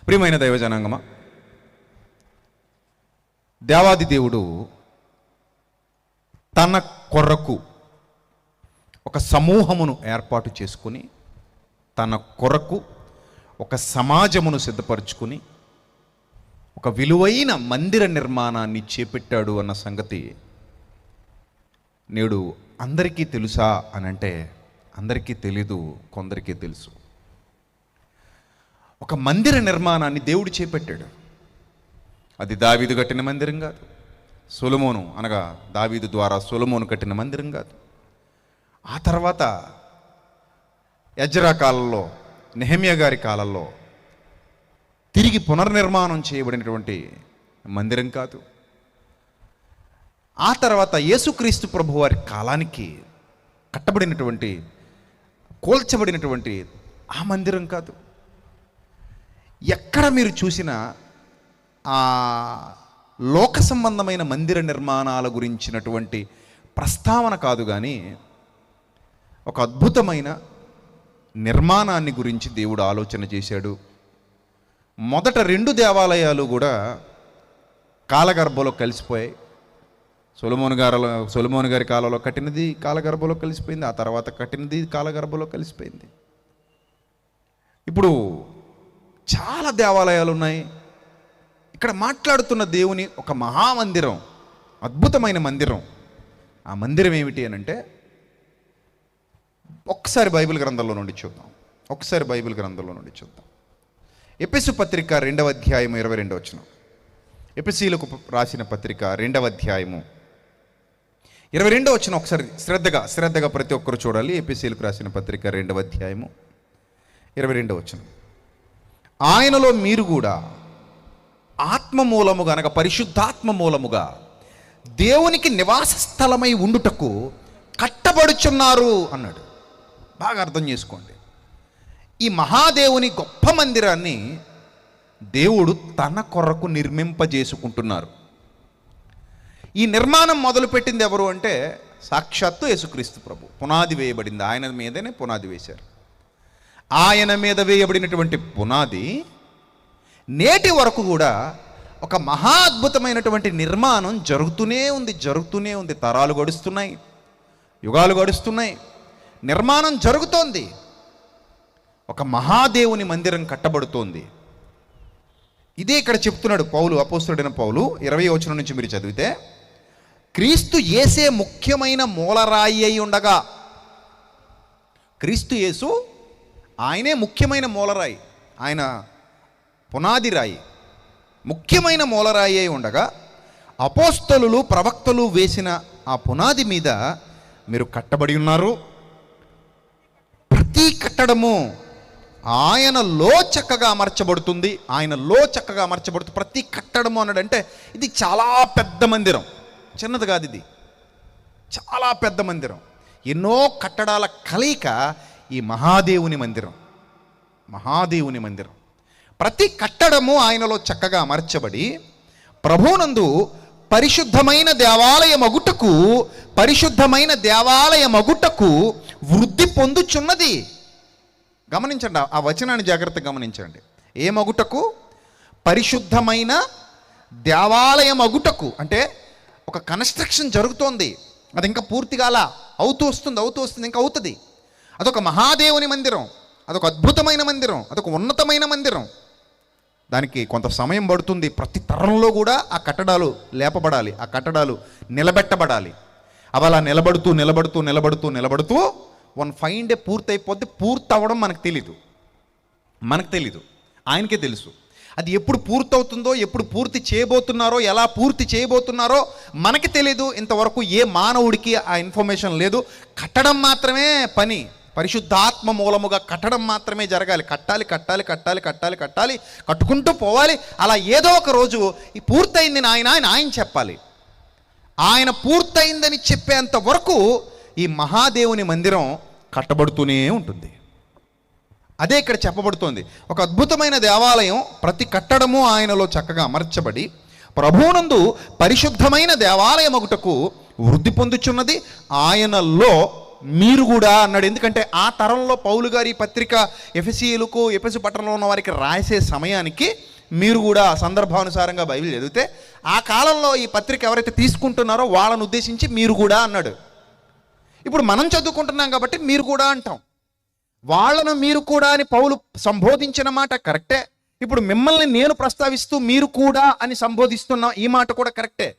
ప్రియమైన దైవజనాంగమా, దేవాది దేవుడు తన కొరకు ఒక సమూహమును ఏర్పాటు చేసుకుని, తన కొరకు ఒక సమాజమును సిద్ధపరచుకుని ఒక విలువైన మందిర నిర్మాణాన్ని చేపట్టాడు అన్న సంగతి నేడు అందరికీ తెలుసా అని అంటే అందరికీ తెలీదు, కొందరికీ తెలుసు. ఒక మందిర నిర్మాణాన్ని దేవుడు చేపట్టాడు. అది దావీదు కట్టిన మందిరం కాదు, సొలొమోను అనగా దావీదు ద్వారా సొలొమోను కట్టిన మందిరం కాదు. ఆ తర్వాత ఎజ్రా కాలంలో, నెహెమ్యా గారి కాలంలో తిరిగి పునర్నిర్మాణం చేయబడినటువంటి మందిరం కాదు. ఆ తర్వాత యేసుక్రీస్తు ప్రభు వారి కాలానికి కట్టబడినటువంటి, కూల్చబడినటువంటి ఆ మందిరం కాదు. ఎక్కడ మీరు చూసినా ఆ లోక సంబంధమైన మందిర నిర్మాణాల గురించినటువంటి ప్రస్తావన కాదు, కానీ ఒక అద్భుతమైన నిర్మాణాన్ని గురించి దేవుడు ఆలోచన చేశాడు. మొదట 2 దేవాలయాలు కూడా కాలగర్భంలో కలిసిపోయాయి. సొలొమోను గారి కాలంలో కట్టినది కాలగర్భంలో కలిసిపోయింది, ఆ తర్వాత కట్టినది కాలగర్భంలో కలిసిపోయింది. ఇప్పుడు చాలా దేవాలయాలు ఉన్నాయి. ఇక్కడ మాట్లాడుతున్న దేవుని ఒక మహామందిరం, అద్భుతమైన మందిరం. ఆ మందిరం ఏమిటి అని అంటే, ఒక్కసారి బైబిల్ గ్రంథంలో నుండి చూద్దాం. ఎఫెసు పత్రిక 2వ అధ్యాయము 22వ వచనం. ఎఫెసీలకు రాసిన పత్రిక 2వ అధ్యాయము 22వ వచనం ఒకసారి శ్రద్ధగా ప్రతి ఒక్కరు చూడాలి. ఎఫెసీలకు రాసిన పత్రిక 2వ అధ్యాయము 22వ వచనం. ఆయనలో మీరు కూడా ఆత్మ మూలముగా అనగా పరిశుద్ధాత్మ మూలముగా దేవునికి నివాస స్థలమై ఉండుటకు కట్టబడుచున్నారు అన్నాడు. బాగా అర్థం చేసుకోండి. ఈ మహాదేవుని గొప్ప మందిరాన్ని దేవుడు తన కొరకు నిర్మింపజేసుకుంటున్నారు. ఈ నిర్మాణం మొదలుపెట్టింది ఎవరు అంటే సాక్షాత్తు యేసుక్రీస్తు ప్రభు. పునాది వేయబడింది, ఆయన మీదనే పునాది వేశారు. ఆయన మీద వేయబడినటువంటి పునాది నేటి వరకు కూడా ఒక మహా అద్భుతమైనటువంటి నిర్మాణం జరుగుతూనే ఉంది. తరాలు గడుస్తున్నాయి, యుగాలు గడుస్తున్నాయి, నిర్మాణం జరుగుతోంది. ఒక మహాదేవుని మందిరం కట్టబడుతోంది. ఇదే ఇక్కడ చెప్తున్నాడు పౌలు, అపోస్తలుడైన పౌలు 20వ వచనం నుంచి మీరు చదివితే, క్రీస్తు యేసే ముఖ్యమైన మూలరాయి అయి ఉండగా, క్రీస్తు యేసు ఆయనే ముఖ్యమైన మూలరాయి, ఆయన పునాది రాయి, ముఖ్యమైన మూలరాయి అయి ఉండగా అపోస్తలులు ప్రవక్తలు వేసిన ఆ పునాది మీద మీరు కట్టబడి ఉన్నారు. ప్రతి కట్టడము ఆయనలో చక్కగా అమర్చబడుతుంది. ప్రతి కట్టడము అన్నాడంటే ఇది చాలా పెద్ద మందిరం, చిన్నది కాదు. ఇది చాలా పెద్ద మందిరం, ఎన్నో కట్టడాల కలయిక ఈ మహాదేవుని మందిరం. ప్రతి కట్టడము ఆయనలో చక్కగా అమర్చబడి ప్రభువునందు పరిశుద్ధమైన దేవాలయమగుటకు వృద్ధి పొందుచున్నది. గమనించండి, ఆ వచనాన్ని జాగ్రత్తగా గమనించండి. ఏ మగుటకు? పరిశుద్ధమైన దేవాలయమగుటకు. అంటే ఒక కన్స్ట్రక్షన్ జరుగుతోంది, అది ఇంకా పూర్తిగా అలా అవుతూ వస్తుంది, ఇంకా అవుతుంది. అదొక మహాదేవుని మందిరం, అదొక అద్భుతమైన మందిరం, అదొక ఉన్నతమైన మందిరం. దానికి కొంత సమయం పడుతుంది. ప్రతి తరంలో కూడా ఆ కట్టడాలు లేపబడాలి, ఆ కట్టడాలు నిలబెట్టబడాలి. అవి అలా నిలబడుతూ వన్ ఫైన్ డే పూర్తయిపోద్ది. పూర్తవడం మనకు తెలీదు, ఆయనకే తెలుసు. అది ఎప్పుడు పూర్తవుతుందో, ఎప్పుడు పూర్తి చేయబోతున్నారో, ఎలా పూర్తి చేయబోతున్నారో మనకి తెలీదు. ఇంతవరకు ఏ మానవుడికి ఆ ఇన్ఫర్మేషన్ లేదు. కట్టడం మాత్రమే పని, పరిశుద్ధాత్మ మూలముగా కట్టడం మాత్రమే జరగాలి. కట్టాలి, కట్టుకుంటూ పోవాలి. అలా ఏదో ఒక రోజు ఈ పూర్తయింది ఆయన చెప్పాలి. ఆయన పూర్తయిందని చెప్పేంత వరకు ఈ మహాదేవుని మందిరం కట్టబడుతూనే ఉంటుంది. అదే ఇక్కడ చెప్పబడుతోంది. ఒక అద్భుతమైన దేవాలయం, ప్రతి కట్టడము ఆయనలో చక్కగా అమర్చబడి ప్రభువునందు పరిశుద్ధమైన దేవాలయమగుటకు వృద్ధి పొందుచున్నది. ఆయనలో మీరు కూడా అన్నాడు. ఎందుకంటే ఆ తరంలో పౌలు గారి పత్రిక ఎఫెసీయులకు ఎఫెసు పట్టణంలో ఉన్న వారికి రాసే సమయానికి మీరు కూడా సందర్భానుసారంగా బైబిల్ చదివితే ఆ కాలంలో ఈ పత్రిక ఎవరైతే తీసుకుంటున్నారో వాళ్ళని ఉద్దేశించి మీరు కూడా అన్నాడు. ఇప్పుడు మనం చదువుకుంటున్నాం కాబట్టి మీరు కూడా అంటాం. వాళ్ళను మీరు కూడా అని పౌలు సంబోధించిన మాట కరెక్టే. ఇప్పుడు మిమ్మల్ని నేను ప్రస్తావిస్తూ మీరు కూడా అని సంబోధిస్తున్నాం, ఈ మాట కూడా కరెక్టే.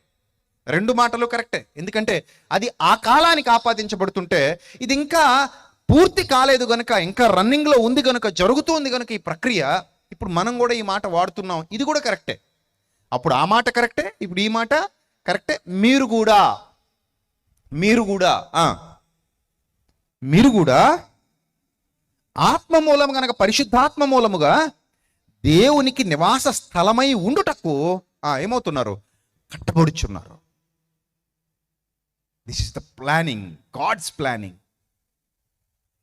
రెండు మాటలు కరెక్టే. ఎందుకంటే అది ఆ కాలానికి ఆపాదించబడుతుంటే ఇది ఇంకా పూర్తి కాలేదు గనుక, ఇంకా రన్నింగ్లో ఉంది గనుక, జరుగుతుంది గనుక ఈ ప్రక్రియ, ఇప్పుడు మనం కూడా ఈ మాట వాడుతున్నాం, ఇది కూడా కరెక్టే. అప్పుడు ఆ మాట కరెక్టే, ఇప్పుడు ఈ మాట కరెక్టే. మీరు కూడా ఆత్మ మూలము గనక, పరిశుద్ధాత్మ మూలముగా దేవునికి నివాస స్థలమై ఉండుటకు ఏమవుతున్నారు? కట్టబడుచున్నారు. This is the planning, God's planning.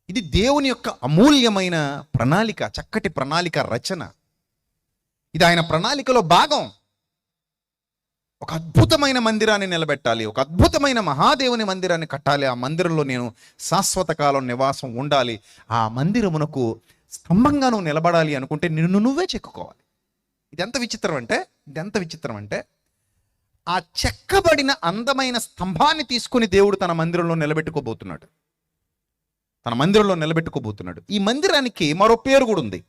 ఇది దేవుని యొక్క అమూల్యమైన ప్రణాళిక, చక్కటి ప్రణాళిక రచన. ఇది ఆయన ప్రణాళికలో భాగం. ఒక అద్భుతమైన మందిరాన్ని నిలబెట్టాలి, ఒక అద్భుతమైన మహాదేవుని మందిరాన్ని కట్టాలి. ఆ మందిరంలో నేను శాశ్వత కాలం నివాసం ఉండాలి. ఆ మందిరమునకు స్తంభంగా నువ్వు నిలబడాలి అనుకుంటే నిన్ను నువ్వే చెక్కుకోవాలి. ఇదెంత విచిత్రం అంటే ఆ చెక్కబడిన అందమైన స్తంభాన్ని తీసుకుని దేవుడు తన మందిరంలో నిలబెట్టుకోబోతున్నాడు. ఈ మందిరానికి మరో పేరు కూడా ఉంది.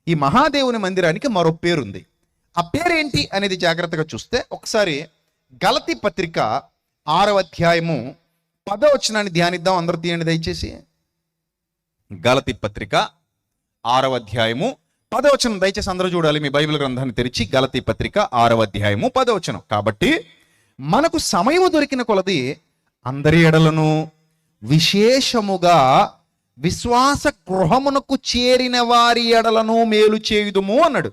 ఈ మహాదేవుని మందిరానికి మరో పేరుంది. ఆ పేరేంటి అనేది జాగ్రత్తగా చూస్తే ఒకసారి గలతీ పత్రిక 6వ అధ్యాయము 10వ వచనాన్ని ధ్యానిద్దాం. అందరూ తీయండి దయచేసి. గలతీ పత్రిక 6వ అధ్యాయము 10వ వచనం దయచేసి అందరూ చూడాలి. మీ బైబిల్ గ్రంథాన్ని తెరిచి గలతీ పత్రిక 6వ అధ్యాయము 10వ వచనం. కాబట్టి మనకు సమయము దొరికిన కొలది అందరి ఎడలను విశేషముగా విశ్వాస గృహమునకు చేరిన వారి ఎడలను మేలు చేయుదుము అన్నాడు.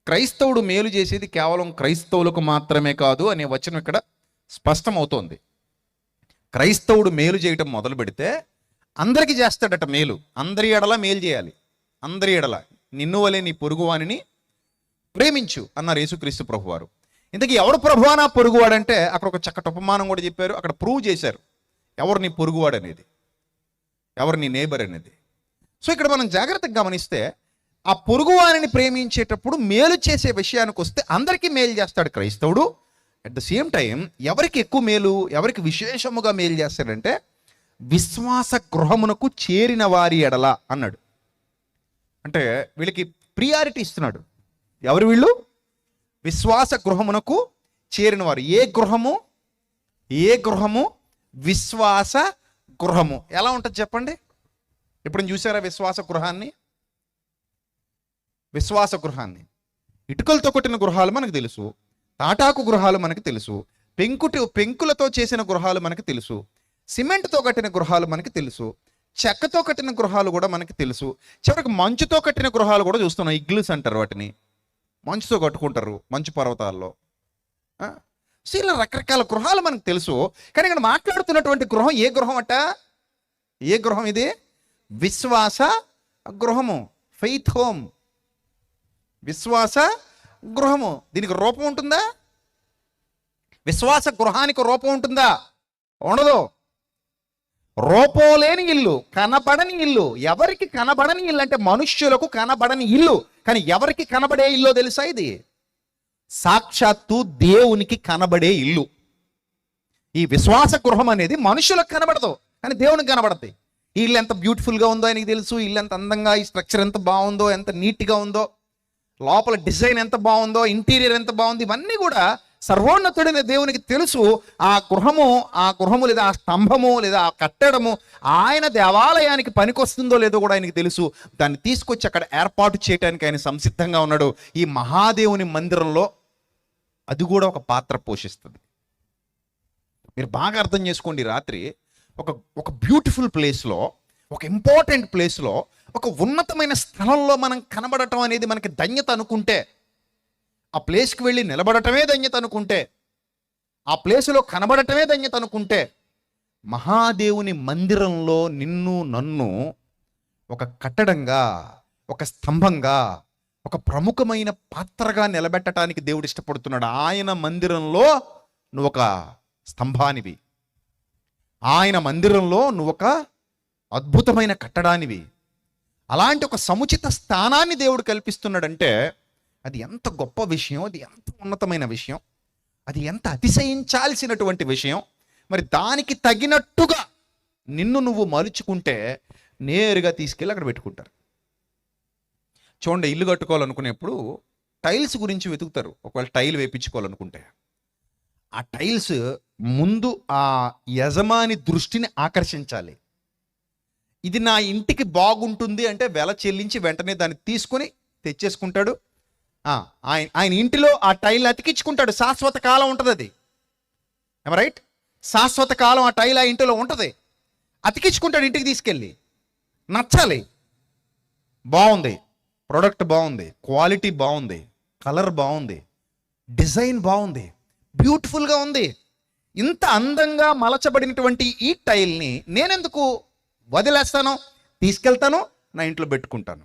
క్రైస్తవుడు మేలు చేసేది కేవలం క్రైస్తవులకు మాత్రమే కాదు అనే వచనం ఇక్కడ స్పష్టమవుతోంది. క్రైస్తవుడు మేలు చేయటం మొదలు పెడితే అందరికీ చేస్తాడట మేలు. అందరి ఎడల మేలు చేయాలి. అందరి ఎడల నిన్ను వలె నీ పొరుగువానిని ప్రేమించు అన్నారు యేసుక్రీస్తు ప్రభువారు. ఇంతకీ ఎవడు ప్రభువా నా పొరుగువాడంటే అక్కడ ఒక చక్కటి ఉపమానం కూడా చెప్పారు. అక్కడ ప్రూవ్ చేశారు ఎవరు నీ పొరుగువాడు అనేది, ఎవరు నీ నేబర్ అనేది. సో ఇక్కడ మనం జాగ్రత్తగా గమనిస్తే ఆ పొరుగువారిని ప్రేమించేటప్పుడు మేలు చేసే విషయానికి వస్తే అందరికీ మేలు చేస్తాడు క్రైస్తవుడు. అట్ ద సేమ్ టైం ఎవరికి ఎక్కువ మేలు, ఎవరికి విశేషముగా మేలు చేస్తాడంటే విశ్వాస గృహమునకు చేరిన వారి ఎడల అన్నాడు. అంటే వీళ్ళకి ప్రియారిటీ ఇస్తున్నాడు. ఎవరు వీళ్ళు? విశ్వాస గృహమునకు చేరిన వారు. ఏ గృహము? విశ్వాస గృహము. ఎలా ఉంటుంది చెప్పండి? ఇప్పుడు చూసారా విశ్వాస గృహాన్ని? ఇటుకలతో కొట్టిన గృహాలు మనకు తెలుసు, తాటాకు గృహాలు మనకు తెలుసు, పెంకులతో చేసిన గృహాలు మనకు తెలుసు, సిమెంట్తో కట్టిన గృహాలు మనకి తెలుసు, చెక్కతో కట్టిన గృహాలు కూడా మనకి తెలుసు. చివరికి మంచుతో కట్టిన గృహాలు కూడా చూస్తున్నాం. ఇగ్లూస్ అంటారు వాటిని. మంచుతో కట్టుకుంటారు మంచు పర్వతాల్లో. సో ఇలా రకరకాల గృహాలు మనకు తెలుసు. కానీ ఇక్కడ మాట్లాడుతున్నటువంటి గృహం ఏ గృహం ఇది? విశ్వాస గృహము, ఫెయిత్ హోమ్. విశ్వాస గృహము. దీనికి రూపం ఉంటుందా? విశ్వాస గృహానికి రూపం ఉంటుందా? ఉండదు. రూపం లేని ఇల్లు, కనబడని ఇల్లు. ఎవరికి కనబడని ఇల్లు అంటే మనుష్యులకు కనబడని ఇల్లు. కానీ ఎవరికి కనబడే ఇల్లు తెలుసా? ఇది సాక్షాత్తు దేవునికి కనబడే ఇల్లు. ఈ విశ్వాస గృహం అనేది మనుషులకు కనబడదు, కానీ దేవునికి కనబడతాయి. ఈ ఇల్లు ఎంత బ్యూటిఫుల్గా ఉందో ఆయనకి తెలుసు. ఇల్లు ఎంత అందంగా, ఈ స్ట్రక్చర్ ఎంత బాగుందో, ఎంత నీట్గా ఉందో, లోపల డిజైన్ ఎంత బాగుందో, ఇంటీరియర్ ఎంత బాగుంది, ఇవన్నీ కూడా సర్వోన్నతుడైన దేవునికి తెలుసు. ఆ గృహము లేదా ఆ స్తంభము లేదా ఆ కట్టడము ఆయన దేవాలయానికి పనికొస్తుందో లేదో కూడా ఆయనకి తెలుసు. దాన్ని తీసుకొచ్చి అక్కడ ఏర్పాటు చేయడానికి ఆయన సంసిద్ధంగా ఉన్నాడు. ఈ మహాదేవుని మందిరంలో అది కూడా ఒక పాత్ర పోషిస్తుంది. మీరు బాగా అర్థం చేసుకోండి. రాత్రి ఒక బ్యూటిఫుల్ ప్లేస్లో, ఒక ఇంపార్టెంట్ ప్లేస్లో, ఒక ఉన్నతమైన స్థలంలో మనం కనబడటం అనేది మనకి ధన్యత అనుకుంటే, ఆ ప్లేస్కి వెళ్ళి నిలబడటమే ధన్యత అనుకుంటే, ఆ ప్లేసులో కనబడటమే ధన్యత అనుకుంటే, మహాదేవుని మందిరంలో నిన్ను నన్ను ఒక కట్టడంగా, ఒక స్తంభంగా, ఒక ప్రముఖమైన పాత్రగా నిలబెట్టడానికి దేవుడు ఇష్టపడుతున్నాడు. ఆయన మందిరంలో నువ్వు ఒక స్తంభానివి, ఆయన మందిరంలో నువ్వు ఒక అద్భుతమైన కట్టడానివి. అలాంటి ఒక సముచిత స్థానాన్ని దేవుడు కల్పిస్తున్నాడంటే అది ఎంత గొప్ప విషయం, అది ఎంత ఉన్నతమైన విషయం, అది ఎంత అతిశయించాల్సినటువంటి విషయం. మరి దానికి తగినట్టుగా నిన్ను నువ్వు మలుచుకుంటే నేరుగా తీసుకెళ్ళి అక్కడ పెట్టుకుంటారు. చూడండి, ఇల్లు కట్టుకోవాలనుకునేప్పుడు టైల్స్ గురించి వెతుకుతారు. ఒకవేళ టైల్ వేయించుకోవాలనుకుంటే ఆ టైల్స్ ముందు ఆ యజమాని దృష్టిని ఆకర్షించాలి. ఇది నా ఇంటికి బాగుంటుంది అంటే వెల చెల్లించి వెంటనే దాన్ని తీసుకొని తెచ్చేసుకుంటాడు. ఆయన ఇంటిలో ఆ టైల్ అతికించుకుంటాడు. శాశ్వత కాలం ఉంటుంది అది, రైట్? శాశ్వత కాలం ఆ టైల్ ఆ ఇంటిలో ఉంటుంది. అతికించుకుంటాడు ఇంటికి తీసుకెళ్ళి. నచ్చాలి, బాగుంది, ప్రోడక్ట్ బాగుంది, క్వాలిటీ బాగుంది, కలర్ బాగుంది, డిజైన్ బాగుంది, బ్యూటిఫుల్గా ఉంది. ఇంత అందంగా మలచబడినటువంటి ఈ టైల్ని నేనెందుకు వదిలేస్తాను, తీసుకెళ్తాను, నా ఇంట్లో పెట్టుకుంటాను.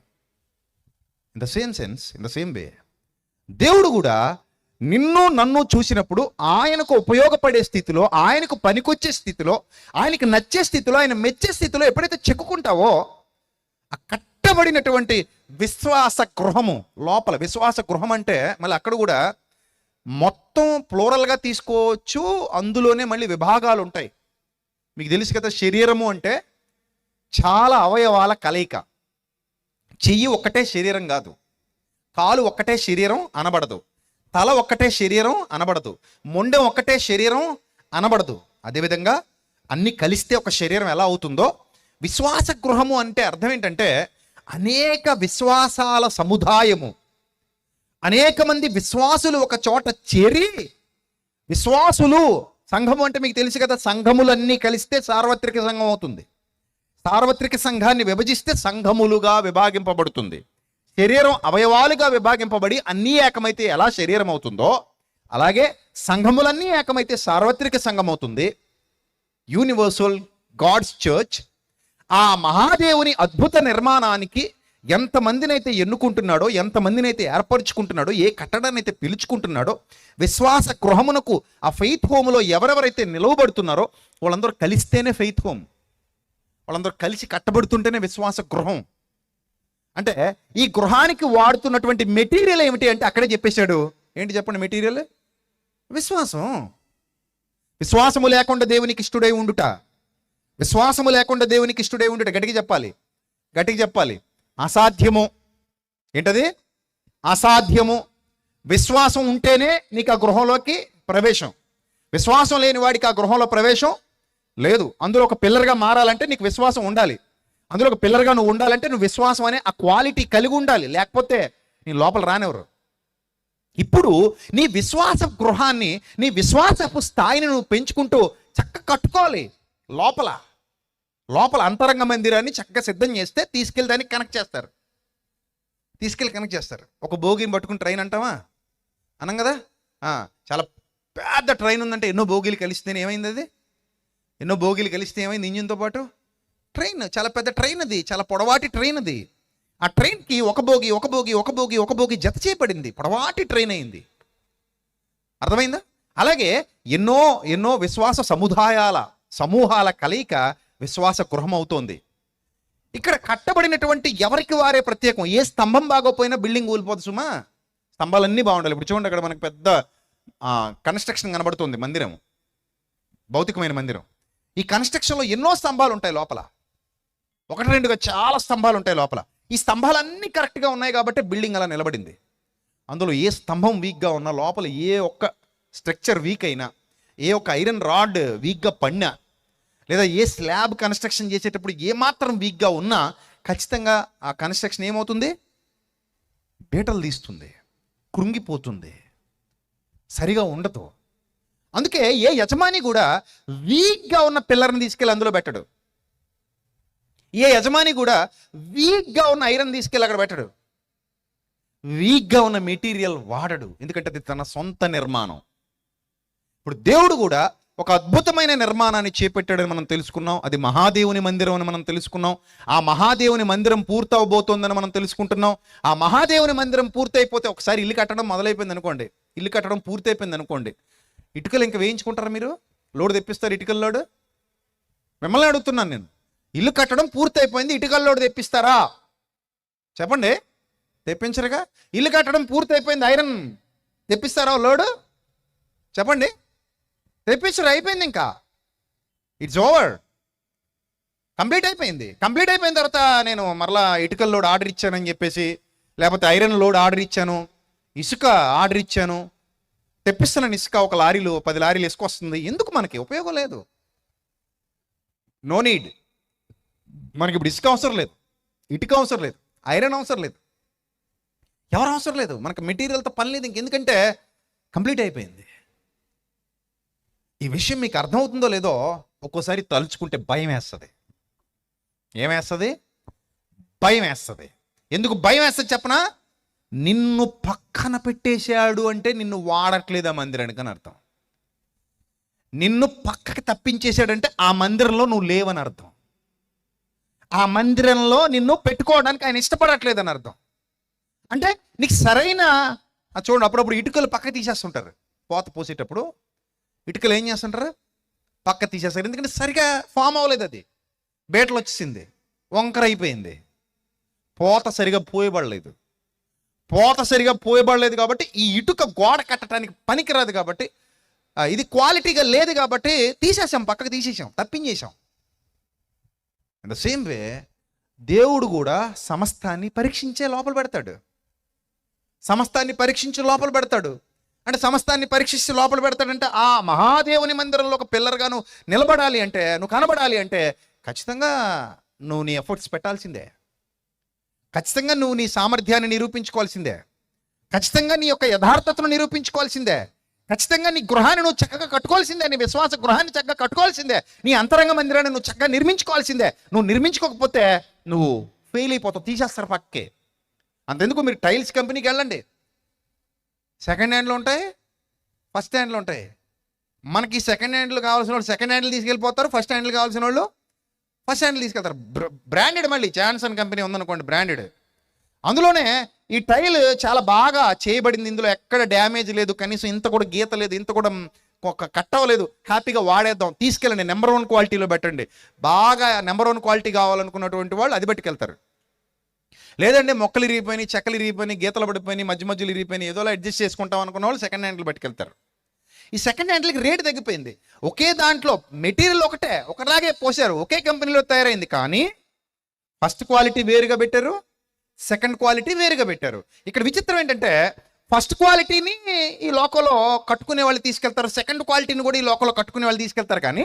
In the same sense, in the same way దేవుడు కూడా నిన్ను నన్ను చూసినప్పుడు ఆయనకు ఉపయోగపడే స్థితిలో, ఆయనకు పనికొచ్చే స్థితిలో, ఆయనకు నచ్చే స్థితిలో, ఆయన మెచ్చే స్థితిలో ఎప్పుడైతే చెక్కుకుంటావో ఆ కట్టబడినటువంటి విశ్వాస గృహము లోపల, విశ్వాస గృహం అంటే మళ్ళీ అక్కడ కూడా మొత్తం ప్లూరల్గా తీసుకోవచ్చు, అందులోనే మళ్ళీ విభాగాలు ఉంటాయి. మీకు తెలుసు కదా, శరీరము అంటే చాలా అవయవాల కలయిక. చెయ్యి ఒక్కటే శరీరం కాదు, కాలు ఒక్కటే శరీరం అనబడదు, తల ఒక్కటే శరీరం అనబడదు, మొండెం ఒక్కటే శరీరం అనబడదు. అదేవిధంగా అన్నీ కలిస్తే ఒక శరీరం ఎలా అవుతుందో, విశ్వాస గృహము అంటే అర్థం ఏంటంటే అనేక విశ్వాసాల సముదాయము, అనేక మంది విశ్వాసులు ఒక చోట చేరి, విశ్వాసులు సంఘము అంటే మీకు తెలుసు కదా, సంఘములన్నీ కలిస్తే సార్వత్రిక సంఘం అవుతుంది. సార్వత్రిక సంఘాన్ని విభజిస్తే సంఘములుగా విభాగింపబడుతుంది. శరీరం అవయవాలుగా విభాగింపబడి అన్నీ ఏకమైతే ఎలా శరీరం అవుతుందో, అలాగే సంఘములన్నీ ఏకమైతే సార్వత్రిక సంఘం అవుతుంది. Universal God's church. ఆ మహాదేవుని అద్భుత నిర్మాణానికి ఎంతమందినైతే ఎన్నుకుంటున్నాడో, ఎంతమందినైతే ఏర్పరచుకుంటున్నాడో, ఏ కట్టడాన్ని అయితే పిలుచుకుంటున్నాడో, విశ్వాస గృహమునకు ఆ ఫెయిత్ హోమ్లో ఎవరెవరైతే నిలవబడుతున్నారో వాళ్ళందరూ కలిస్తేనే ఫెయిత్ హోమ్. వాళ్ళందరూ కలిసి కట్టబడుతుంటేనే విశ్వాస గృహం. అంటే ఈ గృహానికి వాడుతున్నటువంటి మెటీరియల్ ఏమిటి అంటే అక్కడే చెప్పేశాడు. ఏంటి చెప్పండి మెటీరియల్? విశ్వాసం. విశ్వాసము లేకుండా దేవునికి ఇష్టడై ఉండుట, విశ్వాసము లేకుండా దేవునికి ఇష్టడై ఉండుట. గట్టిగా చెప్పాలి, గట్టిగా చెప్పాలి. అసాధ్యము. ఏంటది? అసాధ్యము. విశ్వాసం ఉంటేనే నీకు ఆ గృహంలోకి ప్రవేశం. విశ్వాసం లేని వాడికి ఆ గృహంలో ప్రవేశం లేదు. అందులో ఒక పిల్లర్గా మారాలంటే నీకు విశ్వాసం ఉండాలి. అందులో ఒక పిల్లర్గా నువ్వు ఉండాలంటే నువ్వు విశ్వాసం అనే ఆ క్వాలిటీ కలిగి ఉండాలి, లేకపోతే నీ లోపల రానివ్వరు. ఇప్పుడు నీ విశ్వాస గృహాన్ని, నీ విశ్వాసపు స్థాయిని నువ్వు పెంచుకుంటూ చక్కగా కట్టుకోవాలి. లోపల లోపల అంతరంగ మందిరాన్ని చక్కగా సిద్ధం చేస్తే తీసుకెళ్ళి దానికి కనెక్ట్ చేస్తారు. తీసుకెళ్ళి కనెక్ట్ చేస్తారు. ఒక బోగిని పట్టుకుని ట్రైన్ అంటావా? అనం కదా. చాలా పెద్ద ట్రైన్ ఉందంటే ఎన్నో బోగీలు కలిస్తేనే ఏమైంది అది? ఎన్నో బోగీలు కలిస్తే ఏమైంది? ఇంజిన్తో పాటు ట్రైన్, చాలా పెద్ద ట్రైన్ అది, చాలా పొడవాటి ట్రైన్ అది. ఆ ట్రైన్కి ఒక బోగి ఒక బోగి ఒక బోగి ఒక బోగి జత చేయబడింది, పొడవాటి ట్రైన్ అయింది. అర్థమైందా? అలాగే ఎన్నో ఎన్నో విశ్వాస సమూహాల కలయిక విశ్వాస గృహం అవుతోంది. ఇక్కడ కట్టబడినటువంటి ఎవరికి వారే ప్రత్యేకం. ఏ స్తంభం బాగోపోయినా బిల్డింగ్ కూలిపోదు సుమా. స్తంభాలన్నీ బాగుండాలి. ఇప్పుడు చూడండి, అక్కడ మనకు పెద్ద కన్స్ట్రక్షన్ కనబడుతుంది, మందిరం, భౌతికమైన మందిరం. ఈ కన్స్ట్రక్షన్లో ఎన్నో స్తంభాలు ఉంటాయి లోపల, ఒకటి రెండుగా చాలా స్తంభాలు ఉంటాయి లోపల. ఈ స్తంభాలన్నీ కరెక్ట్గా ఉన్నాయి కాబట్టి బిల్డింగ్ అలా నిలబడింది. అందులో ఏ స్తంభం వీక్గా ఉన్నా, లోపల ఏ ఒక్క స్ట్రక్చర్ వీక్ అయినా, ఏ ఒక్క ఐరన్ రాడ్ వీక్గా పడినా, లేదా ఏ స్లాబ్ కన్స్ట్రక్షన్ చేసేటప్పుడు ఏమాత్రం వీక్గా ఉన్నా ఖచ్చితంగా ఆ కన్స్ట్రక్షన్ ఏమవుతుంది? బీటలు తీస్తుంది, కృంగిపోతుంది, సరిగా ఉండదు. అందుకే ఏ యజమాని కూడా వీక్గా ఉన్న పిల్లర్ని తీసుకెళ్ళి అందులో పెట్టడు. ఏ యజమాని కూడా వీక్గా ఉన్న ఐరన్ తీసుకెళ్ళి అక్కడ పెట్టడు. వీక్గా ఉన్న మెటీరియల్ వాడడు, ఎందుకంటే అది తన సొంత నిర్మాణం. ఇప్పుడు దేవుడు కూడా ఒక అద్భుతమైన నిర్మాణాన్ని చేపట్టాడని మనం తెలుసుకున్నాం. అది మహాదేవుని మందిరం అని మనం తెలుసుకున్నాం. ఆ మహాదేవుని మందిరం పూర్తవబోతోందని మనం తెలుసుకుంటున్నాం. ఆ మహాదేవుని మందిరం పూర్తయిపోతే, ఒకసారి ఇల్లు కట్టడం మొదలైపోయింది అనుకోండి, ఇల్లు కట్టడం పూర్తయిపోయింది అనుకోండి, ఇటుకలు ఇంకా వేయించుకుంటారా మీరు? లోడు తెప్పిస్తారు, ఇటుకల లోడు మిమ్మల్ని అడుగుతున్నాను నేను. ఇల్లు కట్టడం పూర్తయిపోయింది, ఇటుకల్లోడు తెప్పిస్తారా? చెప్పండి. తెప్పించరుగా. ఇల్లు కట్టడం పూర్తయిపోయింది, ఐరన్ తెప్పిస్తారా లోడు? చెప్పండి. తెప్పించరు, అయిపోయింది, ఇంకా ఇట్స్ ఓవర్, కంప్లీట్ అయిపోయింది. కంప్లీట్ అయిపోయిన తర్వాత నేను మరలా ఇటుకల లోడ్ ఆర్డర్ ఇచ్చానని చెప్పేసి, లేకపోతే ఐరన్ లోడ్ ఆర్డర్ ఇచ్చాను, ఇసుక ఆర్డర్ ఇచ్చాను, తెప్పిస్తున్నాను ఇసుక, ఒక లారీలు 10 లారీలు ఇసుక వస్తుంది. ఎందుకు? మనకి ఉపయోగం లేదు. No need. మనకి ఇప్పుడు ఇసుక అవసరం లేదు, ఇటుక అవసరం లేదు, ఐరన్ అవసరం లేదు, ఎవరు అవసరం లేదు, మనకు మెటీరియల్తో పని లేదు ఇంకెందుకంటే కంప్లీట్ అయిపోయింది. ఈ విషయం మీకు అర్థమవుతుందో లేదో, ఒక్కోసారి తలుచుకుంటే భయం వేస్తుంది. ఏమేస్తుంది? భయం వేస్తుంది. ఎందుకు భయం వేస్తుంది చెప్పనా? నిన్ను పక్కన పెట్టేశాడు అంటే నిన్ను వాడట్లేదు ఆ మందిరానికి అని అర్థం. నిన్ను పక్కకి తప్పించేశాడంటే ఆ మందిరంలో నువ్వు లేవని అర్థం. ఆ మందిరంలో నిన్ను పెట్టుకోవడానికి ఆయన ఇష్టపడట్లేదని అర్థం. అంటే నీకు సరైన చూడండి, అప్పుడప్పుడు ఇటుకలు పక్క తీసేస్తుంటారు. పోత పోసేటప్పుడు ఇటుకలు ఏం చేస్తుంటారు? పక్క తీసేస్తారు. ఎందుకంటే సరిగా ఫామ్ అవ్వలేదు, అది బేటలు వచ్చేసింది, వంకర అయిపోయింది, పోత సరిగా పోయబడలేదు. పోత సరిగా పోయబడలేదు కాబట్టి ఈ ఇటుక గోడ కట్టడానికి పనికిరాదు, కాబట్టి ఇది క్వాలిటీగా లేదు కాబట్టి తీసేసాం, పక్కకు తీసేసాం, తప్పించేసాం. అండ్ ద సేమ్ వే దేవుడు కూడా సమస్తాన్ని పరీక్షించే లోపల పెడతాడు. సమస్తాన్ని పరీక్షించి లోపల పెడతాడు. అంటే సమస్తాన్ని పరీక్షించి లోపల పెడతాడంటే ఆ మహాదేవుని మందిరంలో ఒక పిల్లర్గా నువ్వు నిలబడాలి అంటే, నువ్వు కనబడాలి అంటే ఖచ్చితంగా నువ్వు నీ ఎఫర్ట్స్ పెట్టాల్సిందే. ఖచ్చితంగా నువ్వు నీ సామర్థ్యాన్ని నిరూపించుకోవాల్సిందే. ఖచ్చితంగా నీ యొక్క యథార్థతను నిరూపించుకోవాల్సిందే. ఖచ్చితంగా నీ గృహాన్ని నువ్వు చక్కగా కట్టుకోవాల్సిందే. నీ విశ్వాస గృహాన్ని చక్కగా కట్టుకోవాల్సిందే. నీ అంతరంగ మందిరాన్ని నువ్వు చక్కగా నిర్మించుకోవాల్సిందే. నువ్వు నిర్మించుకోకపోతే నువ్వు ఫెయిల్ అయిపోతావు, తీసేస్తారు పక్కకే. అంతెందుకు, మీరు టైల్స్ కంపెనీకి వెళ్ళండి, సెకండ్ హ్యాండ్లు ఉంటాయి, ఫస్ట్ హ్యాండ్లు ఉంటాయి. మనకి సెకండ్ హ్యాండ్లు కావాల్సిన వాళ్ళు సెకండ్ హ్యాండ్లు తీసుకెళ్ళిపోతారు, ఫస్ట్ హ్యాండ్లు కావాల్సిన వాళ్ళు ఫస్ట్ హ్యాండ్లు తీసుకెళ్తారు. బ్రాండెడ్, మళ్ళీ జాన్సన్ కంపెనీ ఉందనుకోండి, బ్రాండెడ్. అందులోనే ఈ టైల్ చాలా బాగా చేయబడింది, ఇందులో ఎక్కడ డ్యామేజ్ లేదు, కనీసం ఇంత కూడా గీత లేదు, ఇంత కూడా ఒక కట్టవలేదు, హ్యాపీగా వాడేద్దాం, తీసుకెళ్ళండి, నెంబర్ 1 క్వాలిటీలో పెట్టండి. బాగా నెంబర్ 1 క్వాలిటీ కావాలనుకున్నటువంటి వాళ్ళు అది పట్టుకెళ్తారు. లేదంటే మొక్కలు ఇరిగిపోయినాయి, చెక్కలు ఇరిగిపోయినాయి, గీతలు పడిపోయినాయి, మధ్యలో ఇరిగిపోయినాయి, ఏదోలా అడ్జస్ట్ చేసుకుంటాం అనుకున్న వాళ్ళు సెకండ్ హ్యాండ్లు పట్టుకెళ్తారు. ఈ సెకండ్ హ్యాండ్లకి రేటు తగ్గిపోయింది. ఒకే దాంట్లో మెటీరియల్ ఒకలాగే పోసారు, ఒకే కంపెనీలో తయారైంది, కానీ ఫస్ట్ క్వాలిటీ వేరుగా పెట్టారు, సెకండ్ క్వాలిటీ వేరుగా పెట్టారు. ఇక్కడ విచిత్రం ఏంటంటే ఫస్ట్ క్వాలిటీని ఈ లోకంలో కట్టుకునే వాళ్ళు తీసుకెళ్తారు, సెకండ్ క్వాలిటీని కూడా ఈ లోకంలో కట్టుకునే వాళ్ళు తీసుకెళ్తారు. కానీ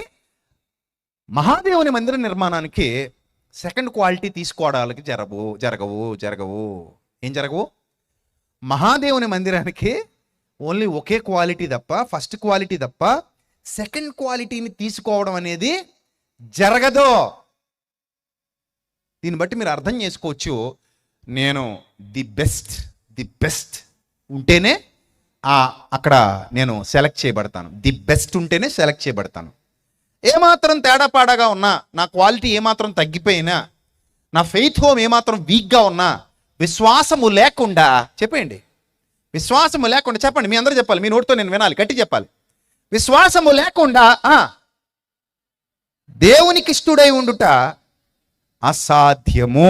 మహాదేవుని మందిర నిర్మాణానికి సెకండ్ క్వాలిటీ తీసుకోవడానికి జరగవు. ఏం జరగవు? మహాదేవుని మందిరానికి ఓన్లీ ఒకే క్వాలిటీ తప్ప, ఫస్ట్ క్వాలిటీ తప్ప సెకండ్ క్వాలిటీని తీసుకోవడం అనేది జరగదు. దీన్ని బట్టి మీరు అర్థం చేసుకోవచ్చు, నేను ది బెస్ట్ ఉంటేనే అక్కడ నేను సెలెక్ట్ చేయబడతాను. ది బెస్ట్ ఉంటేనే సెలెక్ట్ చేయబడతాను. ఏమాత్రం తేడాపాడాగా ఉన్నా, నా క్వాలిటీ ఏమాత్రం తగ్గిపోయినా, నా ఫెయిత్ హోమ్ ఏమాత్రం వీక్గా ఉన్నా, విశ్వాసము లేకుండా చెప్పండి, విశ్వాసము లేకుండా చెప్పండి, మీ అందరూ చెప్పాలి, మీ నోటితో నేను వినాలి, గట్టి చెప్పాలి. విశ్వాసము లేకుండా దేవునికి ఇష్టడై ఉండుట అసాధ్యము,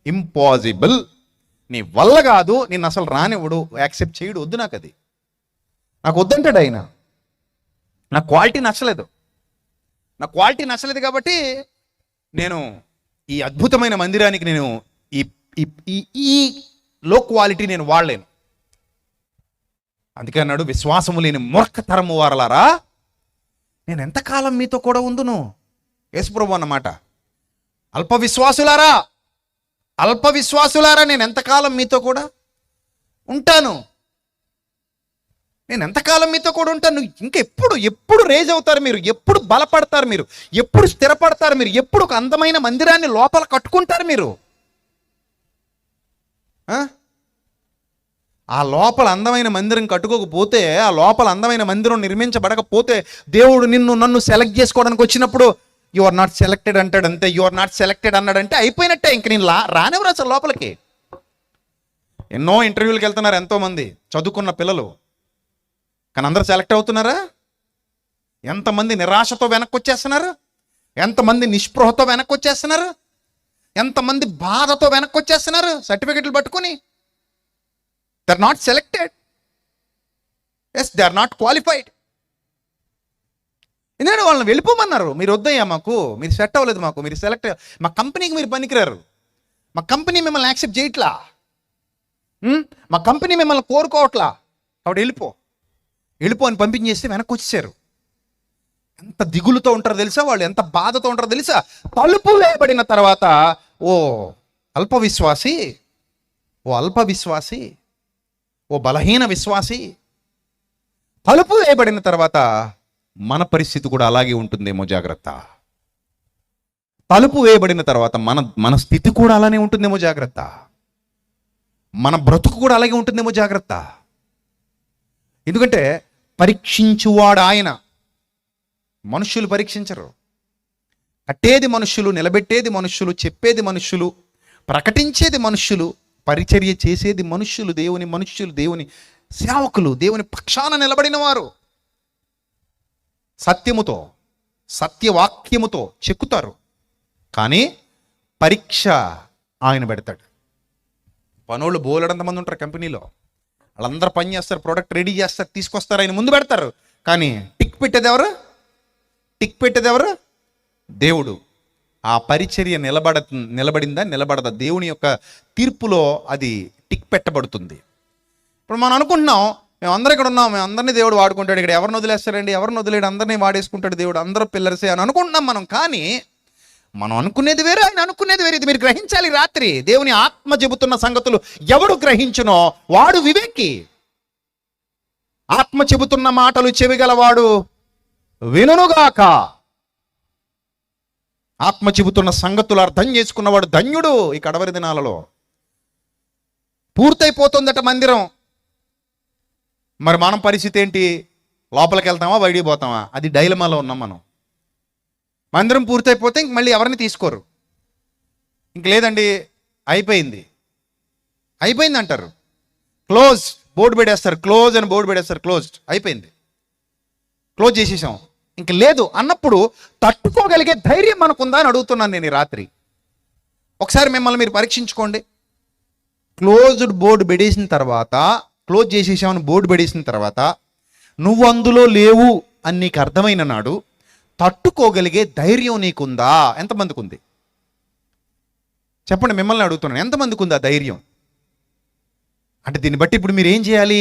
ఇంపాసిబుల్. నీ వల్ల కాదు, నిన్ను అసలు రానివ్వడు, యాక్సెప్ట్ చేయడు, వద్దు నాకు, అది నాకు వద్దంటాడు ఆయన. నా క్వాలిటీ నచ్చలేదు కాబట్టి నేను ఈ అద్భుతమైన మందిరానికి నేను ఈ లో క్వాలిటీ నేను వాడలేను. అందుకే అన్నాడు, విశ్వాసము లేని మూర్ఖతరము వారలారా నేను ఎంతకాలం మీతో కూడా ఉందును. యేసుప్రభు అన్నమాట. అల్ప విశ్వాసులారా నేను ఎంతకాలం మీతో కూడా ఉంటాను. నేను ఎంతకాలం మీతో కూడా ఉంటాను. ఇంకా ఎప్పుడు రేజ్ అవుతారు మీరు, ఎప్పుడు బలపడతారు మీరు, ఎప్పుడు స్థిరపడతారు మీరు, ఎప్పుడు ఒక అందమైన మందిరాన్ని లోపల కట్టుకుంటారు మీరు. ఆ లోపల అందమైన మందిరం కట్టుకోకపోతే, ఆ లోపల అందమైన మందిరం నిర్మించబడకపోతే, దేవుడు నన్ను సెలెక్ట్ చేసుకోవడానికి వచ్చినప్పుడు యు ఆర్ నాట్ సెలెక్టెడ్ అంటాడు. అంతే, యు ఆర్ నాట్ సెలెక్టెడ్ అన్నాడంటే అయిపోయినట్టే. ఇంక నేను రానివ్వరు అసలు లోపలికి. ఎన్నో ఇంటర్వ్యూలకు వెళ్తున్నారు ఎంతోమంది చదువుకున్న పిల్లలు, కానీ అందరూ సెలెక్ట్ అవుతున్నారా? ఎంతమంది నిరాశతో వెనక్కి వచ్చేస్తున్నారు? ఎంతమంది నిస్పృహతో వెనక్కి వచ్చేస్తున్నారు, ఎంతమంది బాధతో వెనక్కి వచ్చేస్తున్నారు సర్టిఫికెట్లు పట్టుకుని. They are not selected. Yes, they are not qualified. ఎందుకంటే వాళ్ళని వెళ్ళిపోమన్నారు. మీరు వద్దయ్యా, మాకు మీరు సెట్ అవ్వలేదు, మాకు మీరు సెలెక్ట్, మా కంపెనీకి మీరు పనికిరారు, మా కంపెనీ మిమ్మల్ని యాక్సెప్ట్ చేయట్లా, మా కంపెనీ మిమ్మల్ని కోరుకోవట్లా, కాబట్టి వెళ్ళిపో అని పంపించేస్తే వెనక్కి వచ్చేసారు. ఎంత దిగులుతో ఉంటారో తెలుసా వాళ్ళు, ఎంత బాధతో ఉంటారో తెలుసా. తలుపు వేయబడిన తర్వాత ఓ అల్ప విశ్వాసి, ఓ బలహీన విశ్వాసి, తలుపు వేయబడిన తర్వాత మన పరిస్థితి కూడా అలాగే ఉంటుందేమో జాగ్రత్త. తలుపు వేయబడిన తర్వాత మన స్థితి కూడా అలానే ఉంటుందేమో జాగ్రత్త. మన బ్రతుకు కూడా అలాగే ఉంటుందేమో జాగ్రత్త. ఎందుకంటే పరీక్షించువాడు ఆయన. మనుష్యులు పరీక్షించరు. కట్టేది మనుష్యులు, నిలబెట్టేది మనుష్యులు, చెప్పేది మనుష్యులు, ప్రకటించేది మనుష్యులు, పరిచర్య చేసేది మనుష్యులు, దేవుని సేవకులు, దేవుని పక్షాన నిలబడిన వారు సత్యముతో, సత్యవాక్యముతో చెక్కుతారు. కానీ పరీక్ష ఆయన పెడతాడు. పనోళ్ళు బోలెడంతమంది ఉంటారు కంపెనీలో, వాళ్ళందరూ పని చేస్తారు, ప్రోడక్ట్ రెడీ చేస్తారు, తీసుకొస్తారు, ఆయన ముందు పెడతారు. కానీ టిక్ పెట్టేది ఎవరు? దేవుడు. ఆ పరిచర్య నిలబడిందా నిలబడదా, దేవుని యొక్క తీర్పులో అది టిక్ పెట్టబడుతుంది. ఇప్పుడు మనం అనుకుంటున్నాం, మేము అందరం ఇక్కడ ఉన్నాం, మేము అందరినీ దేవుడు వాడుకుంటాడు, ఇక్కడ ఎవరిని వదిలేస్తాడండి, ఎవరిని వదిలేడు, అందరినీ వాడేసుకుంటాడు దేవుడు, అందరూ పిల్లర్సే అని అనుకుంటున్నాం మనం. కానీ మనం అనుకునేది వేరు, ఆయన అనుకునేది వేరు. ఇది మీరు గ్రహించాలి. రాత్రి దేవుని ఆత్మ చెబుతున్న సంగతులు ఎవడు గ్రహించునో వాడు వివేకి. ఆత్మ చెబుతున్న మాటలు చెవిగలవాడు వినుగాక. ఆత్మ చెబుతున్న సంగతులు అర్థం చేసుకున్నవాడు ధన్యుడు. ఈ కడవరి దినాలలో పూర్తయిపోతుందట మందిరం. మరి మనం పరిస్థితి ఏంటి? లోపలికి వెళ్తామా, బయటికి పోతామా? అది డైలమాలో ఉన్నాం మనం. మందిరం పూర్తయిపోతే ఇంక మళ్ళీ ఎవరిని తీసుకోరు. ఇంక లేదండి, అయిపోయింది అంటారు. క్లోజ్ బోర్డు పెట్టేస్తారు, క్లోజ్ అని బోర్డు పెట్టేస్తారు, క్లోజ్డ్, అయిపోయింది, క్లోజ్ చేసేసాం, ఇంక లేదు అన్నప్పుడు తట్టుకోగలిగే ధైర్యం మనకుందా అని అడుగుతున్నాను నేను ఈ రాత్రి. ఒకసారి మిమ్మల్ని మీరు పరీక్షించుకోండి. క్లోజ్డ్ బోర్డు పెట్టేసిన తర్వాత, క్లోజ్ చేసేసామని బోర్డు పెట్టేసిన తర్వాత నువ్వు అందులో లేవు అని నీకు అర్థమైన నాడు తట్టుకోగలిగే ధైర్యం నీకుందా? ఎంతమందికి ఉంది చెప్పండి. మిమ్మల్ని అడుగుతున్నాను, ఎంతమందికి ఉంది ఆ ధైర్యం? అంటే దీన్ని బట్టి ఇప్పుడు మీరు ఏం చేయాలి?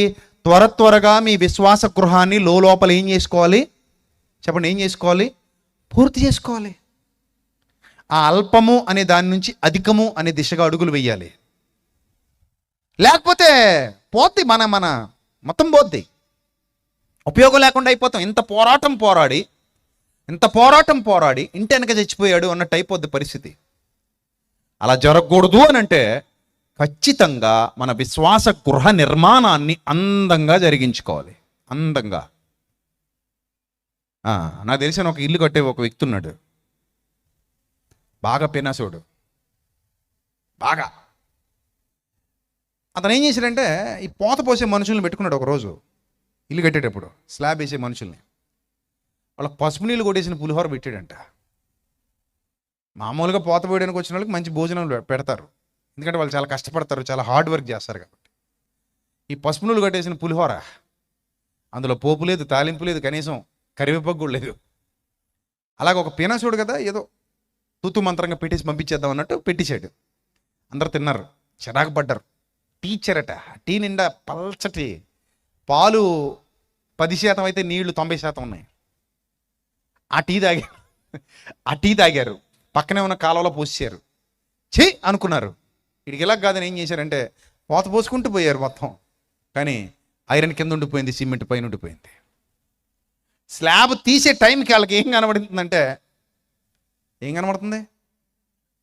త్వరగా మీ విశ్వాస గృహాన్ని లోపల ఏం చేసుకోవాలి చెప్పండి? ఏం చేసుకోవాలి? పూర్తి చేసుకోవాలి. ఆ అల్పము అనే దాని నుంచి అధికము అనే దిశగా అడుగులు వేయాలి. లేకపోతే పోద్ది, మన మొత్తం పోద్ది, ఉపయోగం లేకుండా అయిపోతాం. ఇంత పోరాటం పోరాడి ఇంటి వెనక చచ్చిపోయాడు అన్నట్టు అయిపోద్ది పరిస్థితి. అలా జరగకూడదు అని అంటే ఖచ్చితంగా మన విశ్వాస గృహ నిర్మాణాన్ని అందంగా జరిగించుకోవాలి. అందంగా. నాకు తెలిసిన ఒక ఇల్లు కట్టే ఒక వ్యక్తి ఉన్నాడు, బాగా పెనాసోడు, బాగా. అతను ఏం చేశాడంటే ఈ పోత పోసే మనుషుల్ని పెట్టుకున్నాడు ఒకరోజు. ఇల్లు కట్టేటప్పుడు స్లాబ్ వేసే మనుషుల్ని, వాళ్ళకి పసుపు నీళ్ళు కొట్టేసిన పులిహోర పెట్టాడంట. మామూలుగా పోత పోయడానికి వచ్చిన వాళ్ళకి మంచి భోజనం పెడతారు, ఎందుకంటే వాళ్ళు చాలా కష్టపడతారు, చాలా హార్డ్ వర్క్ చేస్తారు కాబట్టి. ఈ పసుపు నీళ్ళు కట్టేసిన పులిహోర, అందులో పోపు లేదు, తాలింపు లేదు, కనీసం కరివేపాకు కూడా లేదు. అలాగే ఒక పీనాసుడు కదా, ఏదో తూతు మంత్రంగా పెట్టేసి పంపించేద్దాం అన్నట్టు పెట్టేశాడు. అందరు తిన్నారు, చిరాకు పడ్డారు. టీచరట, టీ నిండా పల్చటి పాలు 10% అయితే నీళ్లు 90% ఉన్నాయి. ఆ టీ తాగారు, పక్కనే ఉన్న కాలువలో పోసారు. ఛీ అనుకున్నారు. ఇడికి ఇలా కాదని ఏం చేశారంటే పోత పోసుకుంటూ పోయారు మొత్తం. కానీ ఐరన్ కింద ఉండిపోయింది, సిమెంట్ పైన ఉండిపోయింది. స్లాబ్ తీసే టైంకి వాళ్ళకి ఏం కనబడుతుందంటే, ఏం కనబడుతుంది?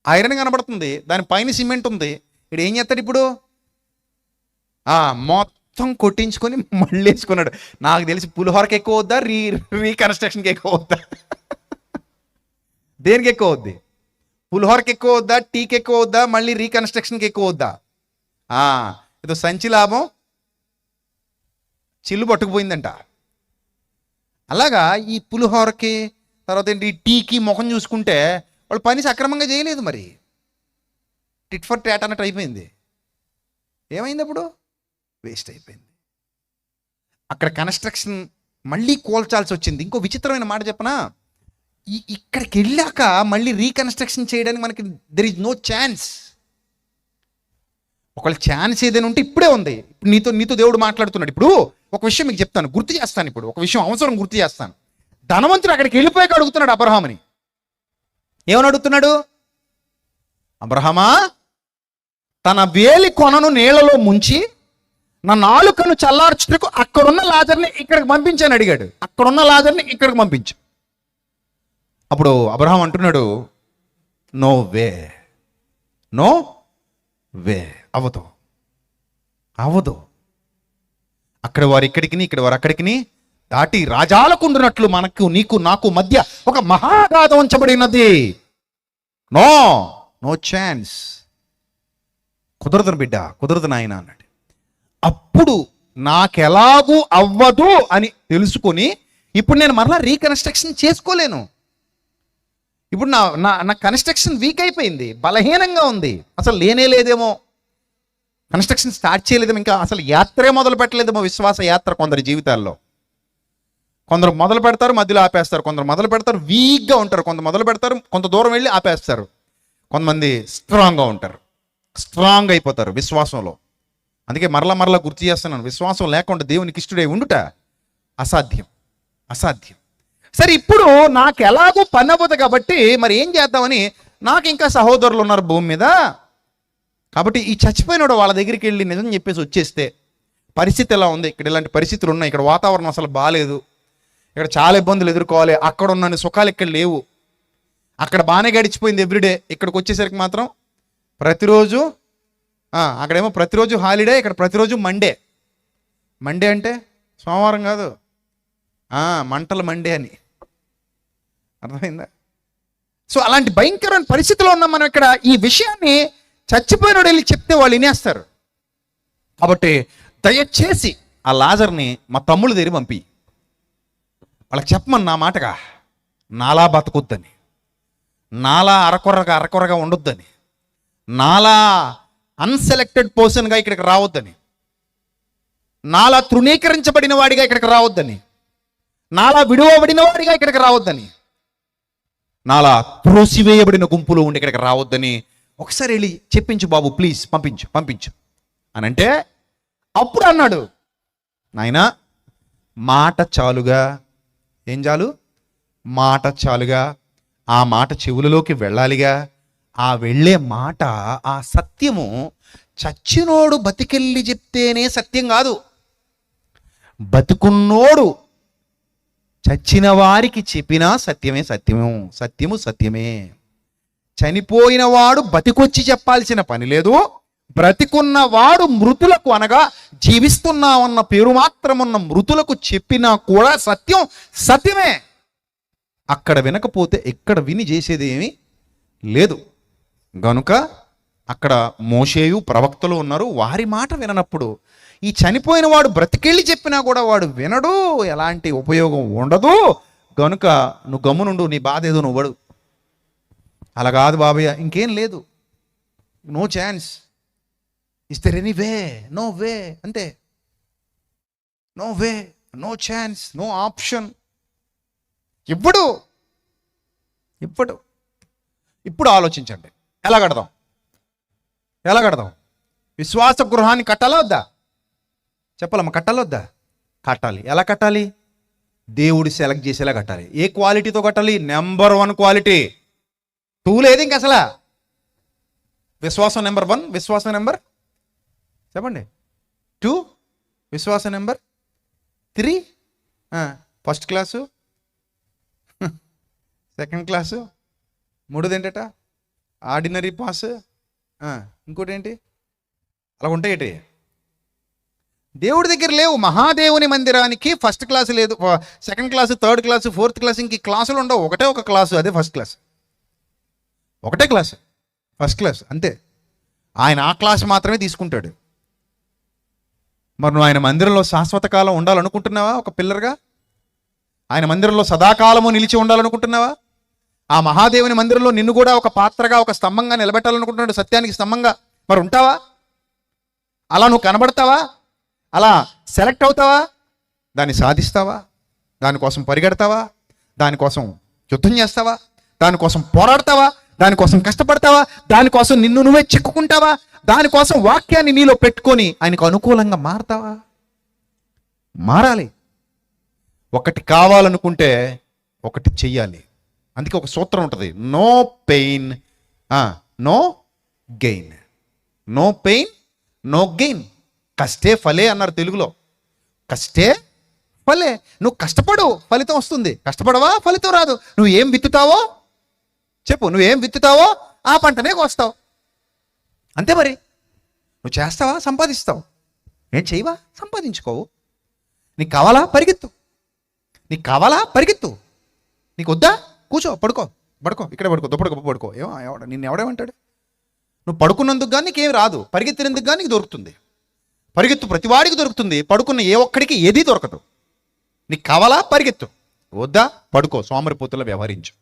ఐరన్ కనబడుతుంది, దానిపైన సిమెంట్ ఉంది. ఇక్కడ ఏం చేస్తాడు ఇప్పుడు? మొత్తం కొట్టించుకొని మళ్ళీ వేసుకున్నాడు. నాకు తెలిసి పులిహోరకి ఎక్కువ వద్దా, రీకన్స్ట్రక్షన్కి ఎక్కువ వద్దా? దేనికి ఎక్కువ వద్ది? పులిహోరకి ఎక్కువ వద్దా, టీకి ఎక్కువ వద్దా, మళ్ళీ రీకన్స్ట్రక్షన్కి ఎక్కువ వద్దా? ఏదో సంచి లాభం చిల్లు పట్టుకుపోయిందంట. అలాగా ఈ పులిహోరకి, తర్వాత ఏంటి టీకి ముఖం చూసుకుంటే వాళ్ళు పని సక్రమంగా చేయలేదు. మరి టిట్ ఫర్ టాట్ అన్నట్టు అయిపోయింది. ఏమైంది అప్పుడు? వేస్ట్ అయిపోయింది. అక్కడ కన్స్ట్రక్షన్ మళ్ళీ కూల్చాల్సి వచ్చింది. ఇంకో విచిత్రమైన మాట చెప్పనా, ఇక్కడికి వెళ్ళాక మళ్ళీ రీకన్స్ట్రక్షన్ చేయడానికి మనకి దెర్ ఈజ్ నో ఛాన్స్. ఒకవేళ ఛాన్స్ ఏదైనా ఉంటే ఇప్పుడే ఉంది. నీతో దేవుడు మాట్లాడుతున్నాడు. ఇప్పుడు ఒక విషయం మీకు చెప్తాను, గుర్తు చేస్తాను. ఇప్పుడు ఒక విషయం అవసరం గుర్తు చేస్తాను. ధనవంతుడు అక్కడికి వెళ్ళిపోయాక అడుగుతున్నాడు అబ్రహాముని. ఏమని అడుగుతున్నాడు? అబ్రహమా, తన వేలి కొనను నీళ్లలో ముంచి నా నాలుకను చల్లార్చుటకు అక్కడున్న లాజర్ని ఇక్కడికి పంపించాను అడిగాడు. అక్కడున్న లాజర్ని ఇక్కడికి పంపించు. అప్పుడు అబ్రహాం అంటున్నాడు, నో వే, నో వే, అవ్వదు. అక్కడ వారు ఇక్కడికి, ఇక్కడ వారు అక్కడికి దాటి రాజాలకు ఉండునట్లు మనకు నీకు నాకు మధ్య ఒక మహాగాధం ఉంచబడినది. No no chance. కుదరదు బిడ్డ, కుదరదు నాయన అన్నాడు. అప్పుడు నాకెలాగూ అవ్వదు అని తెలుసుకొని ఇప్పుడు నేను మరలా రీకన్స్ట్రక్షన్ చేసుకోలేను. ఇప్పుడు నా కన్స్ట్రక్షన్ వీక్ అయిపోయింది, బలహీనంగా ఉంది, అసలు లేదేమో, కన్స్ట్రక్షన్ స్టార్ట్ చేయలేదేమో, ఇంకా అసలు యాత్రే మొదలు పెట్టలేదేమో. విశ్వాస యాత్ర కొందరి జీవితాల్లో. కొందరు మొదలు పెడతారు, మధ్యలో ఆపేస్తారు. కొందరు మొదలు పెడతారు, వీక్గా ఉంటారు. కొందరు మొదలు పెడతారు, కొంత దూరం వెళ్ళి ఆపేస్తారు. కొంతమంది స్ట్రాంగ్గా ఉంటారు, స్ట్రాంగ్ అయిపోతారు విశ్వాసంలో. అందుకే మరలా గుర్తు చేస్తున్నాను, విశ్వాసం లేకుండా దేవునికి ఇష్టడై ఉండుట అసాధ్యం. సరే, ఇప్పుడు నాకు ఎలాగో పని అవ్వదు కాబట్టి మరి ఏం చేద్దామని, నాకు ఇంకా సహోదరులు ఉన్నారు భూమి మీద, కాబట్టి ఈ చచ్చిపోయినాడు వాళ్ళ దగ్గరికి వెళ్ళి నిజం చెప్పేసి వచ్చేస్తే, పరిస్థితి ఎలా ఉంది, ఇక్కడ ఇలాంటి పరిస్థితులు ఉన్నాయి, ఇక్కడ వాతావరణం అసలు బాగాలేదు, ఇక్కడ చాలా ఇబ్బందులు ఎదుర్కోవాలి, అక్కడ ఉన్న సుఖాలు ఇక్కడ లేవు, అక్కడ బాగానే గడిచిపోయింది ఎవ్రీడే, ఇక్కడికి వచ్చేసరికి మాత్రం ప్రతిరోజు అక్కడేమో ప్రతిరోజు హాలిడే, ఇక్కడ ప్రతిరోజు మండే అంటే సోమవారం కాదు, మంటలు మండే అని అర్థమైందా? సో అలాంటి భయంకరమైన పరిస్థితిలో ఉన్నాం మనం. ఇక్కడ ఈ విషయాన్ని చచ్చిపోయినోడు వెళ్ళి చెప్తే వాళ్ళు వినేస్తారు. కాబట్టి దయచేసి ఆ లాజర్ని మా తమ్ముళ్ళు దగ్గర పంపి వాళ్ళకి చెప్పమని నా మాటగా, నాలా బతకొద్దని, నాలా అరకొరగా ఉండొద్దని, నాలా అన్సెలెక్టెడ్ పర్సన్గా ఇక్కడికి రావద్దని, నాలా తృణీకరించబడిన వాడిగా ఇక్కడికి రావద్దని, నాలా విడువబడిన వాడిగా ఇక్కడికి రావద్దని, నాలా త్రోసివేయబడిన గుంపులో ఉండి ఇక్కడికి రావద్దని ఒకసారి వెళ్ళి చెప్పించు బాబు, ప్లీజ్ పంపించు అని అంటే, అప్పుడు అన్నాడు, నాయనా మాట చాలుగా. ఏం చాలు? మాట చాలుగా. ఆ మాట చెవులలోకి వెళ్ళాలిగా. ఆ వెళ్ళే మాట, ఆ సత్యము చచ్చినోడు బతికెళ్ళి చెప్తేనే సత్యం కాదు, బతుకున్నోడు చచ్చిన వారికి చెప్పినా సత్యమే. చనిపోయిన వాడు బతికొచ్చి చెప్పాల్సిన పని లేదు. బ్రతికున్నవాడు మృతులకు, అనగా జీవిస్తున్నామన్న పేరు మాత్రం ఉన్న మృతులకు చెప్పినా కూడా సత్యమే. అక్కడ వినకపోతే ఇక్కడ విని చేసేది ఏమీ లేదు. గనుక అక్కడ మోషేయు ప్రవక్తలు ఉన్నారు, వారి మాట విననప్పుడు ఈ చనిపోయిన వాడు బ్రతికెళ్ళి చెప్పినా కూడా వాడు వినడు, ఎలాంటి ఉపయోగం ఉండదు. గనుక నువ్వు గమ్మునుండు, నీ బాధ ఏదో నువ్వు పడు. అలా కాదు బాబయ్య, ఇంకేం లేదు, no chance. Is there any way? No way, అంతే. No way, no chance, no option. ఇప్పుడు ఆలోచించండి, ఎలా కడదాం? విశ్వాస గృహాన్ని కట్టాలా వద్దా? చెప్పాలమ్మా, కట్టాలా వద్దా? కట్టాలి. ఎలా కట్టాలి? దేవుడు సెలెక్ట్ చేసేలా కట్టాలి. ఏ క్వాలిటీతో కట్టాలి? Number 1 quality. 2 లేదు ఇంక అసలు. విశ్వాసం నెంబర్ 1, విశ్వాసం నెంబర్ చెప్పండి 2, విశ్వాసం number 3, first class, second class, 3ది ఏంటట ఆర్డినరీ పాస్, ఇంకోటి ఏంటి, అలా ఉంటాయేటి. దేవుడి దగ్గర లేవు. మహాదేవుని మందిరానికి ఫస్ట్ క్లాసు లేదు, second class, third class, fourth class, ఇంక క్లాసులు ఉండవు. ఒకటే ఒక క్లాసు, అదే ఫస్ట్ క్లాస్. ఒకటే క్లాసు, ఫస్ట్ క్లాస్, అంతే. ఆయన ఆ క్లాస్ మాత్రమే తీసుకుంటాడు. మరి నువ్వు ఆయన మందిరంలో శాశ్వత కాలం ఉండాలనుకుంటున్నావా ఒక పిల్లర్గా? ఆయన మందిరంలో సదాకాలము నిలిచి ఉండాలనుకుంటున్నావా? ఆ మహాదేవుని మందిరంలో నిన్ను కూడా ఒక పాత్రగా, ఒక స్తంభంగా నిలబెట్టాలనుకుంటున్నాడు, సత్యానికి స్తంభంగా. మరి ఉంటావా? అలా నువ్వు కనబడతావా? అలా సెలెక్ట్ అవుతావా? దాన్ని సాధిస్తావా? దానికోసం పరిగెడతావా? దానికోసం యుద్ధం చేస్తావా? దానికోసం పోరాడతావా? దానికోసం కష్టపడతావా? దానికోసం నిన్ను నువ్వే చిక్కుకుంటావా? దానికోసం వాక్యాన్ని నీలో పెట్టుకొని ఆయనకు అనుకూలంగా మారతావా? మారాలి. ఒకటి కావాలనుకుంటే ఒకటి చెయ్యాలి. అందుకే ఒక సూత్రం ఉంటుంది, no pain no gain. No pain no gain. కష్టే ఫలే అన్నారు తెలుగులో. కష్టే ఫలే. నువ్వు కష్టపడు, ఫలితం వస్తుంది. కష్టపడవా, ఫలితం రాదు. నువ్వు ఏం విత్తుతావో చెప్పు, నువ్వేం విత్తుతావో ఆ పంటనే కోస్తావు. అంతే. మరి నువ్వు చేస్తావా, సంపాదిస్తావు. ఏం చేయవా, సంపాదించుకోవు. నీకు కావాలా, పరిగెత్తు. నీకు కావాలా, పరిగెత్తు. నీకు వద్దా, కూర్చో, పడుకో. ఇక్కడే పడుకో, పడుకో. నిన్ను ఎవడేమంటాడు? నువ్వు పడుకున్నందుకు కానీ నీకేం రాదు, పరిగెత్తినందుకు కానీ నీకు దొరుకుతుంది. పరిగెత్తు, ప్రతివాడికి దొరుకుతుంది. పడుకున్న ఏ ఒక్కడికి ఏదీ దొరకదు. నీకు కావాలా, పరిగెత్తు. వద్దా, పడుకో. సోమరిపోతుల్లో వ్యవహరించు.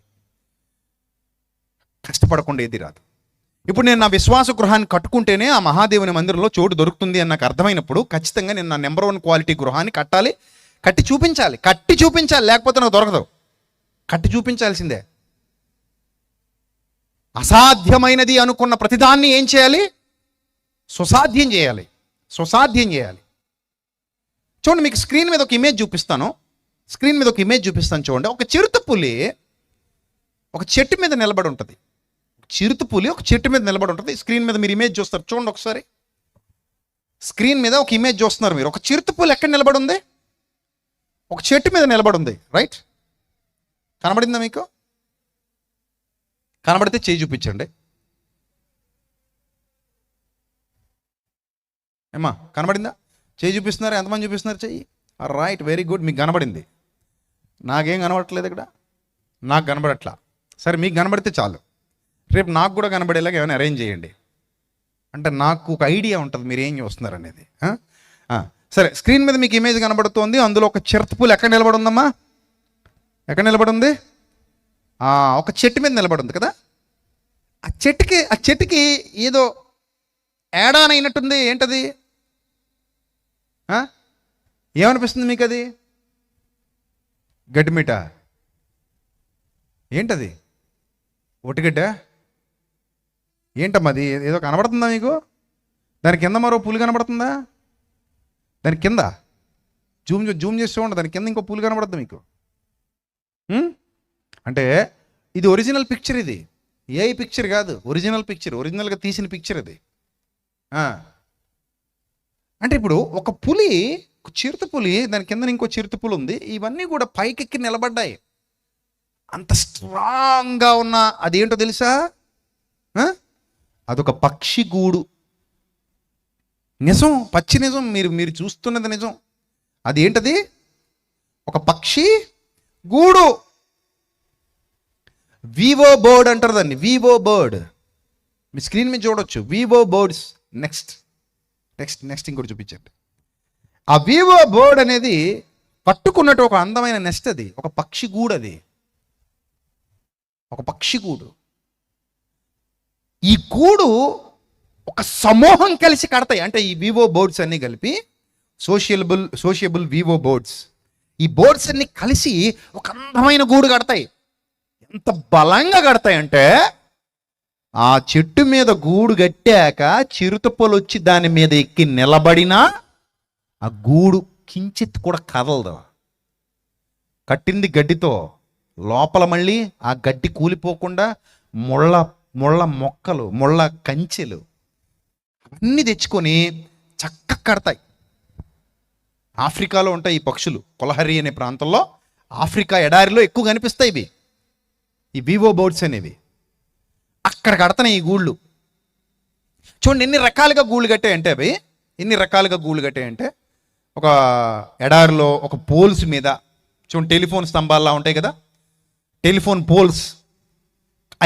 కష్టపడకుండా ఏది రాదు. ఇప్పుడు నేను నా విశ్వాస గృహాన్ని కట్టుకుంటేనే ఆ మహాదేవుని మందిరంలో చోటు దొరుకుతుంది అని నాకు అర్థమైనప్పుడు ఖచ్చితంగా నేను నా నెంబర్ 1 క్వాలిటీ గృహాన్ని కట్టాలి. కట్టి చూపించాలి. లేకపోతే నాకు దొరకదు. కట్టి చూపించాల్సిందే. అసాధ్యమైనది అనుకున్న ప్రతిదాన్ని ఏం చేయాలి? సుసాధ్యం చేయాలి. చూడండి, మీకు స్క్రీన్ మీద ఒక ఇమేజ్ చూపిస్తాను. చూడండి. ఒక చిరుతపులి ఒక చెట్టు మీద నిలబడి ఉంటుంది. స్క్రీన్ మీద మీరు ఇమేజ్ చూస్తారు. చూడండి ఒకసారి. స్క్రీన్ మీద ఒక ఇమేజ్ చూస్తున్నారు మీరు. ఒక చిరుతపులి ఎక్కడ నిలబడి ఉంది? ఒక చెట్టు మీద నిలబడి ఉంది. రైట్? కనబడిందా మీకు? కనబడితే చేయి చూపించండి. ఏమ్మా, కనబడిందా? చేయి చూపిస్తున్నారు. ఎంతమంది చూపిస్తున్నారు చెయ్యి? Right, very good. మీకు కనబడింది. నాకేం కనబడట్లేదు ఇక్కడ. నాకు కనబడట్లా. సరే, మీకు కనబడితే చాలు. రేపు నాకు కూడా కనబడేలాగా ఏమైనా అరేంజ్ చేయండి. అంటే నాకు ఒక ఐడియా ఉంటుంది మీరు ఏం చూస్తున్నారు అనేది. సరే, స్క్రీన్ మీద మీకు ఇమేజ్ కనబడుతోంది. అందులో ఒక చిరుతపులి ఎక్కడ నిలబడి ఉందమ్మా? ఎక్కడ నిలబడి ఉంది? ఒక చెట్టు మీద నిలబడి ఉంది కదా. ఆ చెట్టుకి ఏదో ఏడానైనట్టుంది. ఏంటది? ఏమనిపిస్తుంది మీకు? అది గడ్డిమీట? ఏంటది? ఒటిగడ్డ? ఏంటమ్మా అది? ఏదో కనబడుతుందా మీకు? దాని కింద మరో పులి కనబడుతుందా? దాని కింద జూమ్ చేసి చూడండి. దాని కింద ఇంకో పులి కనబడుద్దా మీకు? అంటే ఇది ఒరిజినల్ పిక్చర్. ఇది ఏఐ పిక్చర్ కాదు, ఒరిజినల్ పిక్చర్. ఒరిజినల్గా తీసిన పిక్చర్ ఇది. అంటే ఇప్పుడు ఒక పులి, ఒక చిరుతపులి, దాని కింద ఇంకో చిరుతపులి ఉంది. ఇవన్నీ కూడా పైకెక్కి నిలబడ్డాయి. అంత స్ట్రాంగ్గా ఉన్న అదేంటో తెలుసా? అదొక పక్షి గూడు. నిజం, పచ్చి నిజం. మీరు చూస్తున్నది నిజం. అదేంటది? ఒక పక్షి గూడు. వివో బర్డ్ అంటారు దాన్ని. Vivo bird. మీ స్క్రీన్ మీద చూడొచ్చు. Vivo birds. నెక్స్ట్ ఇంకోటి చూపించండి. ఆ వివో బర్డ్ అనేది పట్టుకున్నట్టు ఒక అందమైన నెస్ట్. అది ఒక పక్షి గూడు. అది ఒక పక్షి గూడు. ఈ గూడు ఒక సమూహం కలిసి కడతాయి. అంటే ఈ వివో బర్డ్స్ అన్నీ కలిపి సోషియబుల్ వివో బర్డ్స్. ఈ బర్డ్స్ అన్ని కలిసి ఒక అందమైన గూడు కడతాయి. ఎంత బలంగా కడతాయంటే ఆ చెట్టు మీద గూడు కట్టాక చిరుతపులు వచ్చి దాని మీద ఎక్కి నిలబడినా ఆ గూడు కించిత్ కూడా కదలదు. కట్టింది గడ్డితో. లోపల మళ్ళీ ఆ గడ్డి కూలిపోకుండా ముళ్ళ మొక్కలు, ముళ్ళ కంచెలు అన్నీ తెచ్చుకొని చక్కగా కడతాయి. ఆఫ్రికాలో ఉంటాయి ఈ పక్షులు. కొలహరి అనే ప్రాంతంలో, ఆఫ్రికా ఎడారిలో ఎక్కువ కనిపిస్తాయి ఇవి, ఈ వివో బర్డ్స్ అనేవి. అక్కడ కడతాయి ఈ గూళ్ళు. చూడండి ఎన్ని రకాలుగా గూళ్ళు కట్టాయంటే అవి. ఒక ఎడారిలో ఒక పోల్స్ మీద చూడండి, టెలిఫోన్ స్తంభాల్లా ఉంటాయి కదా, టెలిఫోన్ పోల్స్,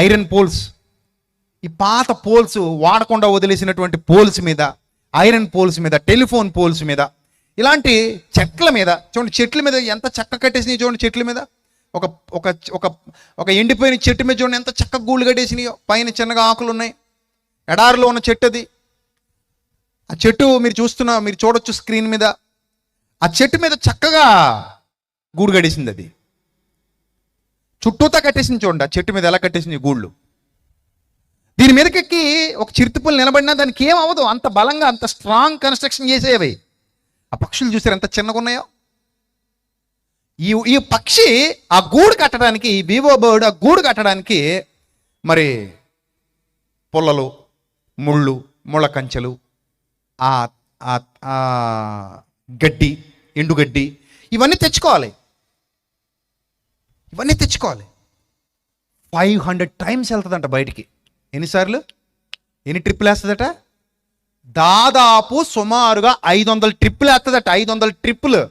ఐరన్ పోల్స్. ఈ పాత పోల్స్ వాడకుండా వదిలేసినటువంటి పోల్స్ మీద, ఐరన్ పోల్స్ మీద, టెలిఫోన్ పోల్స్ మీద ఇలాంటి చెట్ల మీద చూడండి, చెట్ల మీద ఎంత చక్క కట్టేసినాయి చూడండి. చెట్ల మీద ఒక ఒక ఒక ఒక ఎండిపోయిన చెట్టు మీద చూడండి ఎంత చక్కగా గూళ్ళు కట్టేసినాయో. పైన చిన్నగా ఆకులు ఉన్నాయి. ఎడారిలో ఉన్న చెట్టు అది. ఆ చెట్టు మీరు చూడొచ్చు స్క్రీన్ మీద. ఆ చెట్టు మీద చక్కగా గూడు కట్టేసింది అది. చుట్టూతా కట్టేసింది చూడండి. ఆ చెట్టు మీద ఎలా కట్టేసింది గూళ్ళు. దీని మీదకెక్కి ఒక చిరుతపులు నిలబడినా దానికి ఏం అవ్వదు. అంత బలంగా అంత స్ట్రాంగ్ కన్స్ట్రక్షన్ చేసేవి. ఆ పక్షులు చూసారు ఎంత చిన్నగా ఉన్నాయో. ఈ పక్షి ఆ గూడు కట్టడానికి, వివో బర్డ్ ఆ గూడు కట్టడానికి మరి పుల్లలు, ముళ్ళ కంచెలు, గడ్డి, ఎండుగడ్డి ఇవన్నీ తెచ్చుకోవాలి. 500 టైమ్స్ వెళ్తుందంట బయటికి. ఎన్నిసార్లు, ఎన్ని ట్రిప్పులు వేస్తుందట? దాదాపు సుమారుగా 500 ట్రిప్పులు వేస్తుందట. 500 ట్రిప్పులు.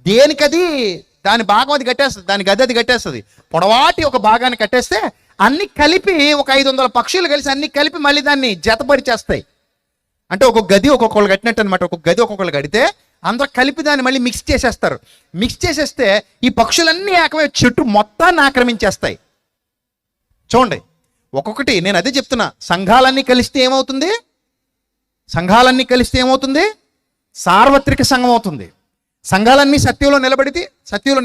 దేనికది దాని భాగం అది కట్టేస్తుంది, దాని గది అది కట్టేస్తుంది. పొడవాటి ఒక భాగాన్ని కట్టేస్తే అన్ని కలిపి ఒక 500 పక్షులు కలిసి అన్ని కలిపి మళ్ళీ దాన్ని జతపరిచేస్తాయి. అంటే ఒక్కొక్క గది ఒక్కొక్కళ్ళు కట్టినట్టు అనమాట. ఒక్కొక్క గది ఒక్కొక్కళ్ళు కడితే అందరూ కలిపి దాన్ని మళ్ళీ మిక్స్ చేసేస్తారు. మిక్స్ చేసేస్తే ఈ పక్షులన్నీ ఏకమై చెట్టు మొత్తాన్ని ఆక్రమించేస్తాయి. చూడండి ఒక్కొక్కటి. నేను అదే చెప్తున్నా, సంఘాలన్నీ కలిస్తే ఏమవుతుంది? సార్వత్రిక సంఘం అవుతుంది. సంఘాలన్నీ సత్యంలో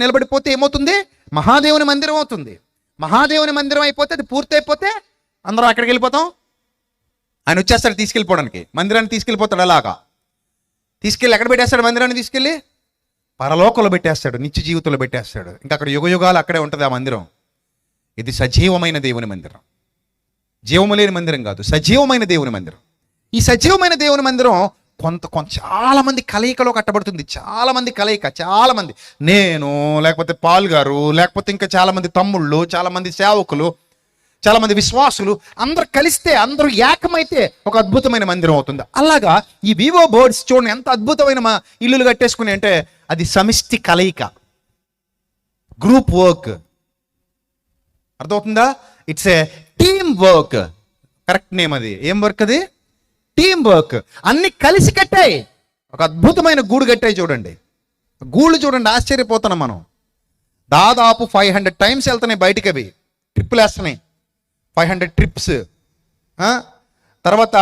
నిలబడిపోతే ఏమవుతుంది? మహాదేవుని మందిరం అవుతుంది. మహాదేవుని మందిరం అయిపోతే, అది పూర్తయిపోతే అందరూ అక్కడికి వెళ్ళిపోతాం. ఆయన వచ్చేస్తాడు తీసుకెళ్ళిపోవడానికి. మందిరాన్ని తీసుకెళ్ళిపోతాడు. అలాగా తీసుకెళ్ళి ఎక్కడ పెట్టేస్తాడు? మందిరాన్ని తీసుకెళ్ళి పరలోకంలో పెట్టేస్తాడు, నిత్య జీవితంలో పెట్టేస్తాడు. ఇంకా అక్కడ యుగయుగాలు అక్కడే ఉంటుంది ఆ మందిరం. ఇది సజీవమైన దేవుని మందిరం. జీవము లేని మందిరం కాదు, సజీవమైన దేవుని మందిరం. ఈ సజీవమైన దేవుని మందిరం చాలా మంది కలయికలో కట్టబడుతుంది. చాలా మంది నేను, లేకపోతే పాల్ గారు, లేకపోతే ఇంకా చాలా మంది తమ్ముళ్ళు, చాలా మంది సేవకులు, చాలా మంది విశ్వాసులు అందరూ కలిస్తే, అందరూ ఏకమైతే ఒక అద్భుతమైన మందిరం అవుతుంది. అలాగా ఈ వివో బర్డ్స్ చూడండి ఎంత అద్భుతమైన ఇల్లులు కట్టేసుకుని అంటే అది సమిష్టి కలయిక, గ్రూప్ వర్క్. అర్థమవుతుందా? It's a team work. Correct name అది. ఏం వర్క్ అది? Team work. అన్ని కలిసి కట్టాయి, ఒక అద్భుతమైన గూడు కట్టాయి. చూడండి గూళ్ళు చూడండి, ఆశ్చర్యపోతున్నాం మనం. దాదాపు 500 టైమ్స్ వెళ్తున్నాయి బయటికి. అవి ట్రిప్పులు వేస్తున్నాయి. 500 ట్రిప్స్. తర్వాత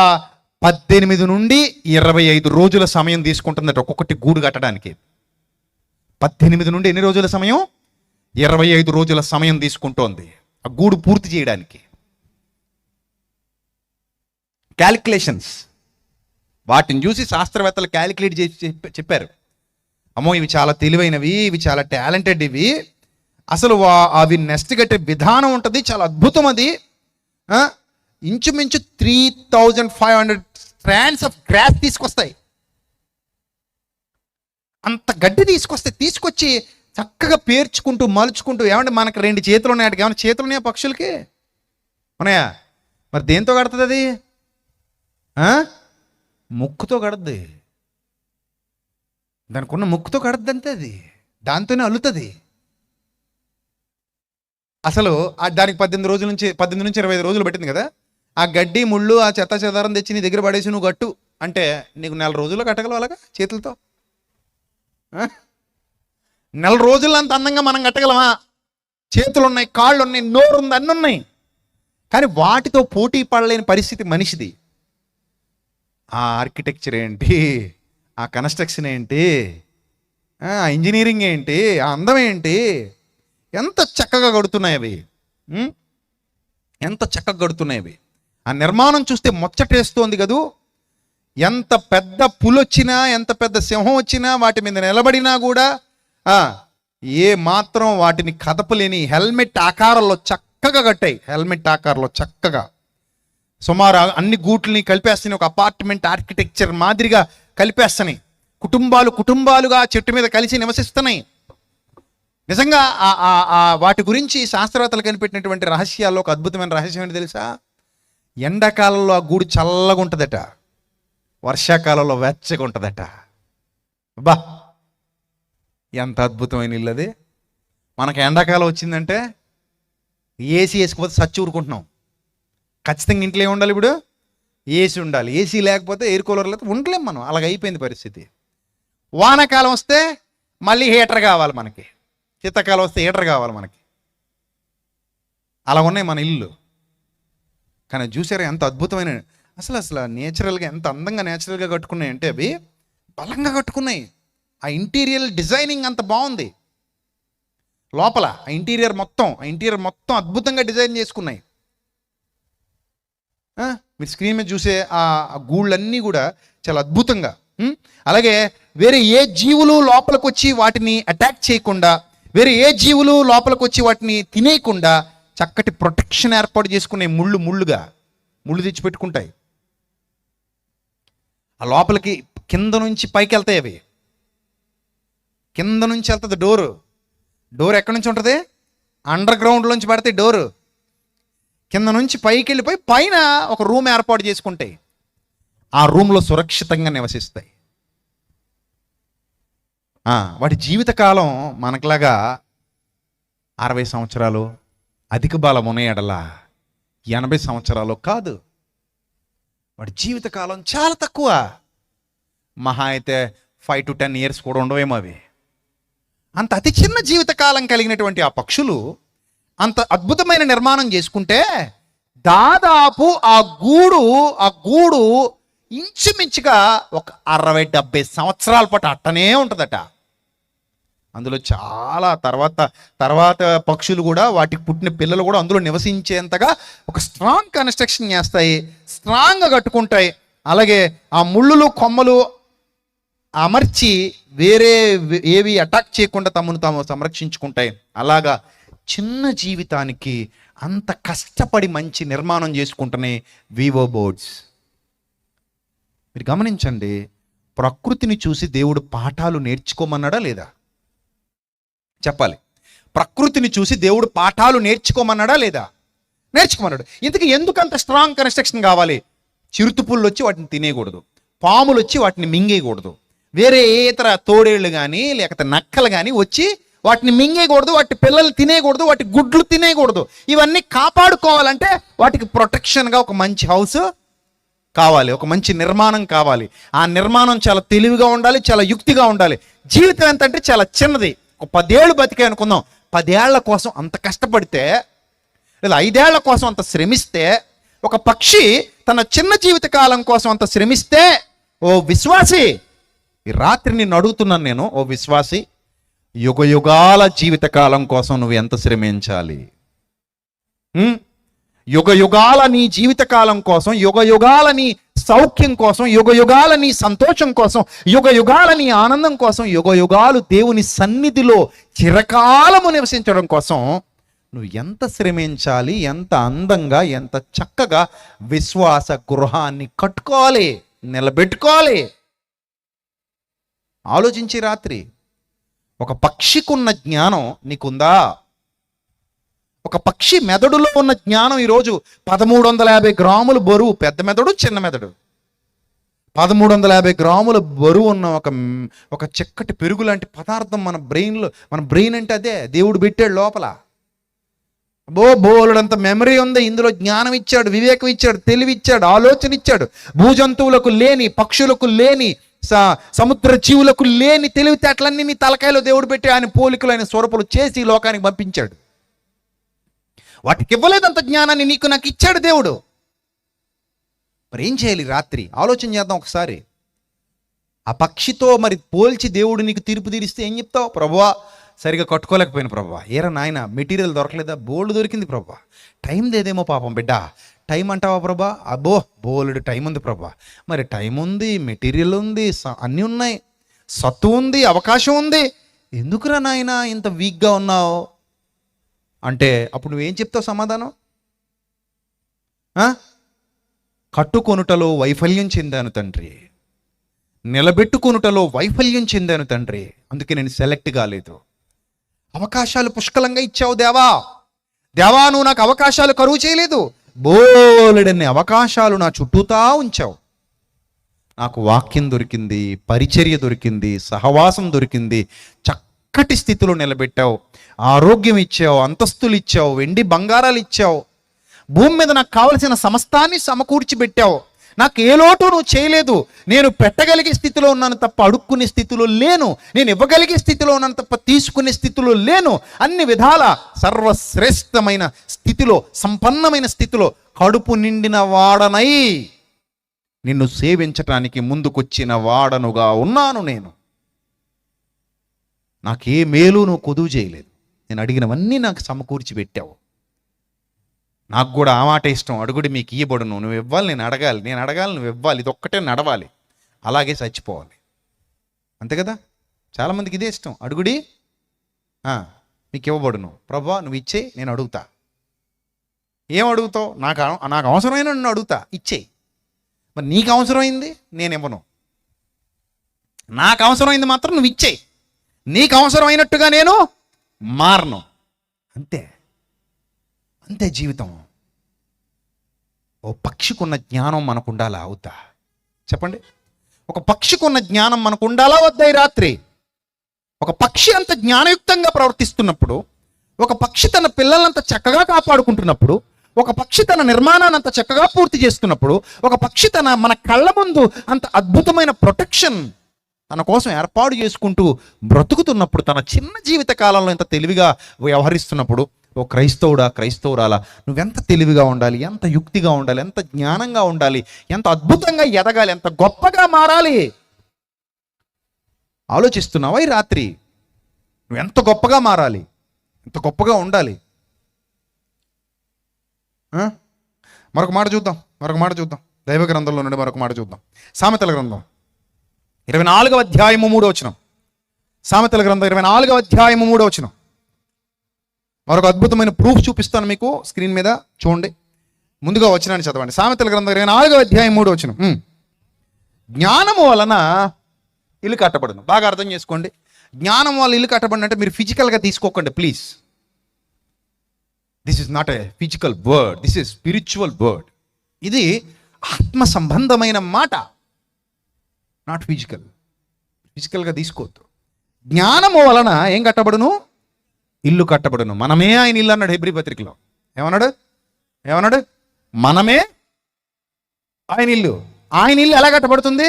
18 నుండి 25 రోజుల సమయం తీసుకుంటుందట ఒక్కొక్కటి గూడు కట్టడానికి. 18 నుండి ఎన్ని రోజుల సమయం? 25 రోజుల సమయం తీసుకుంటోంది ఆ గూడు పూర్తి చేయడానికి. క్యాలిక్యులేషన్స్, వాటిని చూసి శాస్త్రవేత్తలు క్యాలిక్యులేట్ చేసి చెప్పారు, అమ్మో ఇవి చాలా తెలివైనవి, ఇవి చాలా టాలెంటెడ్, ఇవి అసలు అవి నెస్ట్ కట్టే విధానం ఉంటుంది, చాలా అద్భుతం అది. ఇంచుమించు 3500 స్ట్రాండ్స్ ఆఫ్ గ్రాస్ తీసుకొస్తాయి. అంత గడ్డి తీసుకొచ్చి చక్కగా పేర్చుకుంటూ మలుచుకుంటూ. ఏమంటే మనకు 2 చేతులు ఉన్నాయి, అటు ఏమైనా చేతులు ఉన్నాయా పక్షులకి? ఉన్నాయా? మరి దేంతో కడుతుంది అది? ముక్కుతో కడద్ది. దానికి ఉన్న ముక్కుతో కడద్ది అంతే. అది దాంతోనే అల్లుతుంది. అసలు దానికి 18 నుంచి 25 రోజులు పట్టింది కదా. ఆ గడ్డి ముళ్ళు ఆ చెత్త చెదారం తెచ్చి నీ దగ్గర పడేసి నువ్వు కట్టు అంటే నీకు 4 రోజుల్లో కట్టగలవు అలాగా చేతులతో? 4 రోజుల్లో అంత అందంగా మనం కట్టగలమా? చేతులు ఉన్నాయి, కాళ్ళు ఉన్నాయి, నోరు ఉంది, అన్నీ ఉన్నాయి. కానీ వాటితో పోటీ పడలేని పరిస్థితి మనిషిది. ఆ ఆర్కిటెక్చర్ ఏంటి, ఆ కన్స్ట్రక్షన్ ఏంటి, ఆ ఇంజనీరింగ్ ఏంటి, ఆ అందం ఏంటి, ఎంత చక్కగా కడుతున్నాయి అవి. ఎంత చక్కగా కడుతున్నాయి అవి. ఆ నిర్మాణం చూస్తే ముచ్చటేస్తోంది కదూ. ఎంత పెద్ద పులొచ్చినా, ఎంత పెద్ద సింహం వచ్చినా, వాటి మీద నిలబడినా కూడా ఏ మాత్రం వాటిని కదపలేని హెల్మెట్ ఆకారంలో చక్కగా కట్టాయి. హెల్మెట్ ఆకారంలో చక్కగా సుమారు అన్ని గూట్లని కలిపేస్తున్నాయి. ఒక అపార్ట్మెంట్ ఆర్కిటెక్చర్ మాదిరిగా కలిపేస్తున్నాయి. కుటుంబాలుగా చెట్టు మీద కలిసి నివసిస్తున్నాయి. నిజంగా వాటి గురించి శాస్త్రవేత్తలు కనిపెట్టినటువంటి రహస్యాల్లో ఒక అద్భుతమైన రహస్యం ఏంటి తెలుసా? ఎండాకాలంలో ఆ గూడు చల్లగా ఉంటుందట, వర్షాకాలంలో వెచ్చగా ఉంటుందట. బా ఎంత అద్భుతమైన ఇల్లు అది. మనకు ఎండాకాలం వచ్చిందంటే ఏసీ వేసుకోకపోతే సచ్చి ఊరుకుంటున్నాం. ఖచ్చితంగా ఇంట్లో ఏమి ఉండాలి? ఇప్పుడు ఏసీ ఉండాలి. ఏసీ లేకపోతే ఎయిర్ కూలర్ లేకపోతే ఉండలేం మనం. అలాగ అయిపోయింది పరిస్థితి. వానాకాలం వస్తే మళ్ళీ హీటర్ కావాలి మనకి, శీతాకాలం వస్తే హీటర్ కావాలి మనకి. అలా ఉన్నాయి మన ఇల్లు. కానీ చూసారా ఎంత అద్భుతమైన, అసలు నేచురల్గా ఎంత అందంగా నేచురల్గా కట్టుకున్నాయి అంటే అవి బలంగా కట్టుకున్నాయి. ఆ ఇంటీరియర్ డిజైనింగ్ అంత బాగుంది. లోపల ఆ ఇంటీరియర్ మొత్తం అద్భుతంగా డిజైన్ చేసుకున్నాయి. మీరు స్క్రీన్ మీద చూసే ఆ గూళ్ళన్నీ కూడా చాలా అద్భుతంగా. అలాగే వేరే ఏ జీవులు లోపలికి వచ్చి వాటిని అటాక్ చేయకుండా, వేరే ఏ జీవులు లోపలికి వచ్చి వాటిని తినేయకుండా చక్కటి ప్రొటెక్షన్ ఏర్పాటు చేసుకునే ముళ్ళు తెచ్చిపెట్టుకుంటాయి. ఆ లోపలికి కింద నుంచి పైకి వెళ్తాయి. అవి కింద నుంచి వెళ్తుంది డోర్ ఎక్కడి నుంచి ఉంటుంది? అండర్ గ్రౌండ్లోంచి పడితే డోరు కింద నుంచి పైకి వెళ్ళిపోయి పైన ఒక రూమ్ ఏర్పాటు చేసుకుంటాయి. ఆ రూమ్లో సురక్షితంగా నివసిస్తాయి. వాటి జీవితకాలం మనకులాగా 60 సంవత్సరాలు, అధిక బలం ఉన్న ఎడల 80 సంవత్సరాలు కాదు. వాడి జీవితకాలం చాలా తక్కువ. మహా అయితే 5 to 10 years కూడా ఉండవేమో అవి. అంత అతి చిన్న జీవితకాలం కలిగినటువంటి ఆ పక్షులు అంత అద్భుతమైన నిర్మాణం చేసుకుంటే దాదాపు ఆ గూడు ఇంచుమించుగా ఒక 60-70 సంవత్సరాల పాటు అట్టనే ఉంటుందట. అందులో చాలా తర్వాత పక్షులు కూడా, వాటికి పుట్టిన పిల్లలు కూడా అందులో నివసించేంతగా ఒక స్ట్రాంగ్ కన్స్ట్రక్షన్ చేస్తాయి, స్ట్రాంగ్గా కట్టుకుంటాయి. అలాగే ఆ ముళ్ళులు కొమ్మలు అమర్చి వేరే ఏవి అటాక్ చేయకుండా తమను తాము సంరక్షించుకుంటాయి. అలాగా చిన్న జీవితానికి అంత కష్టపడి మంచి నిర్మాణం చేసుకుంటున్నాయి వివో బోర్డ్స్. మీరు గమనించండి, ప్రకృతిని చూసి దేవుడు పాఠాలు నేర్చుకోమన్నాడా లేదా? చెప్పాలి. ప్రకృతిని చూసి దేవుడు పాఠాలు నేర్చుకోమన్నాడా లేదా? నేర్చుకోమన్నాడు. ఇంతకీ ఎందుకు అంత స్ట్రాంగ్ కన్స్ట్రక్షన్ కావాలి? చిరుతుపుళ్ళు వచ్చి వాటిని తినేయకూడదు, పాములు వచ్చి వాటిని మింగేయకూడదు, వేరే ఏ ఇతర తోడేళ్ళు కానీ లేకపోతే నక్కలు కానీ వచ్చి వాటిని మింగేయకూడదు, వాటి పిల్లలు తినేయకూడదు, వాటి గుడ్లు తినేయకూడదు. ఇవన్నీ కాపాడుకోవాలంటే వాటికి ప్రొటెక్షన్గా ఒక మంచి హౌస్ కావాలి, ఒక మంచి నిర్మాణం కావాలి. ఆ నిర్మాణం చాలా తెలివిగా ఉండాలి, చాలా యుక్తిగా ఉండాలి. జీవితం ఎంతంటే చాలా చిన్నది. ఒక 10 ఏళ్ళు బతికే అనుకుందాం. 10 ఏళ్ల కోసం అంత కష్టపడితే, లేదా 5 ఏళ్ల కోసం అంత శ్రమిస్తే, ఒక పక్షి తన చిన్న జీవితకాలం కోసం అంత శ్రమిస్తే, ఓ విశ్వాసి, ఈ రాత్రి నిన్ను అడుగుతున్నాను నేను, ఓ విశ్వాసి, యుగాల జీవితకాలం కోసం నువ్వు ఎంత శ్రమించాలి? యుగాల నీ జీవితకాలం కోసం, యుగాల నీ సౌఖ్యం కోసం, యుగాల నీ సంతోషం కోసం, యుగాల నీ ఆనందం కోసం, యుగాలు దేవుని సన్నిధిలో చిరకాలము నివసించడం కోసం నువ్వు ఎంత శ్రమించాలి? ఎంత అందంగా, ఎంత చక్కగా విశ్వాస గృహాన్ని కట్టుకోవాలి, నిలబెట్టుకోవాలి. ఆలోచించి రాత్రి, ఒక పక్షికున్న జ్ఞానం నీకుందా? ఒక పక్షి మెదడులో ఉన్న జ్ఞానం ఈరోజు 1350 గ్రాములు బరువు, పెద్ద మెదడు చిన్న మెదడు, 1350 గ్రాముల బరువు ఉన్న ఒక చక్కటి పెరుగు లాంటి పదార్థం మన బ్రెయిన్ అంటే అదే దేవుడు పెట్టాడు లోపల. బోలుడంత మెమరీ ఉంది ఇందులో. జ్ఞానం ఇచ్చాడు, వివేకం ఇచ్చాడు, తెలివి ఇచ్చాడు, ఆలోచన ఇచ్చాడు. భూజంతువులకు లేని, పక్షులకు లేని, సముద్ర జీవులకు లేని తెలివితేటలన్నీ నీ తలకాయలో దేవుడు పెట్టి ఆయన పోలికలు, ఆయన స్వరూపులు చేసి లోకానికి పంపించాడు. వాటికి ఇవ్వలేదంత జ్ఞానాన్ని నీకు నాకు ఇచ్చాడు దేవుడు. మరి ఏం చేయాలి? రాత్రి ఆలోచన చేద్దాం ఒకసారి. ఆ పక్షితో మరి పోల్చి దేవుడు నీకు తీర్పు తీరిస్తే ఏం చెప్తావు? ప్రభువా, సరిగా కట్టుకోలేకపోయిన ప్రభువా. ఏరా నాయన, మెటీరియల్ దొరకలేదా? బోల్డ్ దొరికింది ప్రభువా. టైం లేదేమో పాపం బిడ్డ. టైం అంటావా ప్రభా? అబ్బో బోల్డ్ టైం ఉంది ప్రభా. మరి టైం ఉంది, మెటీరియల్ ఉంది, అన్నీ ఉన్నాయి, సత్తు ఉంది, అవకాశం ఉంది. ఎందుకురా నాయన ఇంత వీక్గా ఉన్నావు అంటే అప్పుడు నువ్వేం చెప్తావు సమాధానం? కట్టుకొనుటలో వైఫల్యం చెందాను తండ్రి, నిలబెట్టుకొనుటలో వైఫల్యం చెందాను తండ్రి, అందుకే నేను సెలెక్ట్ కాలేదు. అవకాశాలు పుష్కలంగా ఇచ్చావు దేవా. నువ్వు నాకు అవకాశాలు కరువు చేయలేదు. బోలెడన్ని అవకాశాలు నా చుట్టూతా ఉంచావు. నాకు వాక్యం దొరికింది, పరిచర్య దొరికింది, సహవాసం దొరికింది, చక్కటి స్థితిలో నిలబెట్టావు, ఆరోగ్యం ఇచ్చావు, అంతస్తులు ఇచ్చావు, వెండి బంగారాలు ఇచ్చావు, భూమి మీద నాకు కావలసిన సమస్తాన్ని సమకూర్చి పెట్టావు. నాకు ఏ లోటు నువ్వు చేయలేదు. నేను పెట్టగలిగే స్థితిలో ఉన్నాను తప్ప అడుక్కునే స్థితిలో లేను. నేను ఇవ్వగలిగే స్థితిలో ఉన్నాను తప్ప తీసుకునే స్థితిలో లేను. అన్ని విధాల సర్వశ్రేష్టమైన స్థితిలో, సంపన్నమైన స్థితిలో కడుపు నిండిన వాడనై నిన్ను సేవించటానికి ముందుకొచ్చిన వాడనుగా ఉన్నాను. నేను నాకే మేలు నువ్వు కొదువు చేయలేదు. నేను అడిగినవన్నీ నాకు సమకూర్చి పెట్టావు. నాకు కూడా ఆ మాట ఇష్టం, అడుగుడి మీకు ఇయ్యబడును. నువ్వు ఇవ్వాలి, నేను అడగాలి, నేను అడగాలి, నువ్వు ఇవ్వాలి. ఇది ఒక్కటే నడవాలి, అలాగే చచ్చిపోవాలి. అంతే కదా? చాలామందికి ఇదే ఇష్టం, అడుగుడి మీకు ఇవ్వబడును. ప్రభువా నువ్వు ఇచ్చే, నేను అడుగుతా. ఏం అడుగుతావు? నాకు అవసరమైన నన్ను అడుగుతా, ఇచ్చేయి. మరి నీకు అవసరమైంది నేను ఇవ్వను. నాకు అవసరమైంది మాత్రం నువ్వు ఇచ్చేయి. నీకు అవసరమైనట్టుగా నేను మారను. అంతే అంతే జీవితం. ఓ పక్షికున్న జ్ఞానం మనకు ఉండాలా అవుతా? చెప్పండి. ఒక పక్షికున్న జ్ఞానం మనకు ఉండాలా వద్దా? ఈ రాత్రి ఒక పక్షి అంత జ్ఞానయుక్తంగా ప్రవర్తిస్తున్నప్పుడు, ఒక పక్షి తన పిల్లలంత చక్కగా కాపాడుకుంటున్నప్పుడు, ఒక పక్షి తన నిర్మాణాన్ని అంత చక్కగా పూర్తి చేస్తున్నప్పుడు, ఒక పక్షి మన కళ్ళ ముందు అంత అద్భుతమైన ప్రొటెక్షన్ తన కోసం ఏర్పాటు చేసుకుంటూ బ్రతుకుతున్నప్పుడు, తన చిన్న జీవిత కాలంలో ఎంత తెలివిగా వ్యవహరిస్తున్నప్పుడు, ఓ క్రైస్తవుడా, క్రైస్తవురాలా, నువ్వెంత తెలివిగా ఉండాలి, ఎంత యుక్తిగా ఉండాలి, ఎంత జ్ఞానంగా ఉండాలి, ఎంత అద్భుతంగా ఎదగాలి, ఎంత గొప్పగా మారాలి. ఆలోచిస్తున్నావా ఈ రాత్రి? నువ్వు ఎంత గొప్పగా మారాలి, ఎంత గొప్పగా ఉండాలి. మరొక మాట చూద్దాం. దైవ గ్రంథంలో నుండి మరొక మాట చూద్దాం. సామెతల గ్రంథం 24వ అధ్యాయము 3వ వచనం. సామెతల గ్రంథం 24వ అధ్యాయము 3వ వచనం. మరొక అద్భుతమైన ప్రూఫ్ చూపిస్తాను మీకు స్క్రీన్ మీద చూడండి. ముందుగా వచనాన్ని చదవండి. సామెతల గ్రంథం 24వ అధ్యాయం 3వ వచనం. జ్ఞానము వలన ఇల్లు కట్టబడును. బాగా అర్థం చేసుకోండి. జ్ఞానం వల్ల ఇల్లు కట్టబడిన అంటే మీరు ఫిజికల్గా తీసుకోకండి please. This is not a physical word, this is spiritual word. ఇది ఆత్మ సంబంధమైన మాట, నాట్ ఫిజికల్గా తీసుకోవద్దు. జ్ఞానము వలన ఏం కట్టబడును? ఇల్లు కట్టబడును. మనమే ఆయన ఇల్లు అన్నాడు హెబ్రీ పత్రికలో. ఏమన్నాడు? మనమే ఆయన ఇల్లు. ఆయన ఇల్లు ఎలా కట్టబడుతుంది?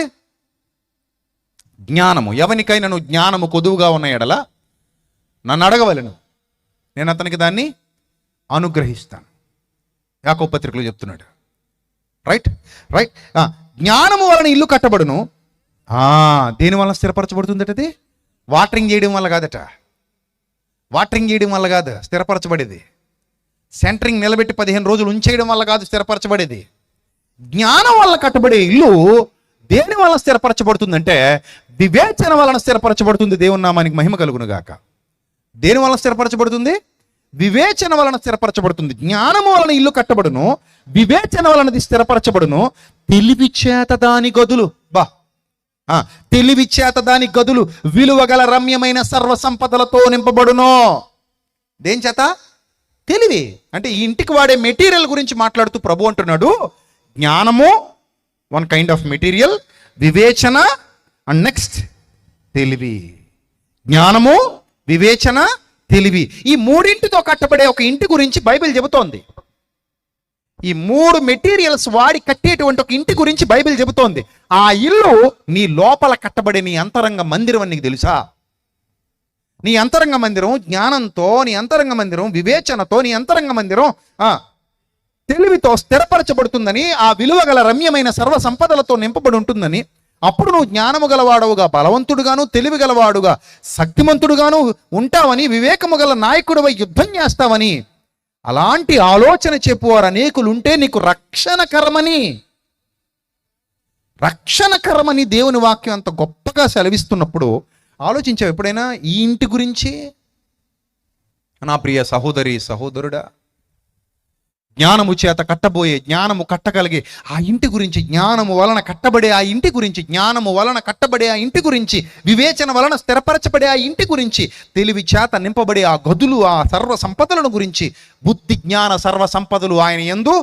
జ్ఞానము. ఎవరికైనా నువ్వు జ్ఞానము కొదువుగా ఉన్న ఎడల నన్ను అడగవలెను, నేను అతనికి దాన్ని అనుగ్రహిస్తాను. యాకోబు పత్రికలో చెప్తున్నాడు. రైట్. జ్ఞానము వలన ఇల్లు కట్టబడును. దేని వలన స్థిరపరచబడుతుందట? అది వాటరింగ్ చేయడం వల్ల కాదట. వాటరింగ్ చేయడం వల్ల కాదు స్థిరపరచబడేది. సెంటరింగ్ నిలబెట్టి 15 రోజులు ఉంచేయడం వల్ల కాదు స్థిరపరచబడేది. జ్ఞానం వల్ల కట్టబడే ఇల్లు దేని వల్ల స్థిరపరచబడుతుందంటే వివేచన వలన స్థిరపరచబడుతుంది. దేవుని నామానికి మహిమ కలుగును గాక. దేని వలన స్థిరపరచబడుతుంది? వివేచన వలన స్థిరపరచబడుతుంది. జ్ఞానము వలన ఇల్లు కట్టబడును, వివేచన వలనది స్థిరపరచబడును. తెలివి చేత దాని గదులు తెలివి చేత దాని గదులు విలువగల రమ్యమైన సర్వ సంపదలతో నింపబడును. దేని చేత? తెలివి. అంటే ఈ ఇంటికి వాడే మెటీరియల్ గురించి మాట్లాడుతూ ప్రభు అంటున్నాడు, జ్ఞానము వన్ కైండ్ ఆఫ్ మెటీరియల్, వివేచన అండ్ నెక్స్ట్ తెలివి. జ్ఞానము, వివేచన, తెలివి, ఈ మూడింటితో కట్టబడే ఒక ఇంటి గురించి బైబిల్ చెబుతోంది. ఈ 3 మెటీరియల్స్ వాడి కట్టేటువంటి ఒక ఇంటి గురించి బైబిల్ చెబుతోంది. ఆ ఇల్లు నీ లోపల కట్టబడే నీ అంతరంగ మందిరం అని నీకు తెలుసా? నీ అంతరంగ మందిరం జ్ఞానంతో, నీ అంతరంగ మందిరం వివేచనతో, నీ అంతరంగ మందిరం తెలివితో స్థిరపరచబడుతుందని, ఆ విలువ గల రమ్యమైన సర్వ సంపదలతో నింపబడి ఉంటుందని. అప్పుడు నువ్వు జ్ఞానము గలవాడవుగా, బలవంతుడుగాను, తెలివి గలవాడుగా, శక్తిమంతుడుగాను ఉంటావని, వివేకము గల నాయకుడివై యుద్ధం చేస్తావని. అలాంటి ఆలోచన చెప్పువారు అనేకులు ఉంటే నీకు రక్షణకరమని దేవుని వాక్యం అంత గొప్పగా సెలవిస్తున్నప్పుడు ఆలోచించావు ఎప్పుడైనా ఈ ఇంటి గురించి? నా ప్రియ సహోదరి, సహోదరుడా, జ్ఞానము చేత కట్టబోయే, జ్ఞానము కట్టగలిగే ఆ ఇంటి గురించి, జ్ఞానము వలన కట్టబడే ఆ ఇంటి గురించి, జ్ఞానము వలన కట్టబడే ఆ ఇంటి గురించి, వివేచన వలన స్థిరపరచబడే ఆ ఇంటి గురించి, తెలివి చేత నింపబడే ఆ గదులు, ఆ సర్వ సంపదలను గురించి. బుద్ధి జ్ఞాన సర్వ సంపదలు ఆయన యందు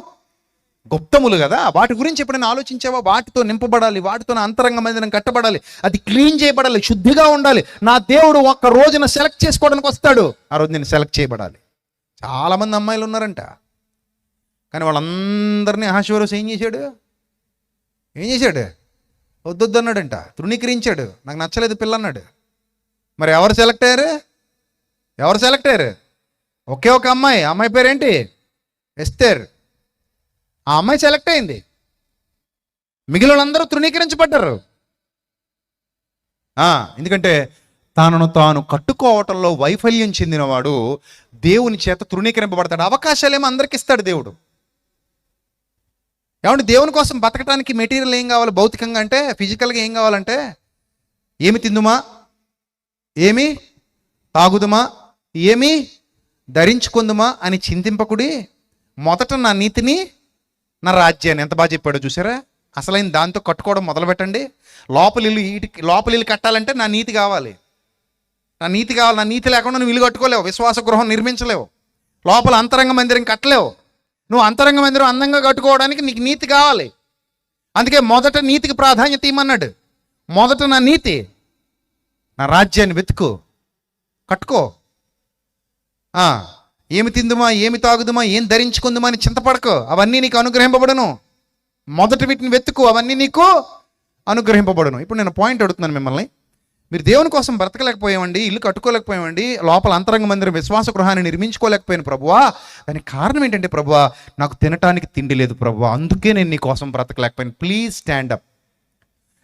గుప్తములు కదా. వాటి గురించి ఎప్పుడైనా ఆలోచించావా? వాటితో నింపబడాలి, వాటితో నా అంతరంగ మందిరం కట్టబడాలి, అది క్లీన్ చేయబడాలి, శుద్ధిగా ఉండాలి. నా దేవుడు ఒక్క రోజున సెలెక్ట్ చేసుకోవడానికి వస్తాడు, ఆ రోజు నేను సెలెక్ట్ చేయబడాలి. చాలామంది అమ్మాయిలు ఉన్నారంట, కానీ వాళ్ళందరినీ అహష్వేరోషు ఏం చేశాడు? ఏం చేశాడు? వద్దొద్దు అన్నాడంట, తృణీకరించాడు. నాకు నచ్చలేదు పిల్ల అన్నాడు. మరి ఎవరు సెలెక్ట్ అయ్యారు? ఎవరు సెలెక్ట్ అయ్యారు? ఒకే ఒక అమ్మాయి. అమ్మాయి పేరేంటి? ఎస్తేర్. ఆ అమ్మాయి సెలెక్ట్ అయింది. మిగిలిన వాళ్ళందరూ తృణీకరించబడ్డారు. ఎందుకంటే తనను తాను కట్టుకోవటంలో వైఫల్యం చెందినవాడు దేవుని చేత తృణీకరింపబడతాడు. అవకాశాలేమో అందరికి ఇస్తాడు దేవుడు. ఏమంటే దేవుని కోసం బతకడానికి మెటీరియల్ ఏం కావాలి భౌతికంగా అంటే, ఫిజికల్గా ఏం కావాలంటే, ఏమి తిందుమా, ఏమి తాగుదుమా, ఏమి ధరించుకుందుమా అని చింతింపకుడి, మొదట నా నీతిని నా రాజ్యాన్ని. ఎంత బాగా చెప్పాడో చూసారా? అసలైన దాంతో కట్టుకోవడం మొదలు పెట్టండి. లోపలిల్లు కట్టాలంటే నా నీతి కావాలి. నా నీతి కావాలి. నా నీతి లేకుండా నువ్వు ఇల్లు కట్టుకోలేవు, విశ్వాస గృహం నిర్మించలేవు, లోపల అంతరంగ మందిరం కట్టలేవు. నువ్వు అంతరంగ మందిరం అందంగా కట్టుకోవడానికి నీకు నీతి కావాలి. అందుకే మొదట నీతికి ప్రాధాన్యత ఇమ్మన్నాడు. మొదట నా నీతి, నా రాజ్యాన్ని వెతుకు, కట్టుకో. ఏమి తిందుమా, ఏమి తాగుదుమా, ఏం ధరించుకుందుమా అని చింతపడకు, అవన్నీ నీకు అనుగ్రహింపబడును. మొదట వీటిని వెతుకు, అవన్నీ నీకు అనుగ్రహింపబడును. ఇప్పుడు నేను పాయింట్ అడుగుతున్నాను మిమ్మల్ని. మీరు దేవుని కోసం బ్రతకలేకపోయామండి, ఇల్లు కట్టుకోలేకపోయామండి, లోపల అంతరంగ మందిరం విశ్వాస గృహాన్ని నిర్మించుకోలేకపోయాను ప్రభువా. దానికి కారణం ఏంటంటే, ప్రభువా నాకు తినటానికి తిండి లేదు ప్రభువా, అందుకే నేను నీ కోసం బ్రతకలేకపోయాను. Please stand up.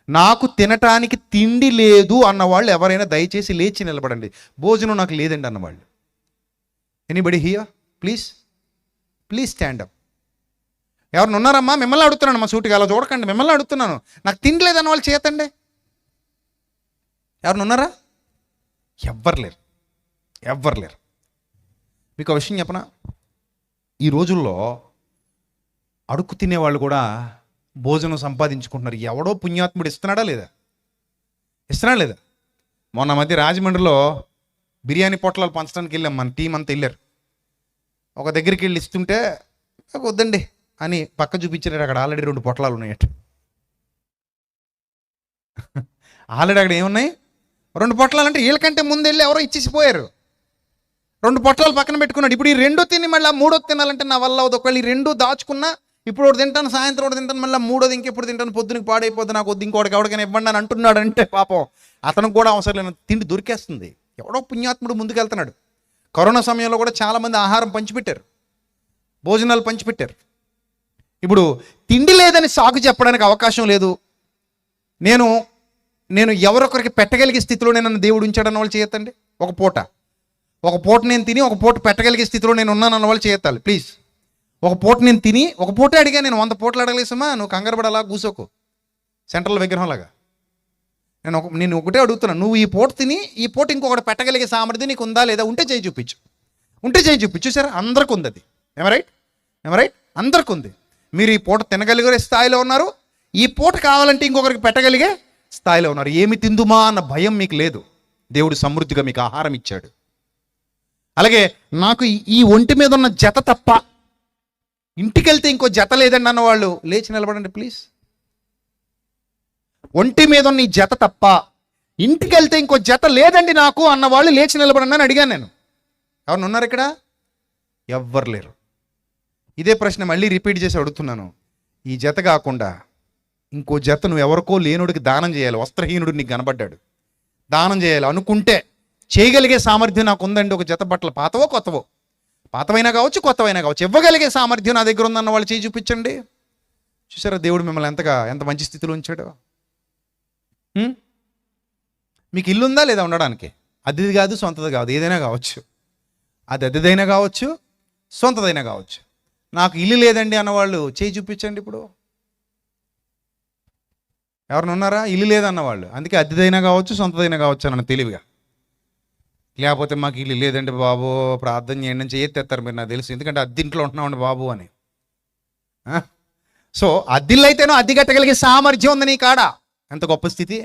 నాకు తినటానికి తిండి లేదు అన్నవాళ్ళు ఎవరైనా దయచేసి లేచి నిలబడండి. భోజనం నాకు లేదండి అన్నవాళ్ళు. Anybody here? Please please stand up. ఎవరిని ఉన్నారమ్మా? మిమ్మల్ని అడుగుతున్నాను, మా సూటిగా అలా చూడకండి, మిమ్మల్ని అడుగుతున్నాను. నాకు తిండి లేదన్న వాళ్ళు చేతండి. ఎవరిని ఉన్నారా? ఎవ్వరు లేరు, ఎవ్వరు లేరు. మీకు ఒక విషయం చెప్పనా? ఈ రోజుల్లో అడుక్కు తినేవాళ్ళు కూడా భోజనం సంపాదించుకుంటున్నారు. ఎవడో పుణ్యాత్ముడు ఇస్తున్నాడా లేదా? ఇస్తున్నాడా లేదా? మొన్న మధ్య రాజమండ్రిలో బిర్యానీ పొట్లాలు పంచడానికి వెళ్ళాం, మన టీం అంతా వెళ్ళారు. ఒక దగ్గరికి వెళ్ళి ఇస్తుంటే వద్దండి అని పక్క చూపించారు. అక్కడ ఆల్రెడీ 2 పొట్లాలు ఉన్నాయట. ఆల్రెడీ అక్కడ ఏమున్నాయి? 2 పొట్లాలు. అంటే వీళ్ళకంటే ముందు వెళ్ళి ఎవరో ఇచ్చేసిపోయారు. 2 పొట్లాలు పక్కన పెట్టుకున్నాడు. ఇప్పుడు ఈ 2 తిని మళ్ళీ 3వ తినాలంటే నా వల్ల అవుతుంది. ఒకవేళ ఈ 2 దాచుకున్నా, ఇప్పుడు ఒకటి తింటాను, సాయంత్రం ఒకటి తింటాను, మళ్ళీ 3వది ఇంకెప్పుడు తింటాను, పొద్దునకి పాడైపోద్ది, నాకు వద్దు, ఇంకోటికి ఎవరికైనా ఇవ్వండి అని అంటున్నాడు. అంటే పాపం అతనికి కూడా అవసరం లేని తిండి దొరికేస్తుంది. ఎవడో పుణ్యాత్ముడు ముందుకెళ్తున్నాడు. కరోనా సమయంలో కూడా చాలామంది ఆహారం పంచిపెట్టారు, భోజనాలు పంచిపెట్టారు. ఇప్పుడు తిండి లేదని సాకు చెప్పడానికి అవకాశం లేదు. నేను ఎవరొకరికి పెట్టగలిగే స్థితిలో నేను దేవుడు ఉంచాడన్న వాళ్ళు చేయొద్దండి. ఒక పూట నేను తిని ఒక పూట పెట్టగలిగే స్థితిలో నేను ఉన్నాను అన్న వాళ్ళు చేయొత్తాలి ప్లీజ్. ఒక పూట నేను తిని ఒక పూట అడిగా, నేను 100 పూటలు అడగలేసమ్మా, నువ్వు కంగారుపడలా కూసోకు సెంట్రల్ విగ్రహంలాగా. నేను ఒకటే అడుగుతున్నాను, నువ్వు ఈ పూట తిని ఈ పూట ఇంకొకటి పెట్టగలిగే సామర్థ్యం నీకు ఉందా లేదా? ఉంటే చేయి చూపించు, ఉంటే చేయి చూపించు. చూసారా, అందరికి ఉంది అది. రైట్ అందరికి ఉంది. మీరు ఈ పూట తినగలిగే స్థాయిలో ఉన్నారు, ఈ పూట కావాలంటే ఇంకొకరికి పెట్టగలిగే స్థాయిలో ఉన్నారు. ఏమి తిందుమా అన్న భయం మీకు లేదు. దేవుడు సమృద్ధిగా మీకు ఆహారం ఇచ్చాడు. అలాగే నాకు ఈ ఒంటి మీద ఉన్న జత తప్ప ఇంటికి వెళ్తే ఇంకో జత లేదండి అన్నవాళ్ళు లేచి నిలబడండి ప్లీజ్. ఒంటి మీద ఉన్న ఈ జత తప్ప ఇంటికి వెళ్తే ఇంకో జత లేదండి నాకు అన్నవాళ్ళు లేచి నిలబడండి అని అడిగాను నేను. ఎవరు ఉన్నారు ఇక్కడ? ఎవ్వరు లేరు. ఇదే ప్రశ్న మళ్ళీ రిపీట్ చేసి అడుగుతున్నాను. ఈ జత కాకుండా ఇంకో జత నువ్వు ఎవరికో లేనుడికి దానం చేయాలి. వస్త్రహీనుడు నీకు కనబడ్డాడు, దానం చేయాలి అనుకుంటే చేయగలిగే సామర్థ్యం నాకు ఉందండి. ఒక జత బట్టలు, పాతవో కొత్తవో, పాతవైనా కావచ్చు కొత్తవైనా కావచ్చు, ఇవ్వగలిగే సామర్థ్యం నా దగ్గర ఉందన్న వాళ్ళు చేయి చూపించండి. చూసారా దేవుడు మిమ్మల్ని ఎంత మంచి స్థితిలో ఉంచాడు. మీకు ఇల్లు ఉందా లేదా ఉండడానికి? అద్దెది కాదు, సొంతది కాదు, ఏదైనా కావచ్చు. అది అద్దెదైనా కావచ్చు, సొంతదైనా కావచ్చు. నాకు ఇల్లు లేదండి అన్నవాళ్ళు చేయి చూపించండి. ఇప్పుడు ఎవరిని ఉన్నారా? ఇల్లు లేదన్నవాళ్ళు. అందుకే అద్దెదైనా కావచ్చు, సొంతదైనా కావచ్చు అన్న తెలివిగా. లేకపోతే మాకు ఇల్లు లేదండి బాబు, ప్రార్థన చేయండి అని చేయెత్తారు మీరు, నాకు తెలుసు. ఎందుకంటే అద్దెంట్లో ఉంటున్నామండి బాబు అని. సో అద్దెలు అయితేనో అద్దె కట్టగలిగే సామర్థ్యం ఉంది నీ కాడ. ఎంత గొప్ప స్థితి!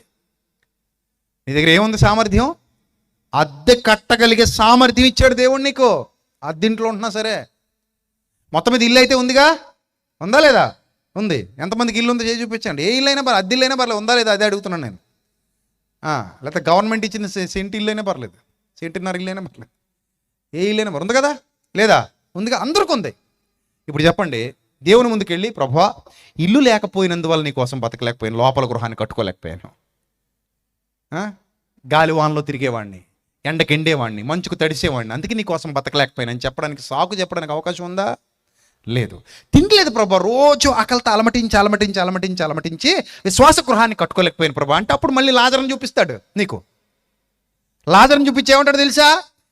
నీ దగ్గర ఏముంది సామర్థ్యం? అద్దె కట్టగలిగే సామర్థ్యం ఇచ్చాడు దేవుడు నీకు. అద్దెంట్లో ఉంటున్నా సరే, మొత్తం మీద ఇల్లు అయితే ఉందిగా, ఉందా లేదా? ఉంది. ఎంతమందికి ఇల్లు ఉందో చేసి చూపించండి. ఏ ఇల్లు అయినా పర్లేదు, అద్దె ఇల్లు అయినా పర్లేదు, ఉందా లేదా అదే అడుగుతున్నాను నేను. లేకపోతే గవర్నమెంట్ ఇచ్చిన సెంటు ఇల్లు అయినా పర్లేదు, సెంటున్నర ఇల్లు అయినా పర్లేదు, ఏ ఇల్లు అయినా ఉంది కదా లేదా? ఉందిగా, అందరికీ ఉంది. ఇప్పుడు చెప్పండి, దేవుని ముందుకు వెళ్ళి, ప్రభువా ఇల్లు లేకపోయినందువల్ల నీ కోసం బతకలేకపోయాను, లోపల గృహాన్ని కట్టుకోలేకపోయాను, గాలివాన్లో తిరిగేవాడిని, ఎండకెండేవాడిని, మంచుకు తడిసేవాడిని, అందుకే నీ కోసం బతకలేకపోయాను అని చెప్పడానికి, సాకు చెప్పడానికి అవకాశం ఉందా? లేదు. తినలేదు ప్రభా, రోజు ఆకలితో అలమటించి విశ్వాస గృహాన్ని కట్టుకోలేకపోయాను ప్రభా అంటే అప్పుడు మళ్ళీ లాజరుని చూపిస్తాడు నీకు. లాజరుని చూపించి ఏమంటాడు తెలుసా?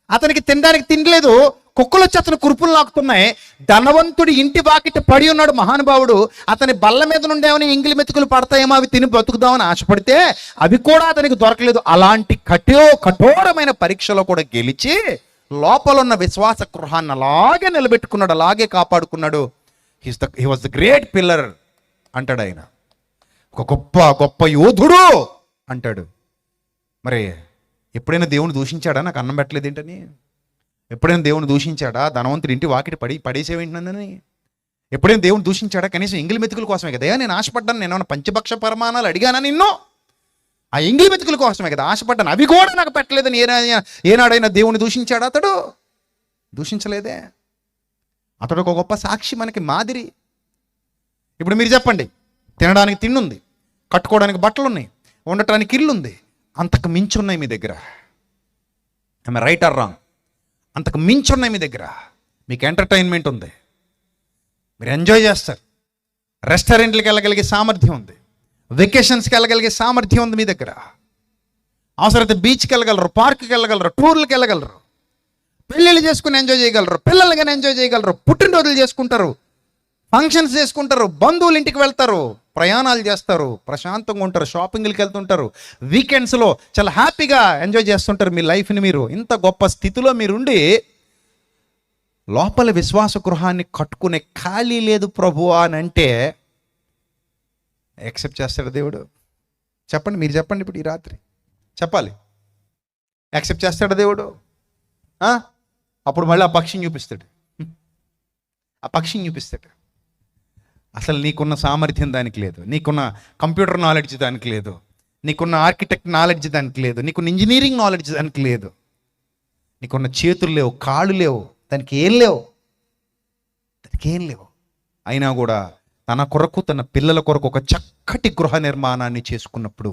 అతనికి తినడానికి తినలేదు, కుక్కలు వచ్చి అతను కురుపులు లాక్కుతున్నాయి. ధనవంతుడి ఇంటి వాకిట పడి ఉన్నాడు మహానుభావుడు, అతని బల్ల మీద నుండేమని ఎంగిలి మెతుకులు పడతాయేమో అవి తిని బతుకుదామని ఆశపడితే అవి కూడా అతనికి దొరకలేదు. అలాంటి కఠోరమైన పరీక్షలో కూడా గెలిచి లోపల ఉన్న విశ్వాస గృహాన్ని అలాగే నిలబెట్టుకున్నాడు, అలాగే కాపాడుకున్నాడు. He was the great pillar అంటాడు ఆయన, ఒక గొప్ప యోధుడు అంటాడు. మరి ఎప్పుడైనా దేవుని దూషించాడా? నాకు అన్నం పెట్టలేదు ఏంటని ఎప్పుడైనా దేవుని దూషించాడా? ధనవంతుడి ఇంటి వాకిటి పడేసేవేంటనని ఎప్పుడైనా దేవుని దూషించాడా? కనీసం ఎంగిలి మెతుకుల కోసమే కదా నేను ఆశపడ్డాను. నేను ఏమైనా పంచభక్ష పరమాణాలు అడిగానా నిన్ను? ఆ ఎంగిలి మెతుకుల కోసమే కదా ఆశపడ్డాను, అవి కూడా నాకు పెట్టలేదని ఏనాడైనా దేవుని దూషించాడా? అతడు దూషించలేదే. అతడు ఒక గొప్ప సాక్షి, మనకి మాదిరి. ఇప్పుడు మీరు చెప్పండి, తినడానికి తిండి ఉంది, కట్టుకోవడానికి బట్టలు ఉన్నాయి, ఉండటానికి ఇల్లు ఉంది, అంతకు మించి ఉన్నాయి మీ దగ్గర. ఆమె రైట్ ఆర్ రాంగ్? అంతకు మించి ఉన్నాయి మీ దగ్గర. మీకు ఎంటర్టైన్మెంట్ ఉంది, మీరు ఎంజాయ్ చేస్తారు, రెస్టారెంట్లకు వెళ్ళగలిగే సామర్థ్యం ఉంది, వెకేషన్స్కి వెళ్ళగలిగే సామర్థ్యం ఉంది మీ దగ్గర. అవసరమైతే బీచ్కి వెళ్ళగలరు, పార్క్కి వెళ్ళగలరు, టూర్లకు వెళ్ళగలరు, పెళ్ళిళ్ళు చేసుకుని ఎంజాయ్ చేయగలరు, పిల్లలకి ఎంజాయ్ చేయగలరు, పుట్టినరోజులు చేసుకుంటారు, ఫంక్షన్స్ చేసుకుంటారు, బంధువులు ఇంటికి వెళ్తారు, ప్రయాణాలు చేస్తారు, ప్రశాంతంగా ఉంటారు, షాపింగ్లకు వెళ్తుంటారు, వీకెండ్స్లో చాలా హ్యాపీగా ఎంజాయ్ చేస్తుంటారు మీ లైఫ్ని. మీరు ఇంత గొప్ప స్థితిలో మీరుండి లోపల విశ్వాస గృహాన్ని కట్టుకునే ఖాళీ లేదు ప్రభువా అని అంటే యాక్సెప్ట్ చేస్తాడు దేవుడు? చెప్పండి, మీరు చెప్పండి. ఇప్పుడు ఈ రాత్రి చెప్పాలి, యాక్సెప్ట్ చేస్తాడు దేవుడు? అప్పుడు మళ్ళీ ఆ పక్షిని చూపిస్తాడు, అసలు నీకున్న సామర్థ్యం దానికి లేదు, నీకున్న కంప్యూటర్ నాలెడ్జ్ దానికి లేదు, నీకున్న ఆర్కిటెక్ట్ నాలెడ్జ్ దానికి లేదు, నీకున్న ఇంజనీరింగ్ నాలెడ్జ్ దానికి లేదు, నీకున్న చేతులు లేవు, కాళ్ళు లేవు, దానికి ఏం లేవు. అయినా కూడా తన కొరకు, తన పిల్లల కొరకు ఒక చక్కటి గృహ నిర్మాణాన్ని చేసుకున్నప్పుడు,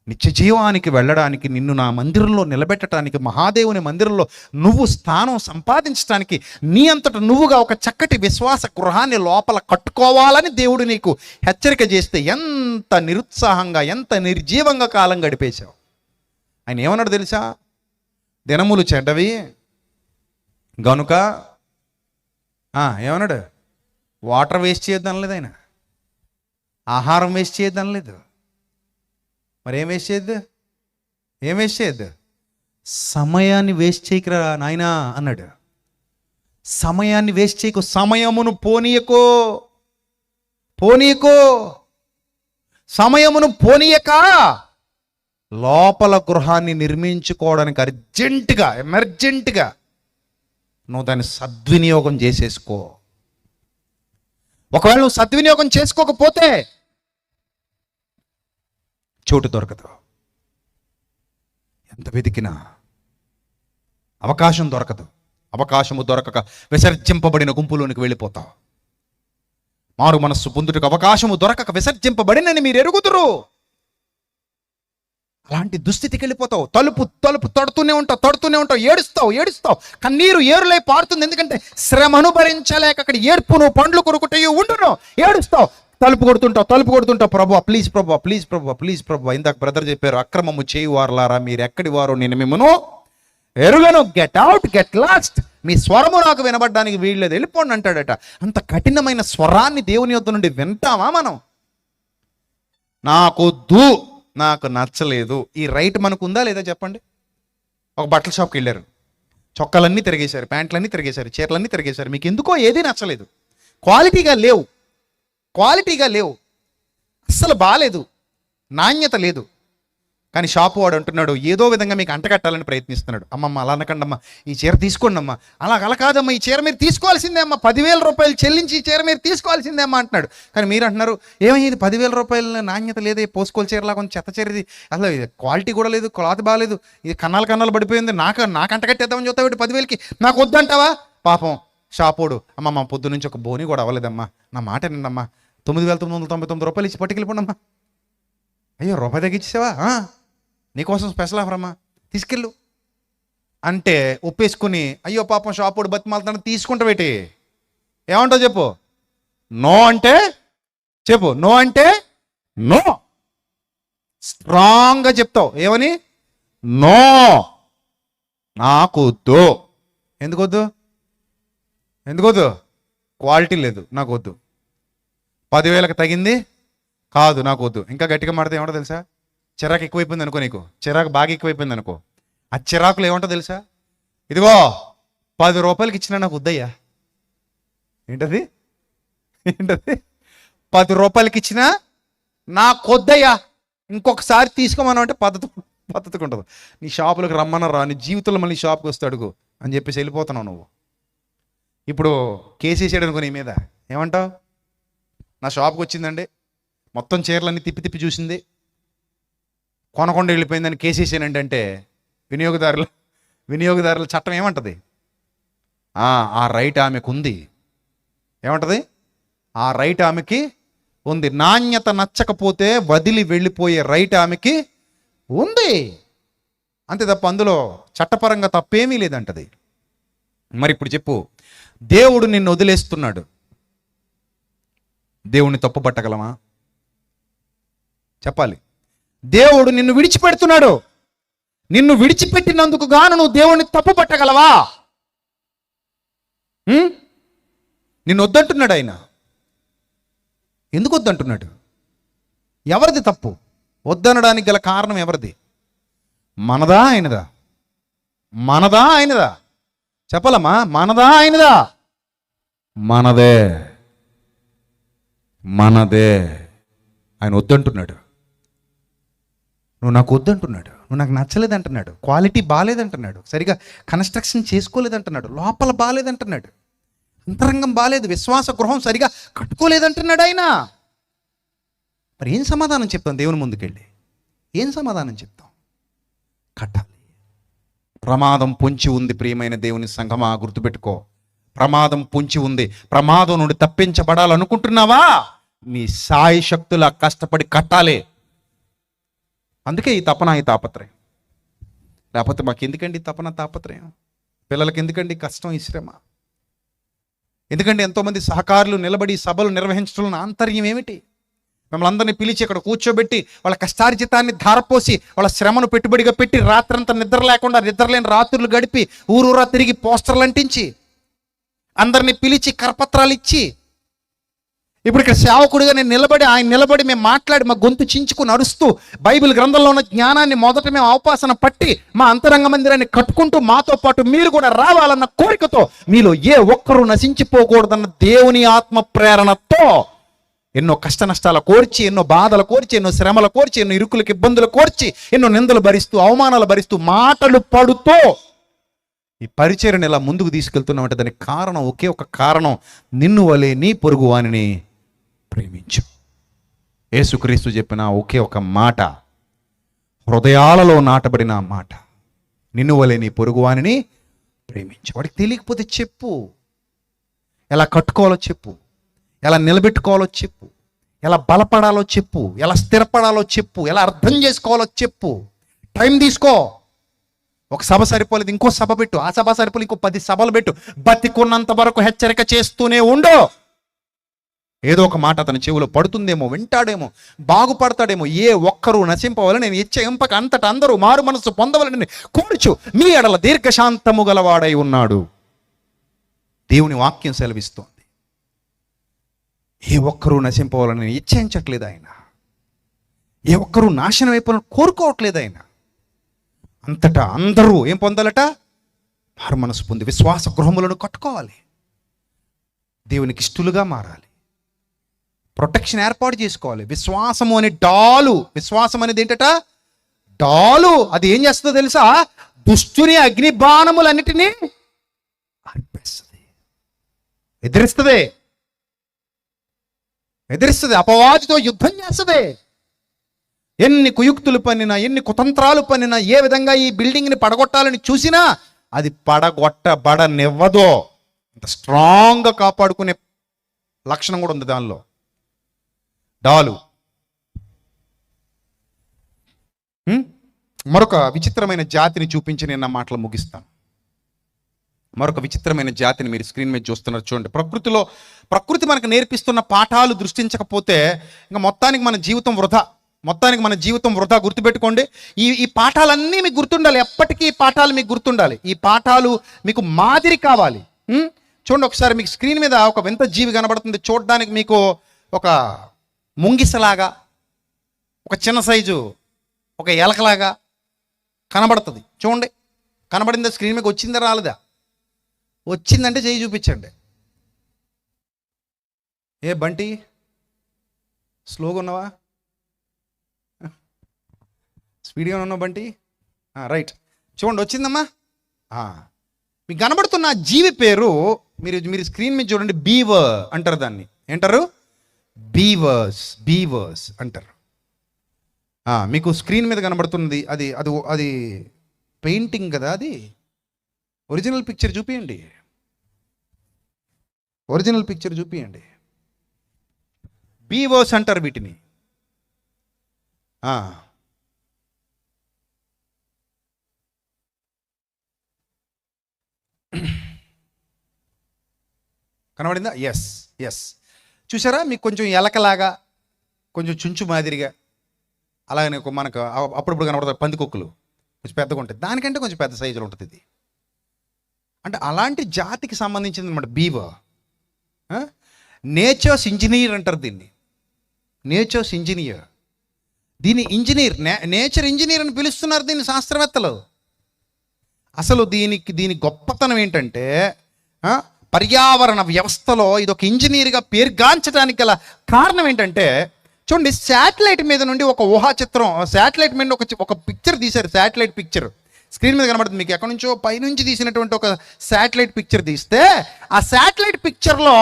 నిత్య జీవానికి వెళ్ళడానికి, నిన్ను నా మందిరంలో నిలబెట్టడానికి, మహాదేవుని మందిరంలో నువ్వు స్థానం సంపాదించడానికి, నీ అంతట నువ్వుగా ఒక చక్కటి విశ్వాస గృహాన్ని లోపల కట్టుకోవాలని దేవుడు నీకు హెచ్చరిక చేస్తే ఎంత నిరుత్సాహంగా, ఎంత నిర్జీవంగా కాలం గడిపేశావు. ఆయన ఏమన్నాడు తెలుసా? దినములు చెడ్డవి గనుక ఏమన్నాడు? వాటర్ వేస్ట్ చేయొద్దు అనలేదు ఆయన, ఆహారం వేస్ట్ చేయొద్దు అనలేదు. మరి ఏం వేస్ట్ చేయొద్దు? సమయాన్ని వేస్ట్ చేయకురా నాయనా అన్నాడు. సమయాన్ని వేస్ట్ చేయకు, సమయమును పోనీయకో, సమయమును పోనీయక లోపల గృహాన్ని నిర్మించుకోవడానికి ఎమర్జెంటుగా నువ్వు దాన్ని సద్వినియోగం చేసేసుకో. ఒకవేళ నువ్వు సద్వినియోగం చేసుకోకపోతే చోటు దొరకదు. ఎంత వెతికినా అవకాశం దొరకదు. అవకాశము దొరకక విసర్జింపబడిన గుంపులోనికి వెళ్ళిపోతావు. మారు మనస్సు పొందుటకు అవకాశము దొరకక విసర్జింపబడినని మీరు ఎరుగుదురు. అలాంటి దుస్థితికి వెళ్ళిపోతావు. తలుపు తడుతూనే ఉంటావు, ఏడుస్తావు, కన్నీరు ఏరులై పారుతుంది. ఎందుకంటే శ్రమను భరించలేక అక్కడ ఏడ్పును, పండ్లు కొరుకుటయు ఉండును, ఏడుస్తావు, తలుపు కొడుతుంటావు, ప్రభువా ప్లీజ్ ప్రభువా. ఇందాక బ్రదర్ చెప్పారు, అక్రమము చేయువారులారా మీరు ఎక్కడి వారో నేను మిమ్మను ఎరుగను, గెట్ అవుట్, గెట్ లాస్ట్. మీ స్వరము నాకు వినబడ్డానికి వీళ్ళేది, వెళ్ళిపోండి అంటాడట. అంత కఠినమైన స్వరాన్ని దేవుని యొద్ద నుండి వింటామా మనం? నాకు నచ్చలేదు, ఈ రైట్ మనకు ఉందా లేదా చెప్పండి? ఒక బట్టల షాప్కి వెళ్ళారు, చొక్కాలన్నీ తిరిగేశారు, ప్యాంట్లన్నీ తిరిగేశారు, చీరలన్నీ తిరిగేశారు, మీకు ఎందుకో ఏదీ నచ్చలేదు, క్వాలిటీగా లేవు, అస్సలు బాగాలేదు, నాణ్యత లేదు. కానీ షాపు వాడు అంటున్నాడు, ఏదో విధంగా మీకు అంటకట్టాలని ప్రయత్నిస్తున్నాడు. అమ్మమ్మ అలా అనకండి అమ్మా, ఈ చీర తీసుకోండి అమ్మా. అలా కాదమ్మా, ఈ చీర మీరు తీసుకోవాల్సిందే అమ్మా, 10,000 రూపాయలు చెల్లించి ఈ చీర మీరు తీసుకోవాల్సిందే అమ్మా అంటున్నాడు. కానీ మీరు అంటున్నారు, ఏమైంది 10,000 రూపాయల నాణ్యత లేదే, పోసుకోవాలి చీరలా కొంచెం చెత్త చీరది, అసలు క్వాలిటీ కూడా లేదు, క్లాత్ బాగాలేదు, ఇది కన్నాలు పడిపోయింది, నాకు అంటకట్టేద్దామని చూస్తావు, 10,000కి నాకు వద్దంటావా? పాపం షాపోడు, అమ్మమ్మ పొద్దు నుంచి ఒక బోని కూడా అవ్వలేదమ్మా, నా మాట వినండమ్మా, 9,999 రూపాయలు ఇచ్చి పట్టుకెళ్ళిపోండమ్మా. అయ్యో రూపాయి తగ్గించేసావా, నీకోసం స్పెషల్ ఆఫర్ అమ్మా, తీసుకెళ్ళు అంటే ఒప్పేసుకుని, అయ్యో పాపం షాపోడు బతిమాలుతాను తీసుకుంటావేటి, ఏమంటావు చెప్పు? నో అంటే చెప్పు, నో అంటే నో. స్ట్రాంగ్గా చెప్తావు, ఏమని? నో, నాకు వద్దు. ఎందుకొద్దు? ఎందుకొద్దు? క్వాలిటీ లేదు, నాకు వద్దు. 10,000కి తగింది కాదు, నాకు వద్దు. ఇంకా గట్టిగా మాడితే ఏమంటో తెలుసా? చిరాకు ఎక్కువైపోయింది అనుకో, నీకు చిరాకు బాగా ఎక్కువైపోయింది అనుకో, ఆ చిరాకులు ఏమంటో తెలుసా? ఇదిగో 10 రూపాయలకి ఇచ్చినా నాకు వద్దయ్యా. ఏంటది? 10 రూపాయలకి ఇచ్చినా నాకు వద్దయ్యా, ఇంకొకసారి తీసుకోమన్నా అంటే పద్ధతిగా ఉంటుంది. నీ షాపులకు రమ్మన్నా రా, నీ జీవితంలో మళ్ళీ షాప్కి వస్తే అడుగు అని చెప్పేసి వెళ్ళిపోతున్నావు నువ్వు. ఇప్పుడు కేసు వేసాడు అనుకో నీ మీద, ఏమంటావు? నా షాప్కి వచ్చిందండి, మొత్తం చీరలన్నీ తిప్పి తిప్పి చూసింది, కొనకుండా వెళ్ళిపోయిందని కేసు వేసానండి అంటే వినియోగదారుల చట్టం ఏమంటుంది? ఆ రైట్ ఆమెకు ఉంది. ఏమంటది? ఆ రైట్ ఆమెకి ఉంది. నాణ్యత నచ్చకపోతే వదిలి వెళ్ళిపోయే రైట్ ఆమెకి ఉంది. అంతే తప్ప అందులో చట్టపరంగా తప్పేమీ లేదంటది. మరి ఇప్పుడు చెప్పు, దేవుడు నిన్ను వదిలేస్తున్నాడు, దేవుణ్ణి తప్పుపట్టగలమా? చెప్పాలి. దేవుడు నిన్ను విడిచిపెడుతున్నాడు, నిన్ను విడిచిపెట్టినందుకు గాను నువ్వు దేవుణ్ణి తప్పుపట్టగలవా? నిన్ను వద్దంటున్నాడు ఆయన. ఎందుకు వద్దంటున్నాడు? ఎవరిది తప్పు? వద్దనడానికి గల కారణం ఎవరిది? మనదా ఆయనదా? మనదా ఆయనదా? చెప్పలమ్మా, మనదా ఆయనదా? మనదే. ఆయన వద్దంటున్నాడు. నువ్వు నాకు వద్దంటున్నాడు, నువ్వు నాకు నచ్చలేదంటున్నాడు, క్వాలిటీ బాగాలేదంటున్నాడు, సరిగా కన్స్ట్రక్షన్ చేసుకోలేదంటున్నాడు, లోపల బాగాలేదంటున్నాడు, అంతరంగం బాగాలేదు, విశ్వాస గృహం సరిగా కట్టుకోలేదంటున్నాడు ఆయన. మరి ఏం సమాధానం చెప్తాం? దేవుని ముందుకెళ్ళి ఏం సమాధానం చెప్తాం? కట్టాలి. ప్రమాదం పొంచి ఉంది ప్రియమైన దేవుని సంఘమా, గుర్తుపెట్టుకో, ప్రమాదం పొంచి ఉంది. ప్రమాదం నుండి తప్పించబడాలనుకుంటున్నావా? నీ సాయి శక్తులా కష్టపడి కట్టాలి. అందుకే ఈ తపన, ఈ తాపత్రయం. లేకపోతే మాకు ఎందుకండి తపన తాపత్రయం? పిల్లలకి ఎందుకండి కష్టం, ఈ శ్రమ? ఎందుకంటే ఎంతోమంది సహకారులు నిలబడి సభలు నిర్వహించడంలో ఆంతర్యం ఏమిటి? మిమ్మల్ని అందరినీ పిలిచి అక్కడ కూర్చోబెట్టి వాళ్ళ కష్టార్జితాన్ని ధారపోసి వాళ్ళ శ్రమను పెట్టుబడిగా పెట్టి రాత్రంతా నిద్ర లేకుండా, నిద్రలేని రాత్రులు గడిపి ఊరూరా తిరిగి పోస్టర్లు అంటించి అందరినీ పిలిచి కరపత్రాలు ఇచ్చి, ఇప్పుడు ఇక్కడ సేవకుడిగా నేను నిలబడి మేము మాట్లాడి మా గొంతు చించుకుని అరుస్తూ బైబిల్ గ్రంథంలో ఉన్న జ్ఞానాన్ని మొదట మేము అవపాసన పట్టి మా అంతరంగ మందిరాన్ని కట్టుకుంటూ మాతో పాటు మీరు కూడా రావాలన్న కోరికతో, మీలో ఏ ఒక్కరూ నశించిపోకూడదన్న దేవుని ఆత్మ ప్రేరణతో ఎన్నో కష్ట నష్టాల కోర్చి, ఎన్నో బాధలు కోర్చి, ఎన్నో శ్రమలు కోర్చి, ఎన్నో ఇరుకులకు ఇబ్బందులు కోర్చి, ఎన్నో నిందలు భరిస్తూ, అవమానాలు భరిస్తూ, మాటలు పడుతూ ఈ పరిచర్యను ఇలా ముందుకు తీసుకెళ్తున్నామంటే దానికి కారణం, ఒకే ఒక కారణం, నిన్ను వలె నీ పొరుగు వానిని ప్రేమించు. యేసుక్రీస్తు చెప్పిన ఒకే ఒక మాట, హృదయాలలో నాటబడిన మాట, నిన్ను వలె నీ పొరుగు వానిని ప్రేమించు. వాడికి తెలియకపోతే చెప్పు, ఎలా కట్టుకోవాలో చెప్పు, ఎలా నిలబెట్టుకోవాలో చెప్పు, ఎలా బలపడాలో చెప్పు, ఎలా స్థిరపడాలో చెప్పు, ఎలా అర్థం చేసుకోవాలో చెప్పు. టైం తీసుకో. ఒక సభ సరిపోలేదు, ఇంకో సభ పెట్టు, ఆ సభ సరిపోలేదు, ఇంకో 10 సభలు పెట్టు. బతికున్నంత వరకు హెచ్చరిక చేస్తూనే ఉండు. ఏదో ఒక మాట అతని చెవిలో పడుతుందేమో, వింటాడేమో, బాగుపడతాడేమో. ఏ ఒక్కరూ నశింపవాలని నేను ఇచ్చయింపక అంతటా అందరూ మారు మనసు పొందవాలని కోరుచు మీ ఎడల దీర్ఘశాంతము గలవాడై ఉన్నాడు. దేవుని వాక్యం సెలవిస్తోంది. ఏ ఒక్కరూ నశింపవాలని నేను ఇచ్చయించట్లేదు ఆయన. ఏ ఒక్కరూ నాశనం అయిపోవాలని కోరుకోవట్లేదు ఆయన. అంతటా అందరూ ఏం పొందాలట? మారు మనసు పొంది విశ్వాస గృహములను కట్టుకోవాలి, దేవునికి ఇష్టలుగా మారాలి, ప్రొటెక్షన్ ఏర్పాటు చేసుకోవాలి. విశ్వాసము అనే డాలు, విశ్వాసం అనేది ఏంటట? డాలు. అది ఏం చేస్తుందో తెలుసా? దుష్టుని అగ్ని బాణములన్నిటినీ అర్పిస్తుంది, ఎదిరిస్తుంది, అపవాదితో యుద్ధం చేస్తుంది. ఎన్ని కుయుక్తులు పన్నినా, ఎన్ని కుతంత్రాలు పన్నినా, ఏ విధంగా ఈ బిల్డింగ్ని పడగొట్టాలని చూసినా అది పడగొట్టబడనివ్వదో. అంత స్ట్రాంగ్గా కాపాడుకునే లక్షణం కూడా ఉంది దానిలో. డాలు. మరొక విచిత్రమైన జాతిని చూపించి నేను నా మాటలు ముగిస్తాను. మరొక విచిత్రమైన జాతిని మీరు స్క్రీన్ మీద చూస్తున్నారు చూడండి. ప్రకృతి మనకు నేర్పిస్తున్న పాఠాలు దృష్టించకపోతే ఇంకా మొత్తానికి మన జీవితం వృధా. గుర్తుపెట్టుకోండి, ఈ పాఠాలన్నీ మీకు గుర్తుండాలి. ఎప్పటికీ ఈ పాఠాలు మీకు గుర్తుండాలి. ఈ పాఠాలు మీకు మాదిరి కావాలి. చూడండి ఒకసారి, మీకు స్క్రీన్ మీద ఒక వింత జీవి కనబడుతుంది. చూడడానికి మీకు ఒక ముంగిసలాగా, ఒక చిన్న సైజు ఒక ఎలకలాగా కనబడుతుంది. చూడండి, కనబడిందా? స్క్రీన్ మీద వచ్చిందా రాలేదా? వచ్చిందంటే చేయి చూపించండి. ఏ బంటి, స్లోగా ఉన్నావా? స్పీడ్గా ఉన్నావు బంటి? రైట్, చూడండి వచ్చిందమ్మా. మీకు కనబడుతున్న జీవి పేరు మీరు స్క్రీన్ మీద చూడండి. బీవర్ అంటారు దాన్ని. ఏంటారు? బీవర్స్ అంటారు. మీకు స్క్రీన్ మీద కనబడుతున్నది అది అది అది పెయింటింగ్ కదా, అది ఒరిజినల్ పిక్చర్ చూపియండి. బీవర్స్ అంటారు వీటిని. కనబడిందా? ఎస్. చూసారా? మీకు కొంచెం ఎలకలాగా, కొంచెం చుంచు మాదిరిగా, అలాగనే మనకు అప్పుడప్పుడు కనబడతాయి పందికొక్కులు, కొంచెం పెద్దగా ఉంటాయి. దానికంటే కొంచెం పెద్ద సైజులో ఉంటుంది ఇది. అంటే అలాంటి జాతికి సంబంధించింది అనమాట బీవర్. నేచర్స్ ఇంజనీర్ అంటారు దీన్ని. దీని నేచర్ ఇంజనీర్ అని పిలుస్తున్నారు దీన్ని శాస్త్రవేత్తలు. అసలు దీని గొప్పతనం ఏంటంటే, పర్యావరణ వ్యవస్థలో ఇది ఒక ఇంజనీర్గా పేరుగాంచడానికి గల కారణం ఏంటంటే, చూడండి, శాటిలైట్ మీద నుండి ఒక ఊహా చిత్రం, శాటిలైట్ మీద ఒక పిక్చర్ తీశారు. శాటిలైట్ పిక్చర్ స్క్రీన్ మీద కనబడుతుంది మీకు. ఎక్కడి నుంచో పైనుంచి తీసినటువంటి ఒక శాటిలైట్ పిక్చర్ తీస్తే, ఆ శాటిలైట్ పిక్చర్లో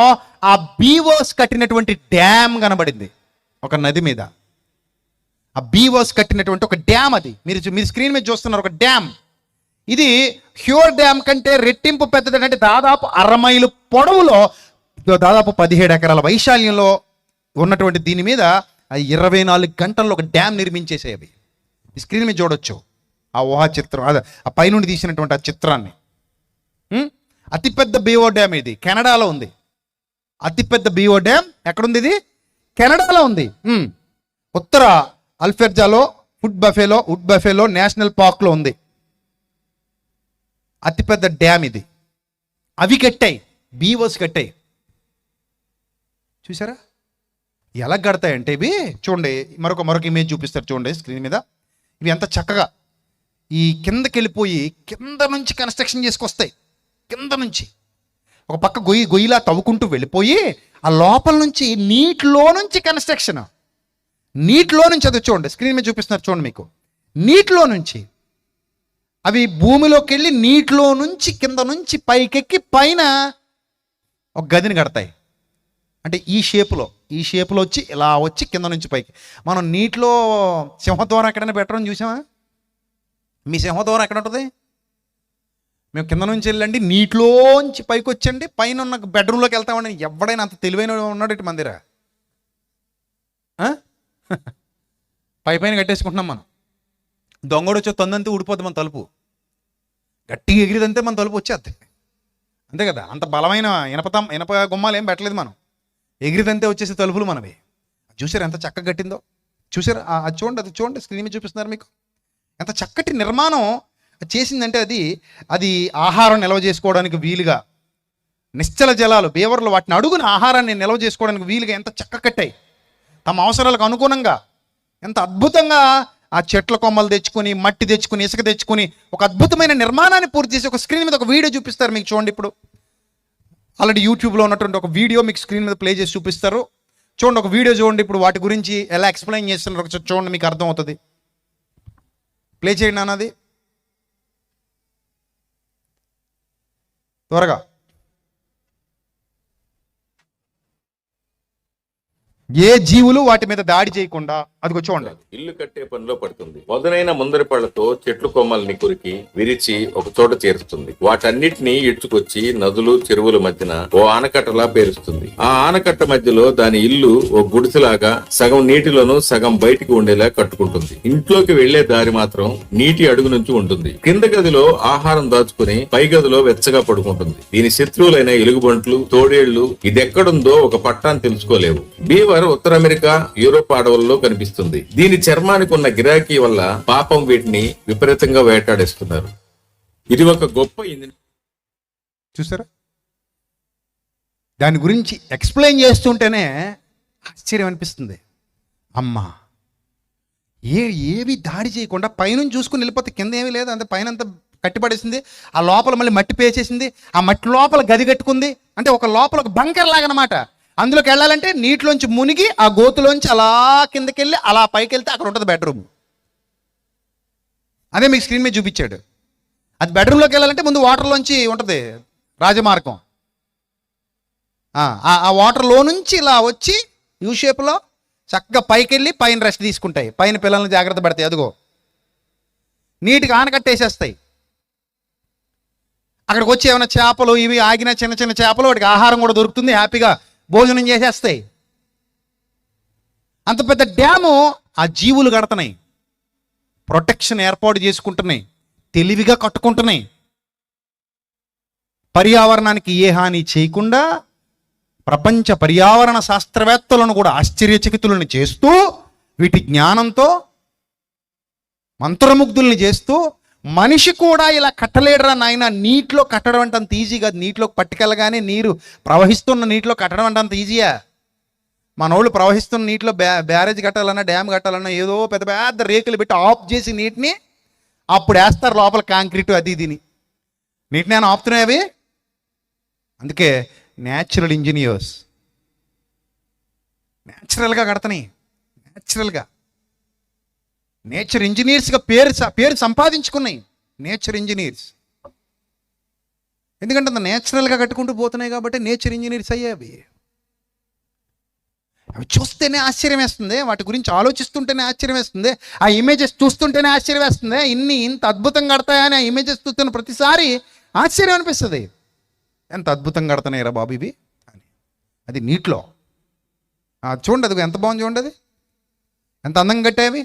ఆ బీవర్స్ కట్టినటువంటి డ్యామ్ కనబడింది. ఒక నది మీద ఆ బీవర్స్ కట్టినటువంటి ఒక డ్యామ్. అది మీరు స్క్రీన్ మీద చూస్తున్నారు, ఒక డ్యామ్. ఇది హ్యూర్ డ్యామ్ కంటే రెట్టింపు పెద్దది. అంటే దాదాపు 60 మైలు పొడవులో, దాదాపు 17 ఎకరాల వైశాల్యంలో ఉన్నటువంటి దీని మీద 24 గంటల్లో ఒక డ్యామ్ నిర్మించేసాయి. అవి ఈ స్క్రీన్ మీద చూడొచ్చు. ఆ ఊహా చిత్రం, అదే ఆ పైనుండి తీసినటువంటి ఆ చిత్రాన్ని. అతిపెద్ద బీవో డ్యామ్ ఇది కెనడాలో ఉంది. అతిపెద్ద బీవో డ్యామ్ ఎక్కడుంది? ఇది కెనడాలో ఉంది. ఉత్తర అల్ఫెర్జాలో, వుడ్ బఫేలో నేషనల్ పార్క్లో ఉంది. అతిపెద్ద డ్యామ్ ఇది. అవి కట్టాయి, బీవర్స్ కట్టాయి. చూసారా ఎలా కడతాయంటే ఇవి? చూడండి, మరొక ఇమేజ్ చూపిస్తారు చూడండి స్క్రీన్ మీద. ఇవి ఎంత చక్కగా ఈ కిందకి వెళ్ళిపోయి కింద నుంచి కన్స్ట్రక్షన్ చేసుకొస్తాయి. కింద నుంచి ఒక పక్క గొయ్యిలా తవ్వుకుంటూ వెళ్ళిపోయి ఆ లోపల నుంచి నీటిలో నుంచి కన్స్ట్రక్షన్. నీటిలో నుంచి అది చూడండి, స్క్రీన్ మీద చూపిస్తున్నారు చూడండి మీకు. నీటిలో నుంచి అవి భూమిలోకి వెళ్ళి నీటిలో నుంచి కింద నుంచి పైకెక్కి పైన ఒక గదిని కడతాయి. అంటే ఈ షేపులో వచ్చి ఇలా వచ్చి కింద నుంచి పైకి. మనం నీటిలో సింహద్వారం ఎక్కడైనా పెట్టడం చూసామా? మీ సింహద్వారం ఎక్కడ ఉంటుంది? మేము కింద నుంచి వెళ్ళండి, నీటిలోంచి పైకి వచ్చండి, పైన ఉన్న బెడ్రూమ్లోకి వెళ్తామండి. ఎవడైనా అంత తెలివైన ఉన్నాడు ఇటు మందిరా? పైన కట్టేసుకుంటున్నాం మనం. దొంగడు వచ్చే తొందంతే ఊడిపోద్ది మన తలుపు. గట్టిగా ఎగిరిదంతే మన తలుపు వచ్చేద్ది. అంతే కదా? అంత బలమైన ఇనప గుమ్మాలు ఏం పెట్టలేదు మనం. ఎగిరిదంతే వచ్చేసి తలుపులు మనవి. చూసారు ఎంత చక్కగా కట్టిందో? చూసారు? అది చూడండి స్క్రీన్ మీద చూపిస్తున్నారు మీకు. ఎంత చక్కటి నిర్మాణం చేసిందంటే అది ఆహారం నిల్వ చేసుకోవడానికి వీలుగా, నిశ్చల జలాలు బేవర్లు వాటిని అడుగున ఆహారాన్ని నిల్వ చేసుకోవడానికి వీలుగా ఎంత చక్కగా కట్టాయి. తమ అవసరాలకు అనుగుణంగా ఎంత అద్భుతంగా ఆ చెట్ల కొమ్మలు తెచ్చుకొని, మట్టి తెచ్చుకొని, ఇసుక తెచ్చుకొని ఒక అద్భుతమైన నిర్మాణాన్ని పూర్తి చేసి ఒక స్క్రీన్ మీద ఒక వీడియో చూపిస్తారు మీకు. చూడండి, ఇప్పుడు ఆల్రెడీ యూట్యూబ్లో ఉన్నటువంటి ఒక వీడియో మీకు స్క్రీన్ మీద ప్లే చేసి చూపిస్తారు. చూడండి, ఒక వీడియో చూడండి. ఇప్పుడు వాటి గురించి ఎలా ఎక్స్ప్లెయిన్ చేస్తున్నారు ఒకసారి చూడండి, మీకు అర్థమవుతుంది. ప్లే చేయండి అన్నది త్వరగా. ఏ జీవులు వాటి మీద దాడి చేయకుండా అది చూడండి. ఇల్లు కట్టే పనిలో పడుతుంది. పదునైన ముందరి పళ్లతో చెట్లు కొమ్మల్ని కొరికి విరిచి ఒక చోట చేరుస్తుంది. వాటన్నిటిని ఇడ్చుకొచ్చి నదులు చెరువుల మధ్యన ఓ ఆనకట్టలా పేరుస్తుంది. ఆ ఆనకట్ట మధ్యలో దాని ఇల్లు ఓ గుడిసెలాగా సగం నీటిలోనూ సగం బయటికి ఉండేలా కట్టుకుంటుంది. ఇంట్లోకి వెళ్లే దారి మాత్రం నీటి అడుగు నుంచి ఉంటుంది. కింద గదిలో ఆహారం దాచుకుని పై గదిలో వెచ్చగా పడుకుంటుంది. దీని శత్రువులైన ఎలుగుబంట్లు, తోడేళ్లు ఇదెక్కడుందో ఒక పట్టాన్ని తెలుసుకోలేవు. బీవర్ ఉత్తర అమెరికా, యూరోప్ అడవుల్లో కనిపిస్తుంది. దీని చర్మానికి ఉన్న గిరాకీ వల్ల పాపం వీటిని విపరీతంగా వేటాడేస్తున్నారు. ఇది ఒక గొప్ప చూసారా? దాని గురించి ఎక్స్ప్లెయిన్ చేస్తుంటేనే ఆశ్చర్యం అనిపిస్తుంది. అమ్మా ఏవి దాడి చేయకుండా పైనుంచి చూసుకుని వెళ్ళిపోతే కింద ఏమీ లేదు, అంత పైన అంతా కట్టిపడేసింది. ఆ లోపల మళ్ళీ మట్టి పేసేసింది. ఆ మట్టి లోపల గది కట్టుకుంది. అంటే ఒక లోపల ఒక బంకర్ లాగా అనమాట. అందులోకి వెళ్ళాలంటే నీటిలోంచి మునిగి ఆ గోతులోంచి అలా కిందకి వెళ్ళి అలా పైకి వెళ్తే అక్కడ ఉంటుంది బెడ్రూమ్. అదే మీకు స్క్రీన్ మీద చూపించాడు. అది బెడ్రూమ్లోకి వెళ్ళాలంటే ముందు వాటర్లోంచి ఉంటుంది రాజమార్గం. ఆ వాటర్లో నుంచి ఇలా వచ్చి యూ షేప్లో చక్కగా పైకి వెళ్ళి పైన రెస్ట్ తీసుకుంటాయి. పైన పిల్లల్ని జాగ్రత్త పెడతాయి. అదిగో నీటికి ఆనకట్టేసేస్తాయి. అక్కడికి వచ్చి ఏమైనా చేపలు ఇవి ఆగిన చిన్న చిన్న చేపలు, వాటికి ఆహారం కూడా దొరుకుతుంది. హ్యాపీగా భోజనం చేసేస్తాయి. అంత పెద్ద డ్యాము ఆ జీవులు కడుతున్నాయి. ప్రొటెక్షన్ ఏర్పాటు చేసుకుంటున్నాయి. తెలివిగా కట్టుకుంటున్నాయి. పర్యావరణానికి ఏ హాని చేయకుండా ప్రపంచ పర్యావరణ శాస్త్రవేత్తలను కూడా ఆశ్చర్యచకితులను చేస్తూ, వీటి జ్ఞానంతో మంత్రముగ్ధుల్ని చేస్తూ, మనిషి కూడా ఇలా కట్టలేడరా నాయన, నీటిలో కట్టడం అంటే అంత ఈజీ కాదు. నీటిలోకి పట్టుకెళ్ళగానే నీరు ప్రవహిస్తున్న నీటిలో కట్టడం అంటే అంత ఈజీయా? మనోళ్ళు ప్రవహిస్తున్న నీటిలో బ్యారేజ్ కట్టాలన్నా డ్యామ్ కట్టాలన్నా ఏదో పెద్ద పెద్ద రేకులు పెట్టి ఆఫ్ చేసి నీటిని అప్పుడు వేస్తారు లోపల కాంక్రీటు అది దీని. నీటిని ఏమైనా ఆపుతున్నాయి అవి? అందుకే న్యాచురల్ ఇంజనీర్స్ న్యాచురల్గా కడతాయి. నేచర్ ఇంజనీర్స్గా పేరు సంపాదించుకున్నాయి నేచర్ ఇంజనీర్స్. ఎందుకంటే అంత నేచురల్గా కట్టుకుంటూ పోతున్నాయి కాబట్టి నేచర్ ఇంజనీర్స్ అయ్యేవి. అవి చూస్తేనే ఆశ్చర్యం వేస్తుంది. వాటి గురించి ఆలోచిస్తుంటేనే ఆశ్చర్యం వేస్తుంది. ఆ ఇమేజెస్ చూస్తుంటేనే ఆశ్చర్యం వేస్తుంది. ఇంత అద్భుతంగా కడతాయని ఆ ఇమేజెస్ చూస్తున్న ప్రతిసారి ఆశ్చర్యం అనిపిస్తుంది. ఎంత అద్భుతంగా కడతాయి రా బాబు ఇవి అని. అది నీటిలో చూడండి, అది ఎంత బాగుంది చూడండి, అది ఎంత అందంగా కట్టావి.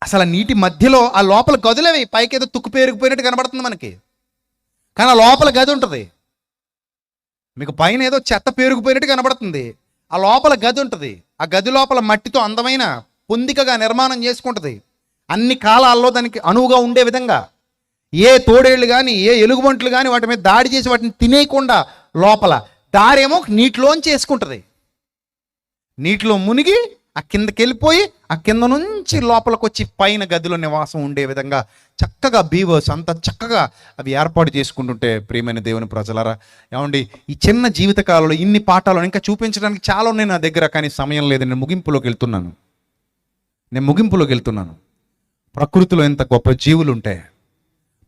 అసలు ఆ నీటి మధ్యలో ఆ లోపల గదులవి పైకి ఏదో తుక్కు పేరుకుపోయినట్టు కనబడుతుంది మనకి, కానీ ఆ లోపల గది ఉంటుంది. మీకు పైన ఏదో చెత్త పేరుకుపోయినట్టు కనబడుతుంది, ఆ లోపల గది ఉంటుంది. ఆ గది లోపల మట్టితో అందమైన పొందికగా నిర్మాణం చేసుకుంటుంది. అన్ని కాలాల్లో దానికి అనువుగా ఉండే విధంగా ఏ తోడేళ్ళు కానీ ఏ ఎలుగుబంట్లు కానీ వాటి మీద దాడి చేసి వాటిని తినేయకుండా లోపల దారేమో నీటిలోంచి వేసుకుంటుంది. నీటిలో మునిగి ఆ కిందకి వెళ్ళిపోయి ఆ కింద నుంచి లోపలికి వచ్చి పైన గదిలో నివాసం ఉండే విధంగా చక్కగా బీవర్స్ అంత చక్కగా అవి ఏర్పాటు చేసుకుంటుంటే, ప్రియమైన దేవుని ప్రజలారా, ఏమండి ఈ చిన్న జీవితకాలంలో ఇన్ని పాఠాలు ఇంకా చూపించడానికి చాలా ఉన్నాయి నా దగ్గర, కానీ సమయం లేదు. నేను ముగింపులోకి వెళ్తున్నాను. ప్రకృతిలో ఎంత గొప్ప జీవులు ఉంటాయి,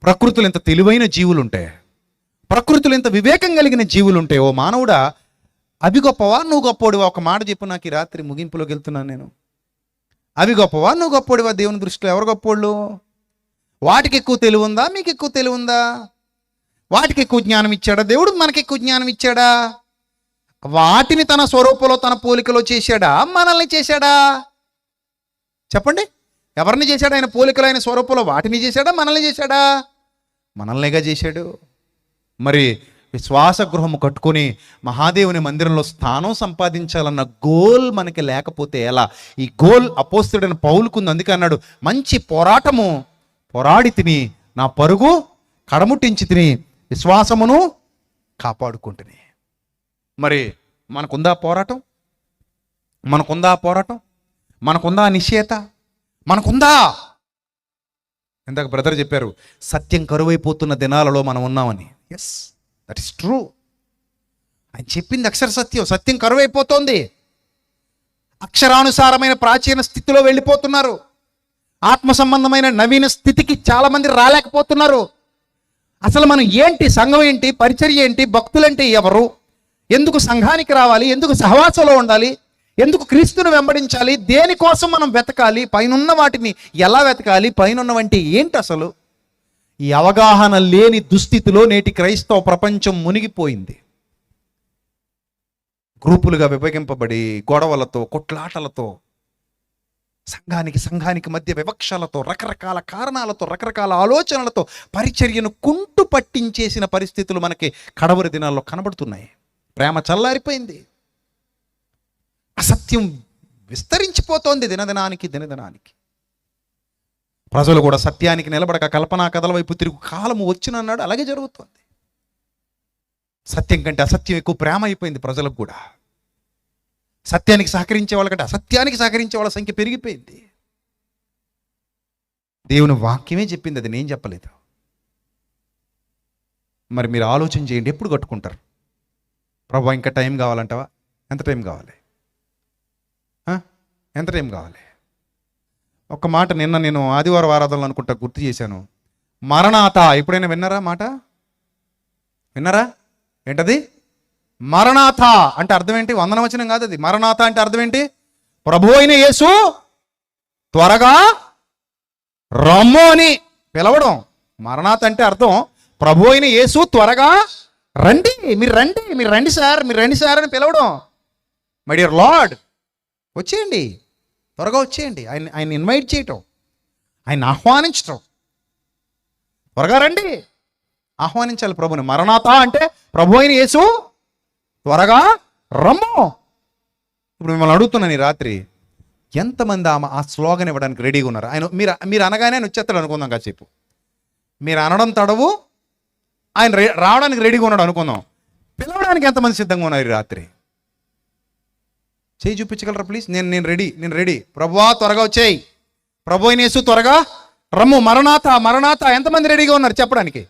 ప్రకృతిలో ఎంత తెలివైన జీవులు ఉంటాయి, ప్రకృతిలో ఎంత వివేకం కలిగిన జీవులు ఉంటాయి. ఓ మానవుడా, అవి గొప్పవా నువ్వు గొప్పోడివా? ఒక మాట చెప్పు నాకు ఈ రాత్రి. ముగింపులోకి వెళ్తున్నాను నేను. అవి గొప్పవా నువ్వు గొప్పోడివా? దేవుని దృష్టిలో ఎవరు గొప్పోళ్ళు? వాటికి ఎక్కువ తెలివి ఉందా? మీకు ఎక్కువ తెలివి ఉందా? వాటికి ఎక్కువ జ్ఞానం ఇచ్చాడా దేవుడు? మనకి ఎక్కువ జ్ఞానం ఇచ్చాడా? వాటిని తన స్వరూపంలో తన పోలికలో చేశాడా? మనల్ని చేశాడా? చెప్పండి, ఎవరిని చేశాడు? ఆయన పోలికలో ఆయన స్వరూపంలో వాటిని చేశాడా? మనల్ని చేశాడా? మనల్నిగా చేశాడు. మరి విశ్వాస గృహము కట్టుకొని మహాదేవుని మందిరంలో స్థానం సంపాదించాలన్న గోల్ మనకి లేకపోతే ఎలా? ఈ గోల్ అపోస్తలుడైన పౌలుకుంది. అందుకే అన్నాడు, మంచి పోరాటము పోరాడి తిని నా పరుగు కడముట్టించి తిని విశ్వాసమును కాపాడుకుంటుని. మరి మనకుందా పోరాటం? మనకుందా నిశ్చయత? మనకుందా? ఇందాక బ్రదర్ చెప్పారు, సత్యం కరువైపోతున్న దినాలలో మనం ఉన్నామని. Yes, that is true. ఆయన చెప్పింది అక్షర సత్యం. సత్యం కరువైపోతోంది. అక్షరానుసారమైన ప్రాచీన స్థితిలో వెళ్ళిపోతున్నారు. ఆత్మ సంబంధమైన నవీన స్థితికి చాలామంది రాలేకపోతున్నారు. అసలు మనం ఏంటి? సంఘం ఏంటి? పరిచర్య ఏంటి? భక్తులంటే ఎవరు? ఎందుకు సంఘానికి రావాలి? ఎందుకు సహవాసంలో ఉండాలి? ఎందుకు క్రీస్తును వెంబడించాలి? దేనికోసం మనం వెతకాలి? పైనున్న వాటిని ఎలా వెతకాలి? పైనున్నవంటి ఏంటి అసలు? ఈ అవగాహన లేని దుస్థితిలో నేటి క్రైస్తవ ప్రపంచం మునిగిపోయింది. గ్రూపులుగా విభజింపబడి గొడవలతో, కొట్లాటలతో, సంఘానికి మధ్య వివక్షలతో, రకరకాల కారణాలతో, రకరకాల ఆలోచనలతో పరిచర్యను కుంటు పట్టించేసిన పరిస్థితులు మనకి కడవరి దినాల్లో కనబడుతున్నాయి. ప్రేమ చల్లారిపోయింది. అసత్యం విస్తరించిపోతోంది దినదినానికి. ప్రజలు కూడా సత్యానికి నిలబడక కల్పనా కథల వైపు తిరుగు కాలము వచ్చినన్నాడు. అలాగే జరుగుతోంది. సత్యం కంటే అసత్యం ఎక్కువ ప్రేమ అయిపోయింది ప్రజలకు కూడా. సత్యానికి సహకరించే వాళ్ళకంటే అసత్యానికి సహకరించే వాళ్ళ సంఖ్య పెరిగిపోయింది. దేవుని వాక్యమే చెప్పింది, అది నేను చెప్పలేదు. మరి మీరు ఆలోచన చేయండి, ఎప్పుడు కట్టుకుంటారు? ప్రభు ఇంకా టైం కావాలంటావా? ఎంత టైం కావాలి? ఎంత టైం కావాలి? ఒక్క మాట నిన్న నేను ఆదివారం ఆరాధనలు అనుకుంటా గుర్తు చేశాను. మరణాత ఎప్పుడైనా విన్నారా? మాట విన్నారా? ఏంటది? మరణాత అంటే అర్థం ఏంటి? వందనవచనం కాదు అది. మరణాత అంటే అర్థం ఏంటి? ప్రభు అయిన యేసు త్వరగా రమ్ము అని పిలవడం. మరణాత అంటే అర్థం ప్రభు అయిన యేసు త్వరగా రండి, మీరు రండి సార్ అని పిలవడం. మై డియర్ లార్డ్, వచ్చేయండి, త్వరగా వచ్చేయండి. ఆయన ఇన్వైట్ చేయటం, ఆయన ఆహ్వానించటం. త్వరగా రండి, ఆహ్వానించాలి ప్రభుని. మరణాత అంటే ప్రభు అయిన యేసు త్వరగా రమ్ము. ఇప్పుడు మిమ్మల్ని అడుగుతున్నాను ఈ రాత్రి, ఎంతమంది ఆ స్లోగన్ ఇవ్వడానికి రెడీగా ఉన్నారు? ఆయన మీరు అనగానే ఆయన వచ్చేస్తాడు అనుకుందాం. కాసేపు మీరు అనడం తడవు, ఆయన రావడానికి రెడీగా ఉన్నాడు అనుకుందాం. పిలవడానికి ఎంతమంది సిద్ధంగా ఉన్నారు ఈ రాత్రి? చేయి చూపించగలరా ప్లీజ్? నేను రెడీ. ప్రభువా త్వరగా వచ్చేయి, ప్రభు అయిన యేసు త్వరగా రమ్ము. మరణాత ఎంతమంది రెడీగా ఉన్నారు చెప్పడానికి?